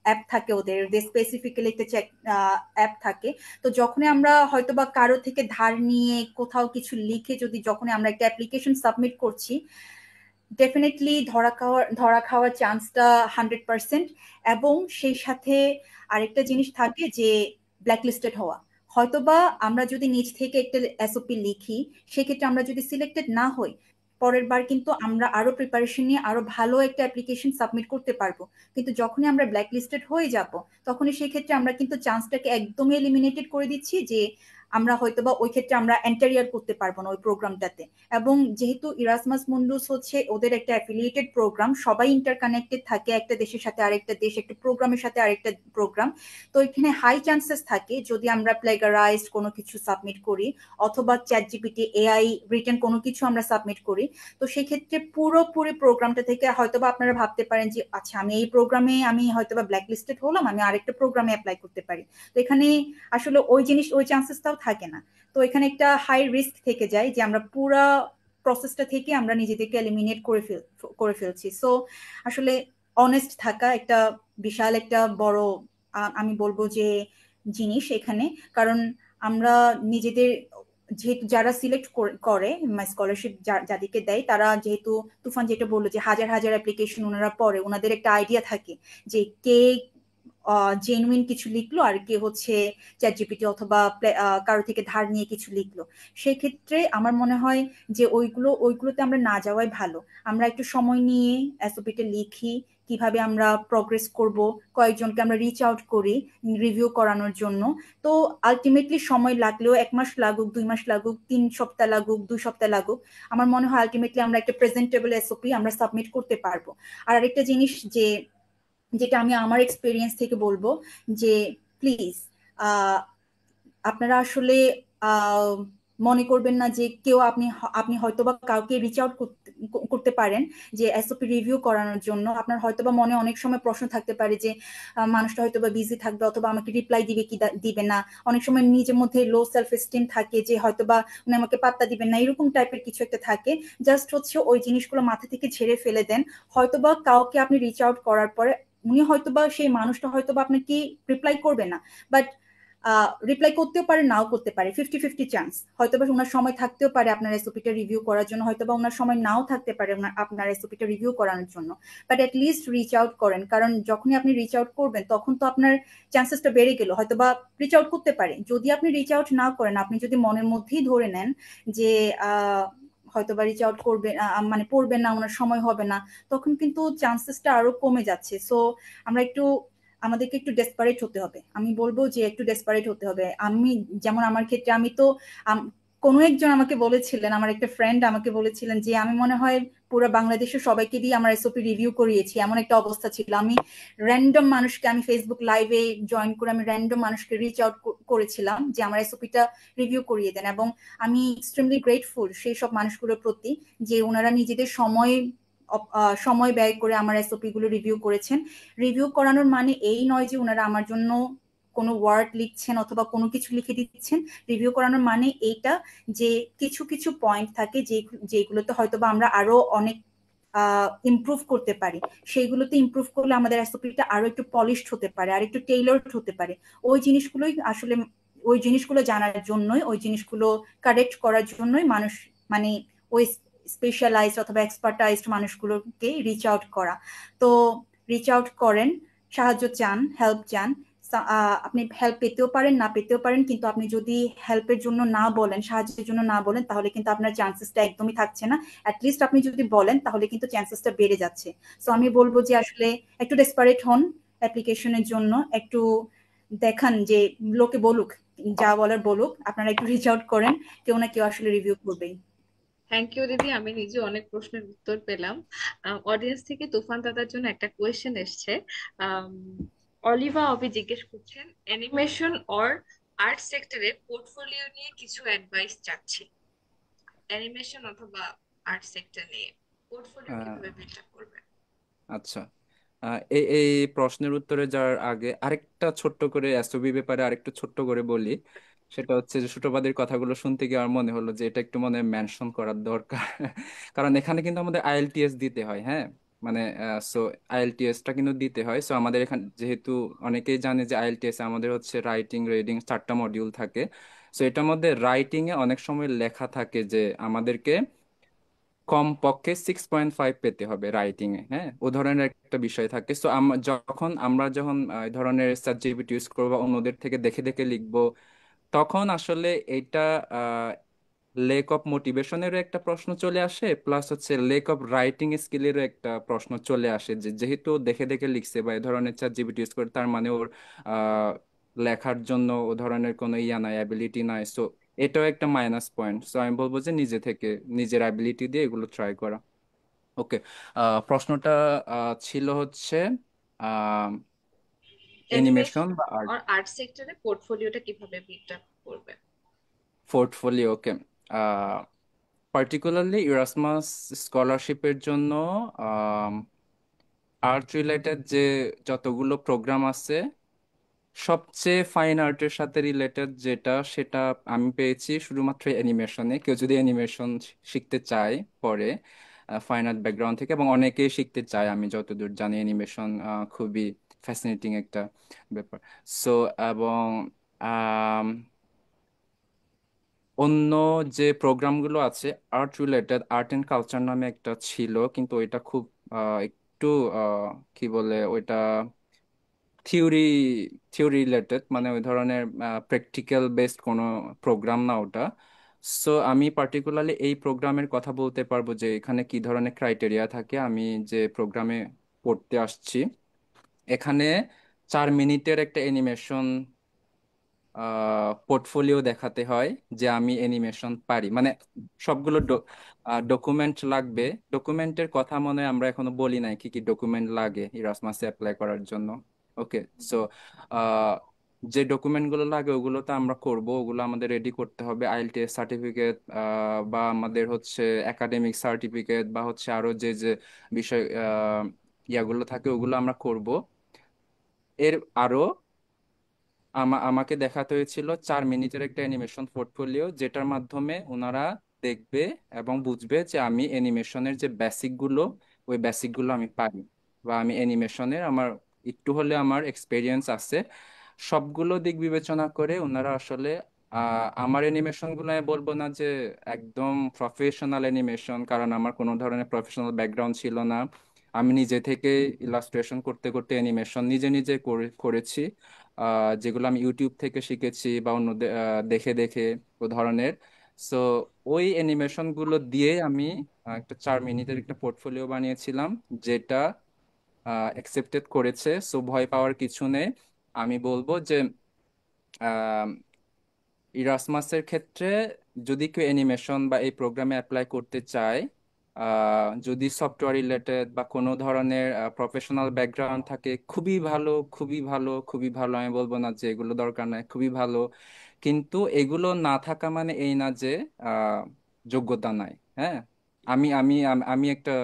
অ্যাপ থাকে, ওদের স্পেসিফিক্যালি একটা অ্যাপ থাকে। তো যখনই আমরা হয়তোবা কারো থেকে ধার নিয়ে কোথাও কিছু লিখে যখনই আমরা একটা অ্যাপ্লিকেশন সাবমিট করছি, ডেফিনেটলি ধরা খাওয়ার চান্সটা 100%। এবং সেই সাথে আরেকটা জিনিস থাকে যে ব্ল্যাকলিস্টেড হওয়া। হয়তোবা আমরা যদি নিজ থেকে একটা এসওপি লিখি, সেক্ষেত্রে আমরা যদি সিলেক্টেড না হই, পরের বার কিন্তু আমরা আরো প্রিপারেশন নিয়ে আরো ভালো একটা অ্যাপ্লিকেশন সাবমিট করতে পারবো। কিন্তু যখনই আমরা ব্ল্যাকলিস্টেড হয়ে যাব, তখনই সেই ক্ষেত্রে আমরা কিন্তু চান্সটাকে একদমই এলিমিনেটেড করে দিচ্ছি যে আমরা হয়তোবা ওই ক্ষেত্রে আমরা এন্টারিয়ার করতে পারবো না ওই প্রোগ্রামটাতে। এবং যেহেতু ইরাসমাস মুন্ডুস হচ্ছে ওদের একটা অ্যাফিলিয়েটেড প্রোগ্রাম, সবাই ইন্টারকানেক্টেড থাকে, একটা দেশের সাথে আরেকটা দেশ, একটা প্রোগ্রামের সাথে আরেকটা প্রোগ্রাম। তো এখানে হাই চান্সেস থাকে যদি আমরা প্লেগারাইজ কোনো কিছু সাবমিট করি অথবা চ্যাট জিপিটি এআই রিটেন কোনো কিছু আমরা সাবমিট করি, তো সেক্ষেত্রে পুরোপুরি প্রোগ্রামটা থেকে হয়তোবা আপনারা ভাবতে পারেন যে আচ্ছা আমি এই প্রোগ্রামে আমি হয়তোবা ব্ল্যাক লিস্টেড হলাম, আমি আরেকটা প্রোগ্রামে অ্যাপ্লাই করতে পারি। তো এখানে আসলে ওই চান্সেসটাও থাকে না। তো এখানে একটা হাই রিস্ক থেকে যায় যে আমরা পুরা প্রসেসটা থেকে আমরা নিজেদেরকে এলিমিনেট করে ফেলছি। সো আসলে অনেস্ট থাকা একটা বিশাল একটা বড় আমি বলবো যে জিনিস এখানে। কারণ আমরা নিজেদের যেহেতু যারা সিলেক্ট করে স্কলারশিপ যাদেরকে দেয়, তারা যেহেতু তুফান যেটা বললো যে হাজার হাজার অ্যাপ্লিকেশন ওনারা পড়ে, ওনাদের একটা আইডিয়া থাকে যে কে জেনুইন কিছু লিখলো আর কে হচ্ছে চ্যাট জিপিটি অথবা কারো থেকে ধার নিয়ে কিছু লিখলো। সেক্ষেত্রে আমার মনে হয় যে ওইগুলোতে আমরা না যাওয়াই ভালো। আমরা একটু সময় নিয়ে এসওপিটা লিখি, কিভাবে আমরা প্রগ্রেস করব, কয়েকজনকে আমরা রিচ আউট করি রিভিউ করানোর জন্য। তো আলটিমেটলি সময় লাগলেও 1 মাস লাগুক, 2 মাস লাগুক, 3 সপ্তাহ লাগুক, 2 সপ্তাহ লাগুক, আমার মনে হয় আলটিমেটলি আমরা একটা প্রেজেন্টেবল এসওপি আমরা সাবমিট করতে পারবো। আর আরেকটা জিনিস যেটা আমি আমার এক্সপিরিয়েন্স থেকে বলবো যে প্লিজ আপনারা আসলে আহ, মনে করবেন না যে কেউ আপনি হয়তোবা কাউকে রিচ আউট করতে পারেন যে এসওপি রিভিউ করানোর জন্য। আপনার হয়তোবা মনে অনেক সময় প্রশ্ন থাকতে পারে যে মানুষটা হয়তোবা বিজি থাকবে অথবা আমাকে রিপ্লাই দিবে কি দিবে না। অনেক সময় নিজের মধ্যে লো সেলফ এস্টিম থাকে যে হয়তোবা উনি আমাকে পাত্তা দিবেন না, এরকম টাইপের কিছু একটা থাকে। জাস্ট হচ্ছে ওই জিনিসগুলো মাথা থেকে ঝেড়ে ফেলে দেন। হয়তোবা কাউকে আপনি রিচ আউট করার পরে উনি হয়তোবা সেই মানুষটা হয়তোবা আপনাকে রিপ্লাই করবে না, বাট রিপ্লাই করতেও পারে নাও করতে পারে, 50-50 চান্স। হয়তোবা ওনার সময় থাকতেও পারে আপনার এসওপিটা রিভিউ করার জন্য, হয়তোবা ওনার সময় নাও থাকতে পারে আপনার এসওপিটা রিভিউ করানোর জন্য। বাট লিস্ট রিচ আউট করেন, কারণ যখনই আপনি রিচ আউট করবেন তখন তো আপনার চান্সেসটা বেড়ে গেল, হয়তোবা রিচ আউট করতে পারে। যদি আপনি রিচ আউট না করেন, আপনি যদি মনের মধ্যেই ধরে নেন যে হয়তোবা রিচ আউট করবে মানে পড়বেন না, ওনার সময় হবে না, তখন কিন্তু চান্সেসটা আরো কমে যাচ্ছে। সো আমরা আমাদেরকে একটু ডেসপারেট হতে হবে। আমি বলবো যে একটু ডেসপারেট হতে হবে। আমি যেমন আমার ক্ষেত্রে আমি তো কোনো একজন আমাকে বলেছিলেন, আমার একটা ফ্রেন্ড আমাকে বলেছিলেন যে আমি মনে হয় পুরো বাংলাদেশের সবাইকে দিয়ে আমার এসওপি রিভিউ করিয়েছি, এমন একটা অবস্থা ছিল। আমি র্যান্ডম মানুষকে, আমি ফেসবুক লাইভে জয়েন করে আমি র্যান্ডম মানুষকে রিচ আউট করেছিলাম যে আমার এসওপিটা রিভিউ করিয়ে দেন। এবং আমি এক্সট্রিমলি গ্রেটফুল সেই সব মানুষগুলোর প্রতি যে ওনারা নিজেদের সময় ব্যয় করে আমার এসওপি গুলো রিভিউ করেছেন। রিভিউ করানোর মানে এই নয় যে ওনারা আমার জন্য কোনো ওয়ার্ড লিখছেন অথবা কোনো কিছু লিখে দিচ্ছেন। রিভিউ করানোর মানে এইটা যে কিছু কিছু পয়েন্ট থাকে যেগুলোতে হয়তোবা আমরা আরো অনেক ইমপ্রুভ করতে পারি। সেইগুলোতে ইমপ্রুভ করলে আমাদের এসওপিটা আরো একটু পলিশড হতে পারে, আর একটু টেইলরড হতে পারে। ওই জিনিসগুলো জানার জন্যই, ওই জিনিসগুলো কারেক্ট করার জন্যই মানুষ মানে ওই স্পেশালাইজড অথবা এক্সপার্টাইজড মানুষগুলোকে রিচ আউট করা। তো রিচ আউট করেন, সাহায্য চান, হেল্প চান। আপনি হেল্প পেতেও পারেন, না পেতেও পারেন, কিন্তু আপনি যদি হেল্পের জন্য না বলেন, সাহায্যের জন্য না বলেন, তাহলে কিন্তু আপনার চান্সেসটা একদমই থাকছে না। অ্যাটলিস্ট আপনি যদি বলেন তাহলে কিন্তু চান্সেসটা বেড়ে যাচ্ছে। সো আমি বলবো যে আসলে একটু ডেসপারেট হন অ্যাপ্লিকেশনের জন্য, একটু দেখান যে লোকে বলুক, যা বলার বলুক, আপনারা একটু রিচ আউট করেন, কেউ না কেউ আসলে রিভিউ করবেই। থ্যাংক ইউ দিদি, আমি নিজে অনেক প্রশ্নের উত্তর পেলাম। অডিয়েন্স থেকে তুফান দাদার জন্য একটা কোয়েশ্চেন এসেছে। আম, অলিভা অবি জিজ্ঞেস করছেন, অ্যানিমেশন অর আর্ট সেক্টরে পোর্টফোলিও নিয়ে কিছু অ্যাডভাইস চাচ্ছি। অ্যানিমেশন অথবা আর্ট সেক্টর নিয়ে পোর্টফোলিও আহ, কিভাবে বিল্ড আপ করবেন? আচ্ছা, এই এই প্রশ্নের উত্তরে যাওয়ার আগে আরেকটা ছোট্ট করে এসওবি ব্যাপারে আরেকটু ছোট্ট করে বলি। সেটা হচ্ছে যে সুটোপাদের কথাগুলো শুনতে গিয়ে আমার মনে হলো যে এটা একটু মনে মেনশন করার দরকার। কারণ এখানে কিন্তু আমাদের আইএলটিএস দিতে হয়, হ্যাঁ। মানে সো আইএলটিএসটা কিন্তু দিতে হয়। সো আমাদের এখানে যেহেতু অনেকেই জানে যে আইএলটিএস আমাদের হচ্ছে রাইটিং রিডিং 4টা মডিউল থাকে। সো এটার মধ্যে রাইটিং এ অনেক সময় লেখা থাকে যে আমাদেরকে কমপক্ষে 6.5 পেতে হবে রাইটিং এ, হ্যাঁ, ও ধরনের একটা বিষয় থাকে। সো আমরা যখন এই ধরনের সাবজেক্ট ইউজ করবো বা অন্যদের থেকে দেখে দেখে লিখবো, তখন আসলে এটা লেক অফ মোটিভেশনেরও একটা প্রশ্ন চলে আসে, প্লাস হচ্ছে লেক অফ রাইটিং স্কিলেরও একটা প্রশ্ন চলে আসে যে যেহেতু ও দেখে দেখে লিখছে বা এই ধরনের চ্যাট জিপিটি ইউজ করে, তার মানে ওর লেখার জন্য ও ধরনের কোনো ইয়া নাই, অ্যাবিলিটি নাই। সো এটাও একটা মাইনাস পয়েন্ট। সো আমি বলবো যে নিজে থেকে নিজের অ্যাবিলিটি দিয়ে এগুলো ট্রাই করা। ওকে, প্রশ্নটা ছিল হচ্ছে অ্যানিমেশন অ্যানিমেশন বা আর্ট। আর আর্ট সেক্টরে পোর্টফোলিওটা কিভাবে বিল্ড আপ করবে? পোর্টফোলিও, ওকে। পার্টিকুলারলি ইরাসমাস স্কলারশিপের জন্য আর্ট রিলেটেড যে যতগুলো প্রোগ্রাম আছে, সবচেয়ে ফাইন আর্টের সাথে রিলেটেড যেটা, সেটা আমি পেয়েছি শুধুমাত্র অ্যানিমেশনে। কেউ যদি অ্যানিমেশন শিখতে চায় পরে ফাইন আর্ট ব্যাকগ্রাউন্ড থেকে, এবং অনেকেই শিখতে চায়, আমি যতদূর জানি অ্যানিমেশন খুবই ফ্যাসিনেটিং একটা ব্যাপার। সো এবং আম, অন্য যে প্রোগ্রামগুলো আছে art related, art and culture নামে একটা ছিল, কিন্তু ওইটা খুব একটু কি বলে ওইটা, থিওরি থিওরি রিলেটেড, মানে ওই ধরনের প্র্যাকটিক্যাল বেসড কোনো প্রোগ্রাম না ওটা। সো আমি পার্টিকুলারলি এই প্রোগ্রামের কথা বলতে পারবো যে এখানে কি ধরনের ক্রাইটেরিয়া থাকে। আমি যে প্রোগ্রামে পড়তে আসছি, এখানে 4 মিনিটের একটা অ্যানিমেশন পোর্টফোলিও দেখাতে হয় যে আমি অ্যানিমেশন পারি, মানে সবগুলো ডকুমেন্ট লাগবে। ডকুমেন্টের কথা মনে হয় আমরা এখনো বলি নাই কি কি ডকুমেন্ট লাগে ইরাসমাসে অ্যাপ্লাই করার জন্য। ওকে, সো যে ডকুমেন্টগুলো লাগে ওগুলো তো আমরা করব, ওগুলো আমাদের রেডি করতে হবে। আইএলটিএস সার্টিফিকেট বা আমাদের হচ্ছে একাডেমিক সার্টিফিকেট, বা হচ্ছে আরো যে যে বিষয় ইয়াগুলো থাকে ওগুলো আমরা করব। এর আরো আমাকে দেখাতে হয়েছিল 4 মিনিটের একটা অ্যানিমেশন পোর্টফোলিও, যেটার মাধ্যমে ওনারা দেখবে এবং বুঝবে যে আমি অ্যানিমেশনের যে বেসিক গুলো, ওই বেসিক গুলো আমি পারি, বা আমি অ্যানিমেশনের আমার একটু হলে আমার এক্সপেরিয়েন্স আছে। সবগুলো দিক বিবেচনা করে ওনারা আসলে আমার অ্যানিমেশন গুলো, আমি বলবো না যে একদম প্রফেশনাল অ্যানিমেশন, কারণ আমার কোনো ধরনের প্রফেশনাল ব্যাকগ্রাউন্ড ছিল না। আমি নিজে থেকে ইলাস্ট্রেশন করতে করতে অ্যানিমেশন নিজে নিজে করেছি, যেগুলো আমি ইউটিউব থেকে শিখেছি বা অন্য দেখে দেখে ও ধরনের। সো ওই অ্যানিমেশন গুলো দিয়ে আমি একটা 4 মিনিটের একটা পোর্টফোলিও বানিয়েছিলাম, যেটা অ্যাকসেপ্টেড করেছে। সো ভয় পাওয়ার কিছু নেই। আমি বলবো যে ইরাসমাসের ক্ষেত্রে যদি কেউ অ্যানিমেশন বা এই প্রোগ্রামে অ্যাপ্লাই করতে চায়, যদি সফটওয়্যার রিলেটেড বা কোনো ধরনের প্রফেশনাল ব্যাকগ্রাউন্ড থাকে, খুবই ভালো, খুবই ভালো, খুবই ভালো। আমি বলবো না যে এগুলো দরকার নাই, খুবই ভালো। কিন্তু এগুলো না থাকা মানে এই না যে আহ, যোগ্যতা নাই। হ্যাঁ, আমি আমি আমি আমি একটা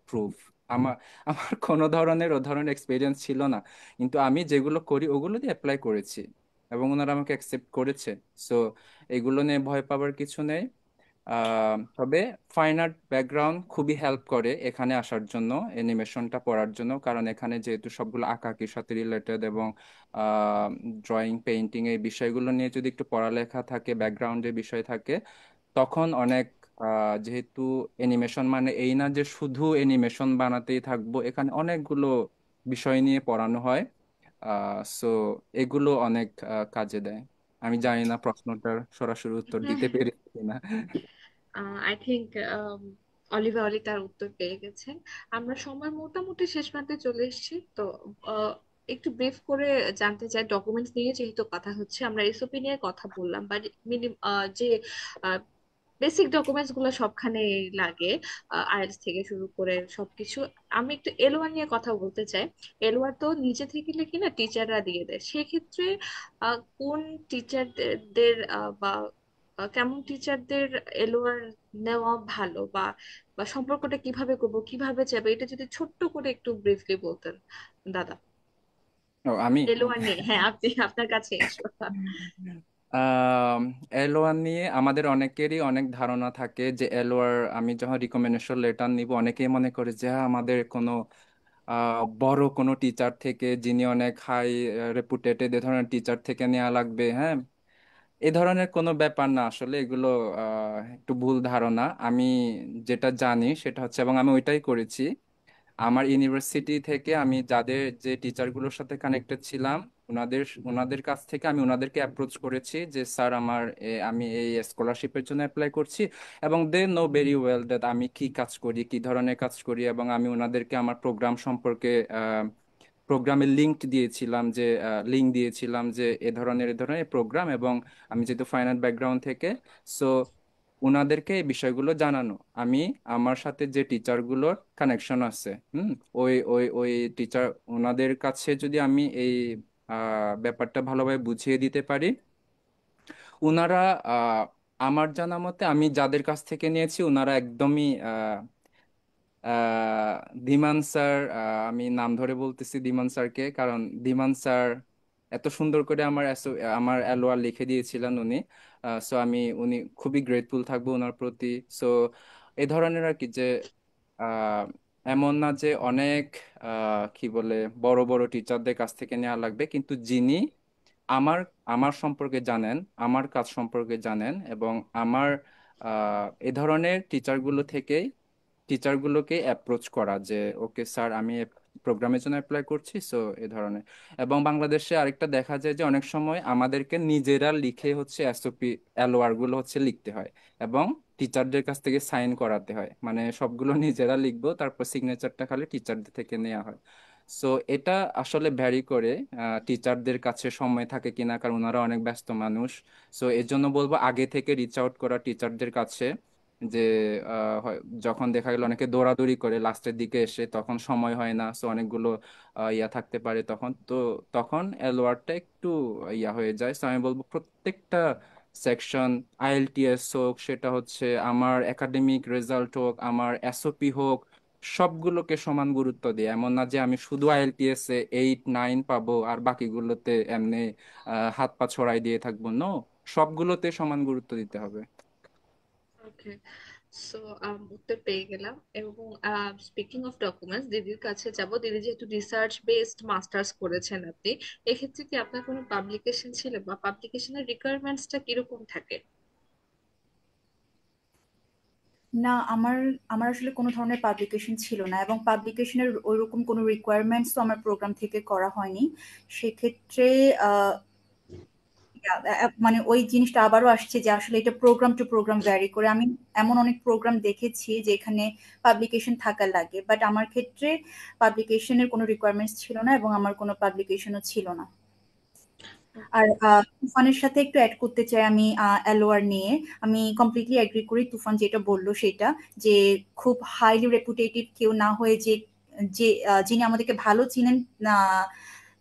প্রুফ। আমার আমার কোনো ধরনের ও ধরনের এক্সপিরিয়েন্স ছিল না, কিন্তু আমি যেগুলো করি ওগুলো দিয়ে অ্যাপ্লাই করেছি এবং ওনারা আমাকে অ্যাকসেপ্ট করেছে। সো এগুলো নিয়ে ভয় পাওয়ার কিছু নেই। তবে ফাইন আর্ট ব্যাকগ্রাউন্ড খুবই হেল্প করে এখানে আসার জন্য, অ্যানিমেশনটা পড়ার জন্য, কারণ এখানে যেহেতু সবগুলো আঁকাআঁকির সাথে রিলেটেড, এবং ড্রয়িং পেইন্টিং এই বিষয়গুলো নিয়ে যদি একটু পড়ালেখা থাকে, ব্যাকগ্রাউন্ডের বিষয় থাকে, তখন অনেক যেহেতু অ্যানিমেশন মানে এই না যে শুধু অ্যানিমেশন বানাতেই থাকবো, এখানে অনেকগুলো বিষয় নিয়ে পড়ানো হয়। সো এগুলো অনেক কাজে দেয়। আমি জানি না প্রশ্নটার সরাসরি উত্তর দিতে পেরেছি কিনা। আই থিংক অলিভা অলি তার উত্তর পেয়ে গেছেন। আমরা সময় মোটামুটি শেষ প্রান্তে চলে এসেছি তো। আহ, একটু ব্রিফ করে জানতে চাই, ডকুমেন্টস নিয়ে যেহেতু কথা হচ্ছে, আমরা এসওপি নিয়ে কথা বললাম, বাট যে বেসিক ডকুমেন্টস গুলো সবখানে লাগে, আইএলটিএস থেকে শুরু করে সবকিছু। আমি একটু এলওয়ার নিয়ে কথা বলতে চাই। এলওয়ার তো নিজে থেকে লিখি না, টিচাররা দিয়ে দেয়। সেক্ষেত্রে কোন টিচারদের বা কেমন টিচারদের এলওয়ার নেওয়া ভালো, বা বা সম্পর্কটা কিভাবে করবো, কিভাবে যাবে, এটা যদি ছোট্ট করে একটু ব্রিফলি বলতেন দাদা। ও, আমি এলওয়ার নিয়ে, হ্যাঁ, আপনি আপনার কাছে এসো। এলওয়ার নিয়ে আমাদের অনেকেরই অনেক ধারণা থাকে যে এলওয়ার, আমি যখন রিকমেন্ডেশন লেটার নিব, অনেকেই মনে করে যে আমাদের কোনো বড় কোনো টিচার থেকে, যিনি অনেক হাই রেপুটেটেড, এ ধরনের টিচার থেকে নেওয়া লাগবে। হ্যাঁ, এ ধরনের কোনো ব্যাপার না আসলে, এগুলো একটু ভুল ধারণা। আমি যেটা জানি সেটা হচ্ছে, এবং আমি ওইটাই করেছি, আমার ইউনিভার্সিটি থেকে আমি যাদের যে টিচারগুলোর সাথে কানেক্টেড ছিলাম, ওনাদের ওনাদের কাছ থেকে আমি ওনাদেরকে অ্যাপ্রোচ করেছি যে স্যার আমার আমি এই স্কলারশিপের জন্য অ্যাপ্লাই করছি, এবং they know very well that আমি কি কাজ করি, কি ধরনের কাজ করি, এবং আমি ওনাদেরকে আমার প্রোগ্রাম সম্পর্কে প্রোগ্রামের লিঙ্ক দিয়েছিলাম যে এ ধরনের প্রোগ্রাম, এবং আমি যেহেতু ফাইনাল ব্যাকগ্রাউন্ড থেকে, সো ওনাদেরকে এই বিষয়গুলো জানানো। আমি আমার সাথে যে টিচারগুলোর কানেকশন আছে, ওই টিচার, ওনাদের কাছে যদি আমি এই ব্যাপারটা ভালোভাবে বুঝিয়ে দিতে পারি, ওনারা আমার জানা মতে আমি যাদের কাছ থেকে নিয়েছি ওনারা একদমই ধীমান স্যার, আমি নাম ধরে বলতেছি ধীমান স্যারকে, কারণ ধীমান স্যার এত সুন্দর করে আমার এলওয়ার লিখে দিয়েছিলেন উনি। সো উনি খুবই গ্রেটফুল থাকবো ওনার প্রতি। সো এই ধরনের আর কি যে আহ, এমন না যে অনেক কি বলে বড় বড় টিচারদের কাছ থেকে নেওয়া লাগবে, কিন্তু যিনি আমার আমার সম্পর্কে জানেন, আমার কাজ সম্পর্কে জানেন, এবং আমার এ ধরনের টিচারগুলোকে অ্যাপ্রোচ করা যে ওকে স্যার, আমি প্রোগ্রামের জন্য অ্যাপ্লাই করছি, সো এ ধরনের। এবং বাংলাদেশে আরেকটা দেখা যায় যে অনেক সময় আমাদেরকে নিজেরা লিখে হচ্ছে এসওপি এলওআর গুলো হচ্ছে লিখতে হয়, এবং টিচারদের কাছ থেকে সাইন করাতে হয়, মানে সবগুলো নিজেরা লিখবো, তারপর সিগনেচারটা খালি টিচারদের থেকে নেওয়া হয়। সো এটা আসলে ভ্যারি করে টিচারদের কাছে সময় থাকে কিনা, কারণ ওনারা অনেক ব্যস্ত মানুষ। সো এর জন্য বলবো আগে থেকে রিচ আউট করা টিচারদের কাছে, যে যখন দেখা গেল অনেকে দৌড়াদৌড়ি করে লাস্টের দিকে এসে তখন সময় হয় না, সো অনেকগুলো ইয়া থাকতে পারে তখন এলওয়ারটা একটু ইয়া হয়ে যায়। সো আমি বলবো প্রত্যেকটা সেকশন, আইএলটিএস হোক, সেটা হচ্ছে আমার একাডেমিক রেজাল্ট হোক, আমার এসওপি হোক, সবগুলোকে সমান গুরুত্ব দিই। এমন না যে আমি শুধু আইএলটিএস এ 8 9 পাবো আর বাকিগুলোতে এমনি হাত পা ছড়াই দিয়ে থাকবো। নো, সবগুলোতে সমান গুরুত্ব দিতে হবে। ওকে, সো উত্তর পেয়ে গেলাম। এবং স্পিকিং অফ ডকুমেন্টস, দিদির কাছে যাব। দিদি যেহেতু রিসার্চ বেসড মাস্টার্স করেছেন আপনি, এক্ষেত্রে কি আপনার কোনো পাবলিকেশন ছিল, বা পাবলিকেশনের রিকোয়ারমেন্টসটা কিরকম থাকে? না, আমার আমার আসলে কোনো ধরনের পাবলিকেশন ছিল না, এবং পাবলিকেশনের ওইরকম কোনো রিকোয়ারমেন্টস তো আমার প্রোগ্রাম থেকে করা হয়নি। সেক্ষেত্রে মানে ওই জিনিসটা আবারও আসছে যে আসলে এটা প্রোগ্রাম টু প্রোগ্রাম ভ্যারি করে। আমি এমন অনেক প্রোগ্রাম দেখেছি যে এখানে পাবলিকেশন থাকা লাগে, বাট আমার ক্ষেত্রে পাবলিকেশনের কোনো রিকোয়ারমেন্টস ছিল না, এবং আমার কোনো পাবলিকেশনও ছিল না। আর ওকে। তুফানের সাথে একটু অ্যাড করতে চাই আমি এলোয়ার নিয়ে। আমি কমপ্লিটলি এগ্রি করি তুফান যেটা বললো সেটা, যে খুব হাইলি রেপুটেটিভ কেউ না হয়ে যে যে যিনি আমাদেরকে ভালো চিনেন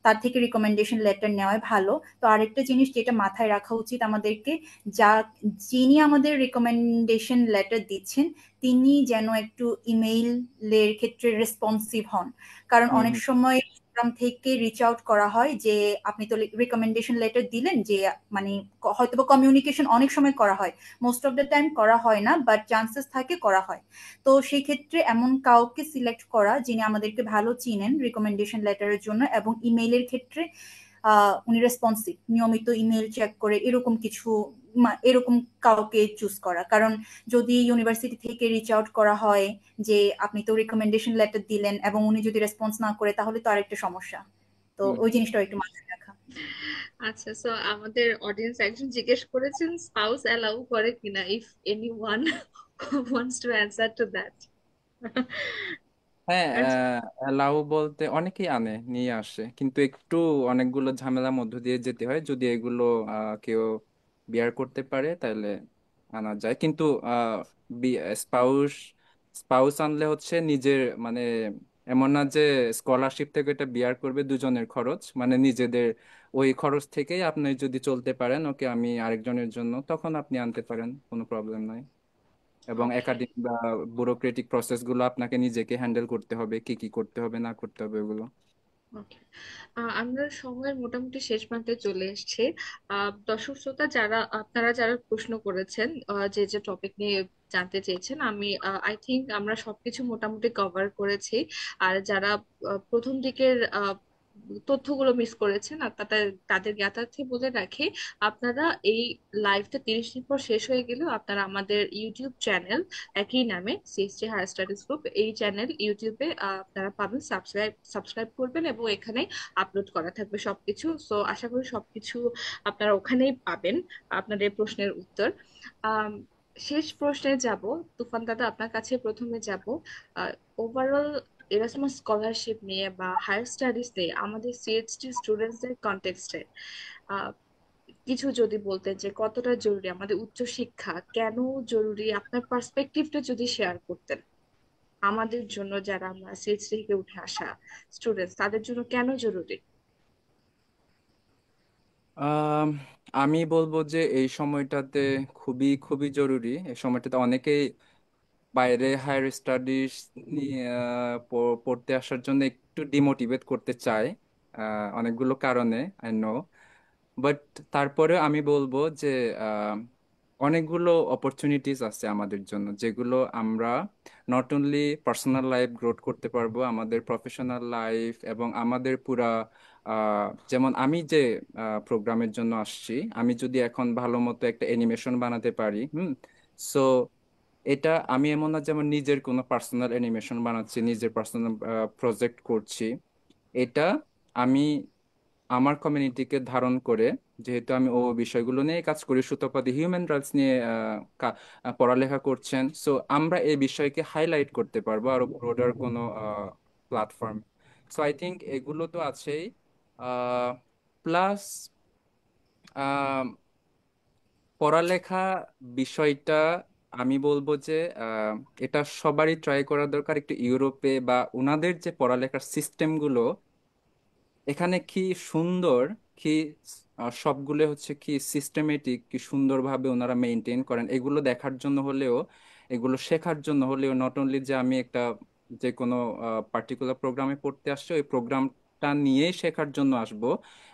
তার থেকে রিকমেন্ডেশন লেটার নেওয়াই ভালো। তো আরেকটা জিনিস যেটা মাথায় রাখা উচিত আমাদেরকে, যা যিনি আমাদের রিকমেন্ডেশন লেটার দিচ্ছেন তিনি যেন একটু ইমেইলের ক্ষেত্রে রেসপন্সিভ হন। কারণ হুম, অনেক হুম, সময় প্রোগ্রাম থেকে রিচ আউট করা হয় যে আপনি তো রিকমেন্ডেশন লেটার দিলেন, যে মানে হয়তো বা কমিউনিকেশন অনেক সময় করা হয়, মোস্ট অফ দ্য টাইম করা হয় না, বাট চান্সেস থাকে করা হয়। তো সেই ক্ষেত্রে এমন কাউকে সিলেক্ট করা যিনি আমাদেরকে ভালো চিনেন রিকমেন্ডেশন লেটারের জন্য, এবং ইমেইলের ক্ষেত্রে উনি রেসপন্সিভ, নিয়মিত ইমেল চেক করে, এরকম কিছু এরকম কাউকে চুজ করা। কারণ যদি ইউনিভার্সিটি থেকে রিচ আউট করা হয় যে আপনি তো রিকমেন্ডেশন লেটার দিলেন এবং উনি যদি রেসপন্স না করে, তাহলে তো আরেকটা সমস্যা। তো হুম। ওই জিনিসটা একটু মাথায় রাখা। আচ্ছা, সো আমাদের অডিয়েন্স একজন জিজ্ঞেস করেছেন স্পাউস অ্যালাউ করে কিনা, if anyone wants to answer to that. হ্যাঁ, অ্যালাউ বলতে অনেকেই নিয়ে আসে, কিন্তু একটু অনেকগুলো ঝামেলার মধ্য দিয়ে যেতে হয়। যদি এগুলো কেউ বিয়ার করতে পারে তাহলে আনা যায়, কিন্তু স্পাউস স্পাউস আনলে হচ্ছে নিজের, মানে এমন না যে স্কলারশিপ থেকে এটা বিয়ার করবে, দুজনের খরচ, মানে নিজেদের ওই খরচ থেকেই আপনি যদি চলতে পারেন ওকে আমি আরেকজনের জন্য, তখন আপনি আনতে পারেন, কোনো প্রবলেম নাই। এবং ওকে। একাডেমিক বা ব্যুরোক্রেটিক প্রসেস গুলো আপনাকে নিজেকে হ্যান্ডেল করতে হবে, কি কি করতে হবে না করতে হবে ওগুলো। ওকে, আমরা সময়ের মোটামুটি শেষ প্রান্তে চলে এসেছি। দর্শক শ্রোতা, আপনারা যারা প্রশ্ন করেছেন, যে যে টপিক নিয়ে জানতে চেয়েছেন, আই থিংক আমরা সবকিছু মোটামুটি কভার করেছি। আর যারা প্রথম দিকের তথ্যগুলো মিস করেছেন, আর তাদের জ্ঞাতার্থে বলে রাখি, আপনারা এই লাইভটা 30 মিনিট পর শেষ হয়ে গেলেও আপনারা আমাদের ইউটিউব চ্যানেল, একই নামে সিএসটি হায়ার স্টাডিজ গ্রুপ, এই চ্যানেল ইউটিউবে আপনারা পাবেন, সাবস্ক্রাইব করবেন, এবং এখানে আপলোড করা থাকবে সবকিছু। সো আশা করি সবকিছু আপনারা ওখানেই পাবেন, আপনাদের প্রশ্নের উত্তর। আম, শেষ প্রশ্নে যাব। তুফান দাদা, আপনার কাছে প্রথমে যাব। ওভারঅল এরাসমাস স্কলারশিপ নিয়ে বা হায়ার স্টাডিজ নিয়ে আমাদের সিএইচডি স্টুডেন্টসদের কনটেক্সটে কিছু যদি বলতেন যে কতটা জরুরি আমাদের উচ্চশিক্ষা, কেন জরুরি, আপনার পার্সপেক্টিভটা যদি শেয়ার করতেন আমাদের জন্য, যারা আমরা সিএইচডি থেকে উঠে আসা স্টুডেন্টস, তাদের জন্য কেন জরুরি? আম, আমি বলবো যে এই সময়টাতে খুবই খুবই জরুরি। এই সময়টাতে অনেকেই বাইরে হায়ার স্টাডিজ নিয়ে পড়তে আসার জন্য একটু ডিমোটিভেট করতে চায়, অনেকগুলো কারণে আই নো। বাট তারপরেও আমি বলবো যে আহ, অনেকগুলো অপরচুনিটিস আছে আমাদের জন্য, যেগুলো আমরা not only personal life growth করতে পারবো, আমাদের প্রফেশনাল লাইফ এবং আমাদের পুরা যেমন আমি যে প্রোগ্রামের জন্য আসছি, আমি যদি এখন ভালো মতো একটা অ্যানিমেশন বানাতে পারি, সো এটা আমি এমন না যেমন নিজের কোনো পার্সোনাল অ্যানিমেশন বানাচ্ছি, নিজের পার্সোনাল প্রজেক্ট করছি। এটা আমি আমার কমিউনিটিকে ধারণ করে, যেহেতু আমি ও বিষয়গুলো নিয়ে কাজ করি, সুতপাদি হিউম্যান রাইটস নিয়ে পড়ালেখা করছেন, সো আমরা এই বিষয়কে হাইলাইট করতে পারবো আরো ব্রডার কোনো প্ল্যাটফর্ম। সো আই থিঙ্ক এগুলো তো আছেই, প্লাস পড়ালেখা বিষয়টা আমি বলবো যে আহ, এটা সবারই ট্রাই করা দরকার, একটু ইউরোপে বা ওনাদের যে পড়ালেখার সিস্টেমগুলো এখানে কি সুন্দর, কি সবগুলো হচ্ছে কি সিস্টেমেটিক, কি সুন্দরভাবে ওনারা মেনটেন করেন, এগুলো দেখার জন্য হলেও, এগুলো শেখার জন্য হলেও, নট অনলি যে আমি একটা যে কোনো পার্টিকুলার প্রোগ্রামে পড়তে আসছি ওই প্রোগ্রামটা নিয়েই শেখার জন্য আসবো,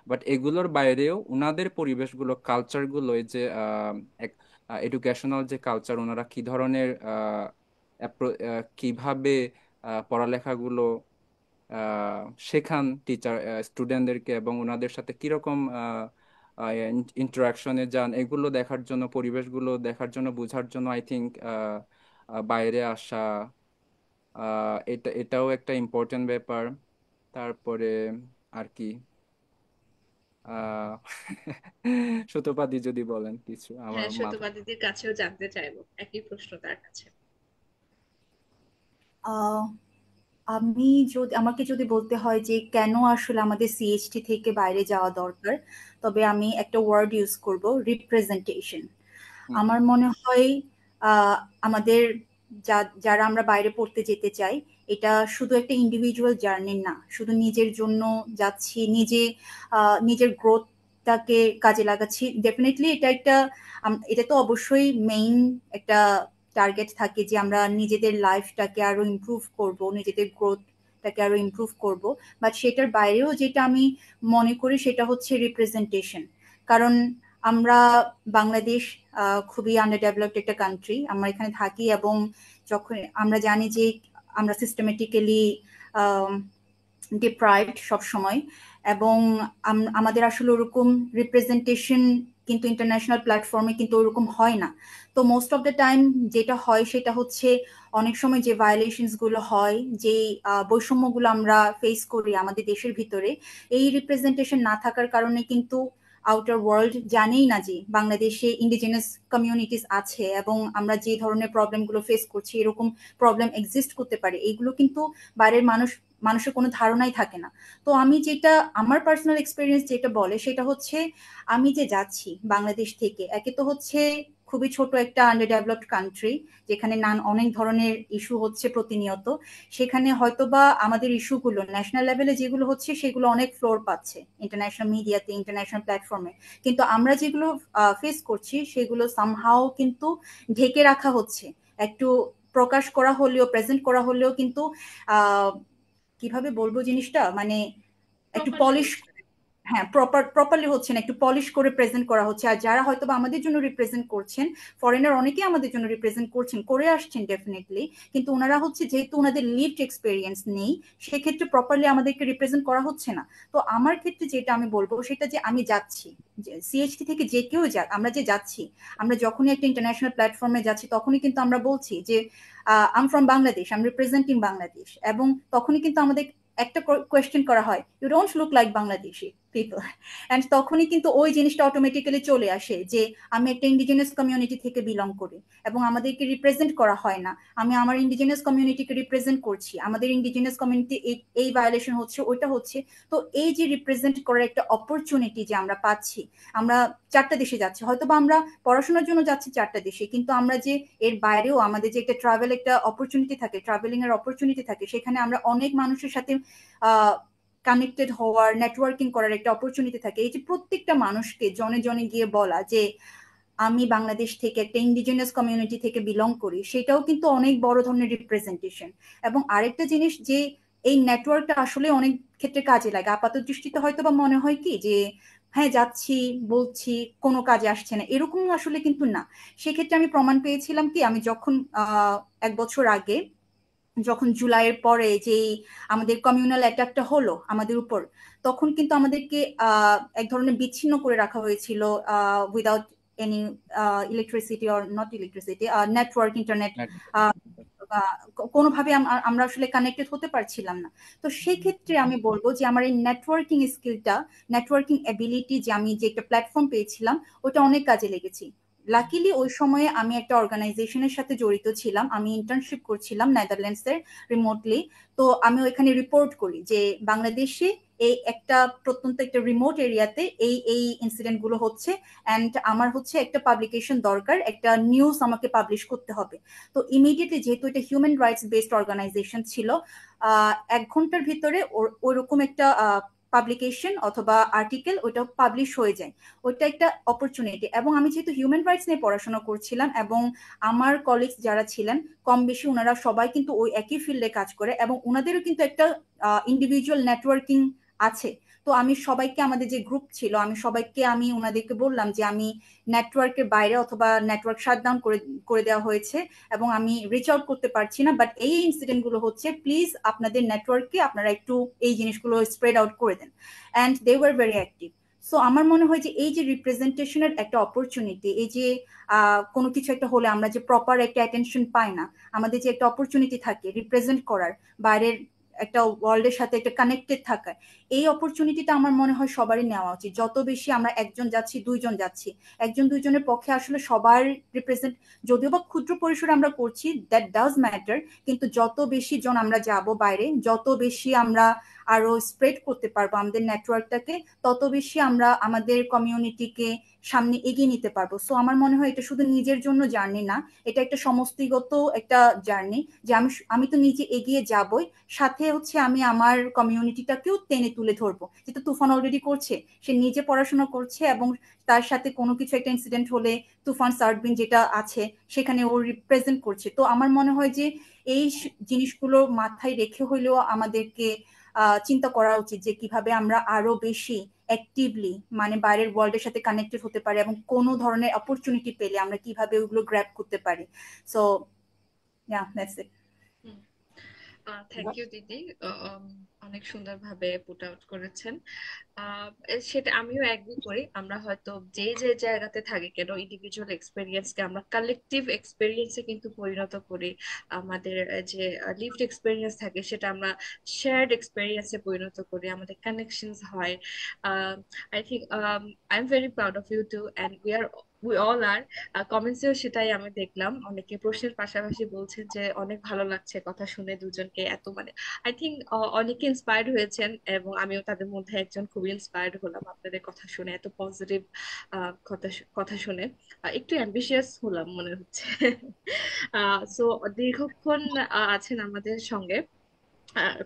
বাট এগুলোর বাইরেও ওনাদের পরিবেশগুলো, কালচারগুলো, এই যে এডুকেশনাল যে কালচার, ওনারা কি ধরনের কিভাবে পড়ালেখাগুলো শেখান টিচার স্টুডেন্টদেরকে, এবং ওনাদের সাথে কিরকম ইন্টারাকশনে যান, এগুলো দেখার জন্য, পরিবেশগুলো দেখার জন্য, বোঝার জন্য আই থিঙ্ক বাইরে আসা, এটাও একটা ইম্পর্টেন্ট ব্যাপার। তারপরে আর কি, আহ সুতোপাদি যদি বলেন কিছু, আমার হ্যাঁ, মাথা। শতপা দিদির কাছেও জানতে চাইবো একই প্রশ্ন তার কাছে। আহ, আমি যদি আমাকে যদি বলতে হয় যে কেন আসলে আমাদের সিএইচটি থেকে বাইরে যাওয়া দরকার, তবে আমি একটা ওয়ার্ড ইউজ করব, রিপ্রেজেন্টেশন। হুম হুম আমার মনে হয় আহ, আমাদের যারা আমরা বাইরে পড়তে যেতে চাই, এটা শুধু একটা ইন্ডিভিজুয়াল জার্নি না, শুধু নিজের জন্য যাচ্ছি, নিজের গ্রোথটাকে কাজে লাগাচ্ছি। ডেফিনেটলি এটা একটা এটা তো অবশ্যই মেইন একটা টার্গেট থাকে যে আমরা নিজেদের লাইফটাকে আরো ইমপ্রুভ করব, নিজেদের গ্রোথটাকে আরো ইমপ্রুভ করব। বাট সেটার বাইরেও যেটা আমি মনে করি সেটা হচ্ছে রিপ্রেজেন্টেশন। কারণ আমরা বাংলাদেশ খুবই আন্ডার ডেভেলপড একটা কান্ট্রি, আমরা এখানে থাকি, এবং যখন আমরা জানি যে আমরা সিস্টেমেটিক্যালি ডিপ্রাইভড সবসময়, এবং আমাদের আসলে ওরকম রিপ্রেজেন্টেশন কিন্তু ইন্টারন্যাশনাল প্ল্যাটফর্মে কিন্তু ওরকম হয় না। তো মোস্ট অফ দ্য টাইম যেটা হয় সেটা হচ্ছে অনেক সময় যে ভায়োলেশনস গুলো হয়, যে বৈষম্যগুলো আমরা ফেস করি আমাদের দেশের ভিতরে, এই রিপ্রেজেন্টেশন না থাকার কারণে কিন্তু আউটার ওয়ার্ল্ড জানেই না যে বাংলাদেশে ইন্ডিজিনাস কমিউনিটিস আছে, এবং আমরা যে ধরনের প্রবলেমগুলো ফেস করছি, এরকম প্রবলেম এক্সিস্ট করতে পারে, এইগুলো কিন্তু বাইরের মানুষের কোনো ধারণাই থাকে না। তো আমি যেটা, আমার পার্সোনাল এক্সপিরিয়েন্স যেটা বলে সেটা হচ্ছে, আমি যে যাচ্ছি বাংলাদেশ থেকে, একে তো হচ্ছে খুবই ছোট একটা আন্ডার ডেভেলপড কান্ট্রি, যেখানে অনেক ধরনের ইস্যু হচ্ছে প্রতিনিয়ত। সেখানে হয়তোবা আমাদের ইস্যুগুলো ন্যাশনাল লেভেলে যেগুলো হচ্ছে সেগুলো অনেক ফ্লোর পাচ্ছে ইন্টারন্যাশনাল মিডিয়াতে, ইন্টারন্যাশনাল প্ল্যাটফর্মে, কিন্তু আমরা যেগুলো ফেস করছি সেগুলো সামহাও কিন্তু ঢেকে রাখা হচ্ছে। একটু প্রকাশ করা হলেও, প্রেজেন্ট করা হলেও কিন্তু আহ কিভাবে বলবো জিনিসটা, মানে একটু প্রপারলি পলিশ, হচ্ছে না। হ্যাঁ প্রপারলি হচ্ছে না, একটু পলিশ করে প্রেজেন্ট করা হচ্ছে। আর যারা হয়তো বা আমাদের জন্য রিপ্রেজেন্ট করছেন, ফরেনার অনেকেই আমাদের জন্য রিপ্রেজেন্ট করছেন, করে আসছেন ডেফিনেটলি, কিন্তু ওনারা হচ্ছে যেহেতু ওনাদের লিভড এক্সপিরিয়েন্স নেই, সেক্ষেত্রে প্রপারলি আমাদেরকে রিপ্রেজেন্ট করা হচ্ছে না। তো আমার ক্ষেত্রে যেটা আমি বলবো সেটা যে আমি যাচ্ছি, সিএইচটি থেকে যে কেউ যাক, আমরা যে যাচ্ছি, আমরা যখনই একটা ইন্টারন্যাশনাল প্ল্যাটফর্মে যাচ্ছি তখনই কিন্তু আমরা বলছি যে I'm from Bangladesh, I'm representing Bangladesh, এবং তখনই কিন্তু আমাদের একটা কোয়েশ্চেন করা হয়, you don't look like Bangladeshi. People. And তখনই কিন্তু ওই জিনিসটা অটোমেটিক্যালি চলে আসে যে আমি একটা ইন্ডিজিনাস কমিউনিটি থেকে বিলং করি এবং আমাদেরকে রিপ্রেজেন্ট করা হয় না। আমি আমার ইন্ডিজিনাস কমিউনিটিকে রিপ্রেজেন্ট করছি, আমাদের ইন্ডিজিনাস কমিউনিটি এই ভায়োলেশন হচ্ছে, ওইটা হচ্ছে। তো এই যে রিপ্রেজেন্ট করার একটা অপরচুনিটি যে আমরা পাচ্ছি, আমরা 4টা দেশে যাচ্ছি, হয়তো বা আমরা পড়াশোনার জন্য যাচ্ছি 4টা দেশে, কিন্তু আমরা যে এর বাইরেও আমাদের যে একটা ট্রাভেল একটা অপরচুনিটি থাকে, ট্রাভেলিং এর অপরচুনিটি থাকে, সেখানে আমরা অনেক মানুষের সাথে কানেক্টেড হওয়ার, নেটওয়ার্কিং করার একটা অপরচুনিটি থাকে। এই যে প্রত্যেকটা মানুষকে জনে জনে গিয়ে বলা যে আমি বাংলাদেশ থেকে একটা ইন্ডিজিনাস কমিউনিটি থেকে বিলং করি, সেটাও কিন্তু অনেক বড় ধরনের রিপ্রেজেন্টেশন। এবং আরেকটা জিনিস যে এই নেটওয়ার্কটা আসলে অনেক ক্ষেত্রে কাজে লাগে। আপাত দৃষ্টিতে হয়তো বা মনে হয় কি যে হ্যাঁ যাচ্ছি বলছি কোনো কাজে আসছে না, এরকম আসলে কিন্তু না। সেক্ষেত্রে আমি প্রমাণ পেয়েছিলাম কি, আমি যখন 1 বছর আগে যখন জুলাইয়ের পরে যে আমাদের কমিউনাল অ্যাটাকটা হলো আমাদের উপর, তখন কিন্তু আমাদেরকে এক ধরনের বিচ্ছিন্ন করে রাখা হয়েছিল without any electricity or not electricity, network, internet, কোনোভাবে আমরা আসলে কানেক্টেড হতে পারছিলাম না। তো সেক্ষেত্রে আমি বলবো যে আমার এই নেটওয়ার্কিং স্কিলটা, নেটওয়ার্কিং অ্যাবিলিটি যে আমি যে একটা প্ল্যাটফর্ম পেয়েছিলাম, ওটা অনেক কাজে লেগেছে। লাকিলি ওই সময়ে আমি একটা অর্গানাইজেশনের সাথে জড়িত ছিলাম, আমি ইন্টার্নশিপ করছিলাম নেদারল্যান্ডসের রিমোটলি। তো আমি ওইখানে রিপোর্ট করি যে বাংলাদেশে এই একটা প্রত্যন্ত একটা রিমোট এরিয়াতে এই ইনসিডেন্ট গুলো হচ্ছে, অ্যান্ড আমার হচ্ছে একটা পাবলিকেশন দরকার, একটা নিউজ আমাকে পাবলিশ করতে হবে। তো ইমিডিয়েটলি, যেহেতু এটা হিউম্যান রাইটস বেসড অর্গানাইজেশন ছিল, 1 ঘন্টার ভিতরে ওরকম একটা পাবলিকেশন অথবা আর্টিকেল ওইটা পাবলিশ হয়ে যায়। ওইটা একটা অপরচুনিটি। এবং আমি যেহেতু হিউম্যান রাইটস নিয়ে পড়াশোনা করছিলাম এবং আমার কলিগস যারা ছিলেন কম বেশি ওনারা সবাই কিন্তু ওই একই ফিল্ডে কাজ করে এবং ওনাদেরও কিন্তু একটা ইন্ডিভিজুয়াল নেটওয়ার্কিং আছে। তো আমি সবাইকে, আমাদের যে গ্রুপ ছিল, আমি ওনাদেরকে বললাম যে আমি নেটওয়ার্কের বাইরে অথবা নেটওয়ার্ক শাটডাউন করে করে দেওয়া হয়েছে এবং আমি রিচ আউট করতে পারছি না, বাট এই ইনসিডেন্ট গুলো হচ্ছে, প্লিজ আপনাদের নেটওয়ার্কে আপনারা একটু এই জিনিসগুলো স্প্রেড আউট করে দেন। And they were very active. So আমার মনে হয় যে এই যে রিপ্রেজেন্টেশনের একটা অপরচুনিটি, এই যে কোনো কিছু একটা হলে আমরা যে প্রপার একটা অ্যাটেনশন পাই না, আমাদের যে একটা অপরচুনিটি থাকে রিপ্রেজেন্ট করার, বাইরের একটা ওয়ার্ল্ডের সাথে একটা কানেক্টেড থাকার, এই অপরচুনিটিটা আমার মনে হয় সবারই নেওয়া উচিত। যত বেশি আমরা একজন যাচ্ছি, দুইজন যাচ্ছি, একজন দুইজনের পক্ষে আসলে সবার রিপ্রেজেন্ট, যদিও বা ক্ষুদ্র পরিসরে আমরা করছি, দ্যাট ডাজ ম্যাটার, কিন্তু যত বেশি জন আমরা যাব বাইরে, যত বেশি আমরা আরো স্প্রেড করতে পারবো আমাদের নেটওয়ার্কটাকে, তত বেশি আমরা আমাদের কমিউনিটিকে সামনে এগিয়ে নিতে পারবো। সো আমার মনে হয় এটা শুধু নিজের জন্য জার্নি না, এটা একটা সমষ্টিগত একটা জার্নি, যে আমি তো নিজে এগিয়ে যাবই, সাথে হচ্ছে আমি আমার কমিউনিটিটাকেও টেনে তুলে ধরবো, যেটা তুফান অলরেডি করছে। সে নিজে পড়াশোনা করছে এবং তার সাথে কোনো কিছু একটা ইনসিডেন্ট হলে তুফান সার্টবিন যেটা আছে সেখানে ও রিপ্রেজেন্ট করছে। তো আমার মনে হয় যে এই জিনিসগুলো মাথায় রেখে হইলেও আমাদেরকে চিন্তা করা উচিত যে কিভাবে আমরা আরো বেশি অ্যাক্টিভলি মানে বাইরের ওয়ার্ল্ডের সাথে কানেক্টেড হতে পারি এবং কোনো ধরনের অপরচুনিটি পেলে আমরা কিভাবে ওগুলো গ্র্যাব করতে পারি। So yeah, that's it. Thank you দিদি। অনেক সুন্দরভাবে পুট আউট করেছেন। সেটা আমিও এগ্রি করি। আমরা হয়তো যে যে জায়গাতে থাকি কেন, ইন্ডিভিজুয়াল এক্সপেরিয়েন্সকে আমরা কালেকটিভ এক্সপেরিয়েন্সে কিন্তু পরিণত করি। আমাদের যে লিভড এক্সপেরিয়েন্স থাকে সেটা আমরা শেয়ার্ড এক্সপেরিয়েন্সে পরিণত করি, আমাদের কানেকশনস হয়। I think I am very proud of you too, and we all are. কমেন্টসেও সেটাই আমি দেখলাম, অনেকে প্রশ্নের পাশাপাশি বলছেন যে অনেক ভালো লাগছে কথা শুনে দুজনকে, এত মানে আই থিঙ্ক অনেকে ইন্সপায়ার্ড হয়েছেন এবং আমিও তাদের মধ্যে একজন, খুবই ইন্সপায়ার্ড হলাম আপনাদের কথা শুনে, এত পজিটিভ কথা কথা শুনে। একটু অ্যাম্বিশিয়াস হলাম মনে হচ্ছে। সো দীর্ঘক্ষণ আছেন আমাদের সঙ্গে,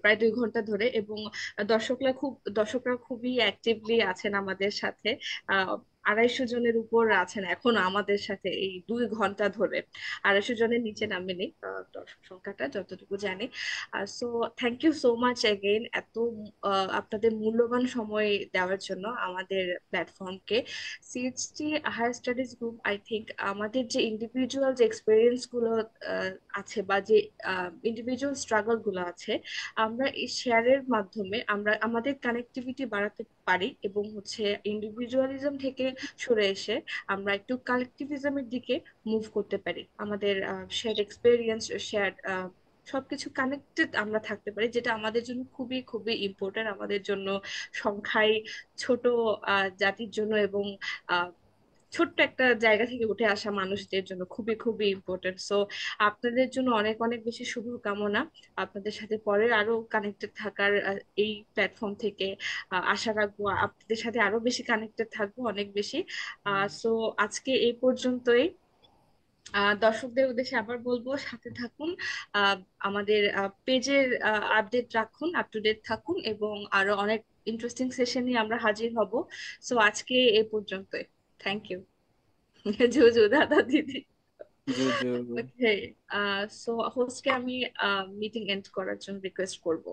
প্রায় 2 ঘন্টা ধরে, এবং দর্শকরা খুবই অ্যাক্টিভলি আছেন আমাদের সাথে। 250 জনের উপর আছেন এখন আমাদের সাথে এই 2 ঘন্টা ধরে। 250 জনের নিচে নামেনি দর্শক সংখ্যাটা যতটুকু জানি। So thank you so much again, এত আপনাদের মূল্যবান সময় দেওয়ার জন্য আমাদের প্ল্যাটফর্মকে। CHT higher studies group, I think আমাদের যে ইন্ডিভিজুয়াল যে এক্সপিরিয়েন্স গুলো আছে, বা যে ইন্ডিভিজুয়াল স্ট্রাগল গুলো আছে, আমরা এই শেয়ারের মাধ্যমে আমরা আমাদের কানেক্টিভিটি বাড়াতে পারি, এবং হচ্ছে ইন্ডিভিজুয়ালিজম থেকে সরে এসে আমরা একটু কালেকটিভিজমের দিকে মুভ করতে পারি। আমাদের শেয়ার এক্সপেরিয়েন্স, শেয়ার সবকিছু কানেক্টেড আমরা থাকতে পারি, যেটা আমাদের জন্য খুবই খুবই ইম্পর্টেন্ট, আমাদের জন্য সংখ্যায় ছোট জাতির জন্য এবং আহ, ছোট্ট একটা জায়গা থেকে উঠে আসা মানুষদের জন্য খুবই খুবই ইম্পর্টেন্ট। সো আপনাদের জন্য অনেক অনেক বেশি শুভকামনা। আপনাদের সাথে পরে আরো কানেক্টেড থাকার এই প্ল্যাটফর্ম থেকে আশা রাখবো, আপনাদের সাথে আরো বেশি কানেক্টেড থাকবো, অনেক বেশি। সো আজকে এই পর্যন্তই। দর্শকদের উদ্দেশ্যে আবার বলবো, সাথে থাকুন, আহ, আমাদের পেজের আপডেট রাখুন, আপ টু ডেট থাকুন, এবং আরো অনেক ইন্টারেস্টিং সেশন নিয়ে আমরা হাজির হব। সো আজকে এই পর্যন্তই। Thank you. জুজু দাদা দিদি। জুজু। ওকে, সো হোস্টকে আমি মিটিং এন্ড করার জন্য রিকোয়েস্ট করব।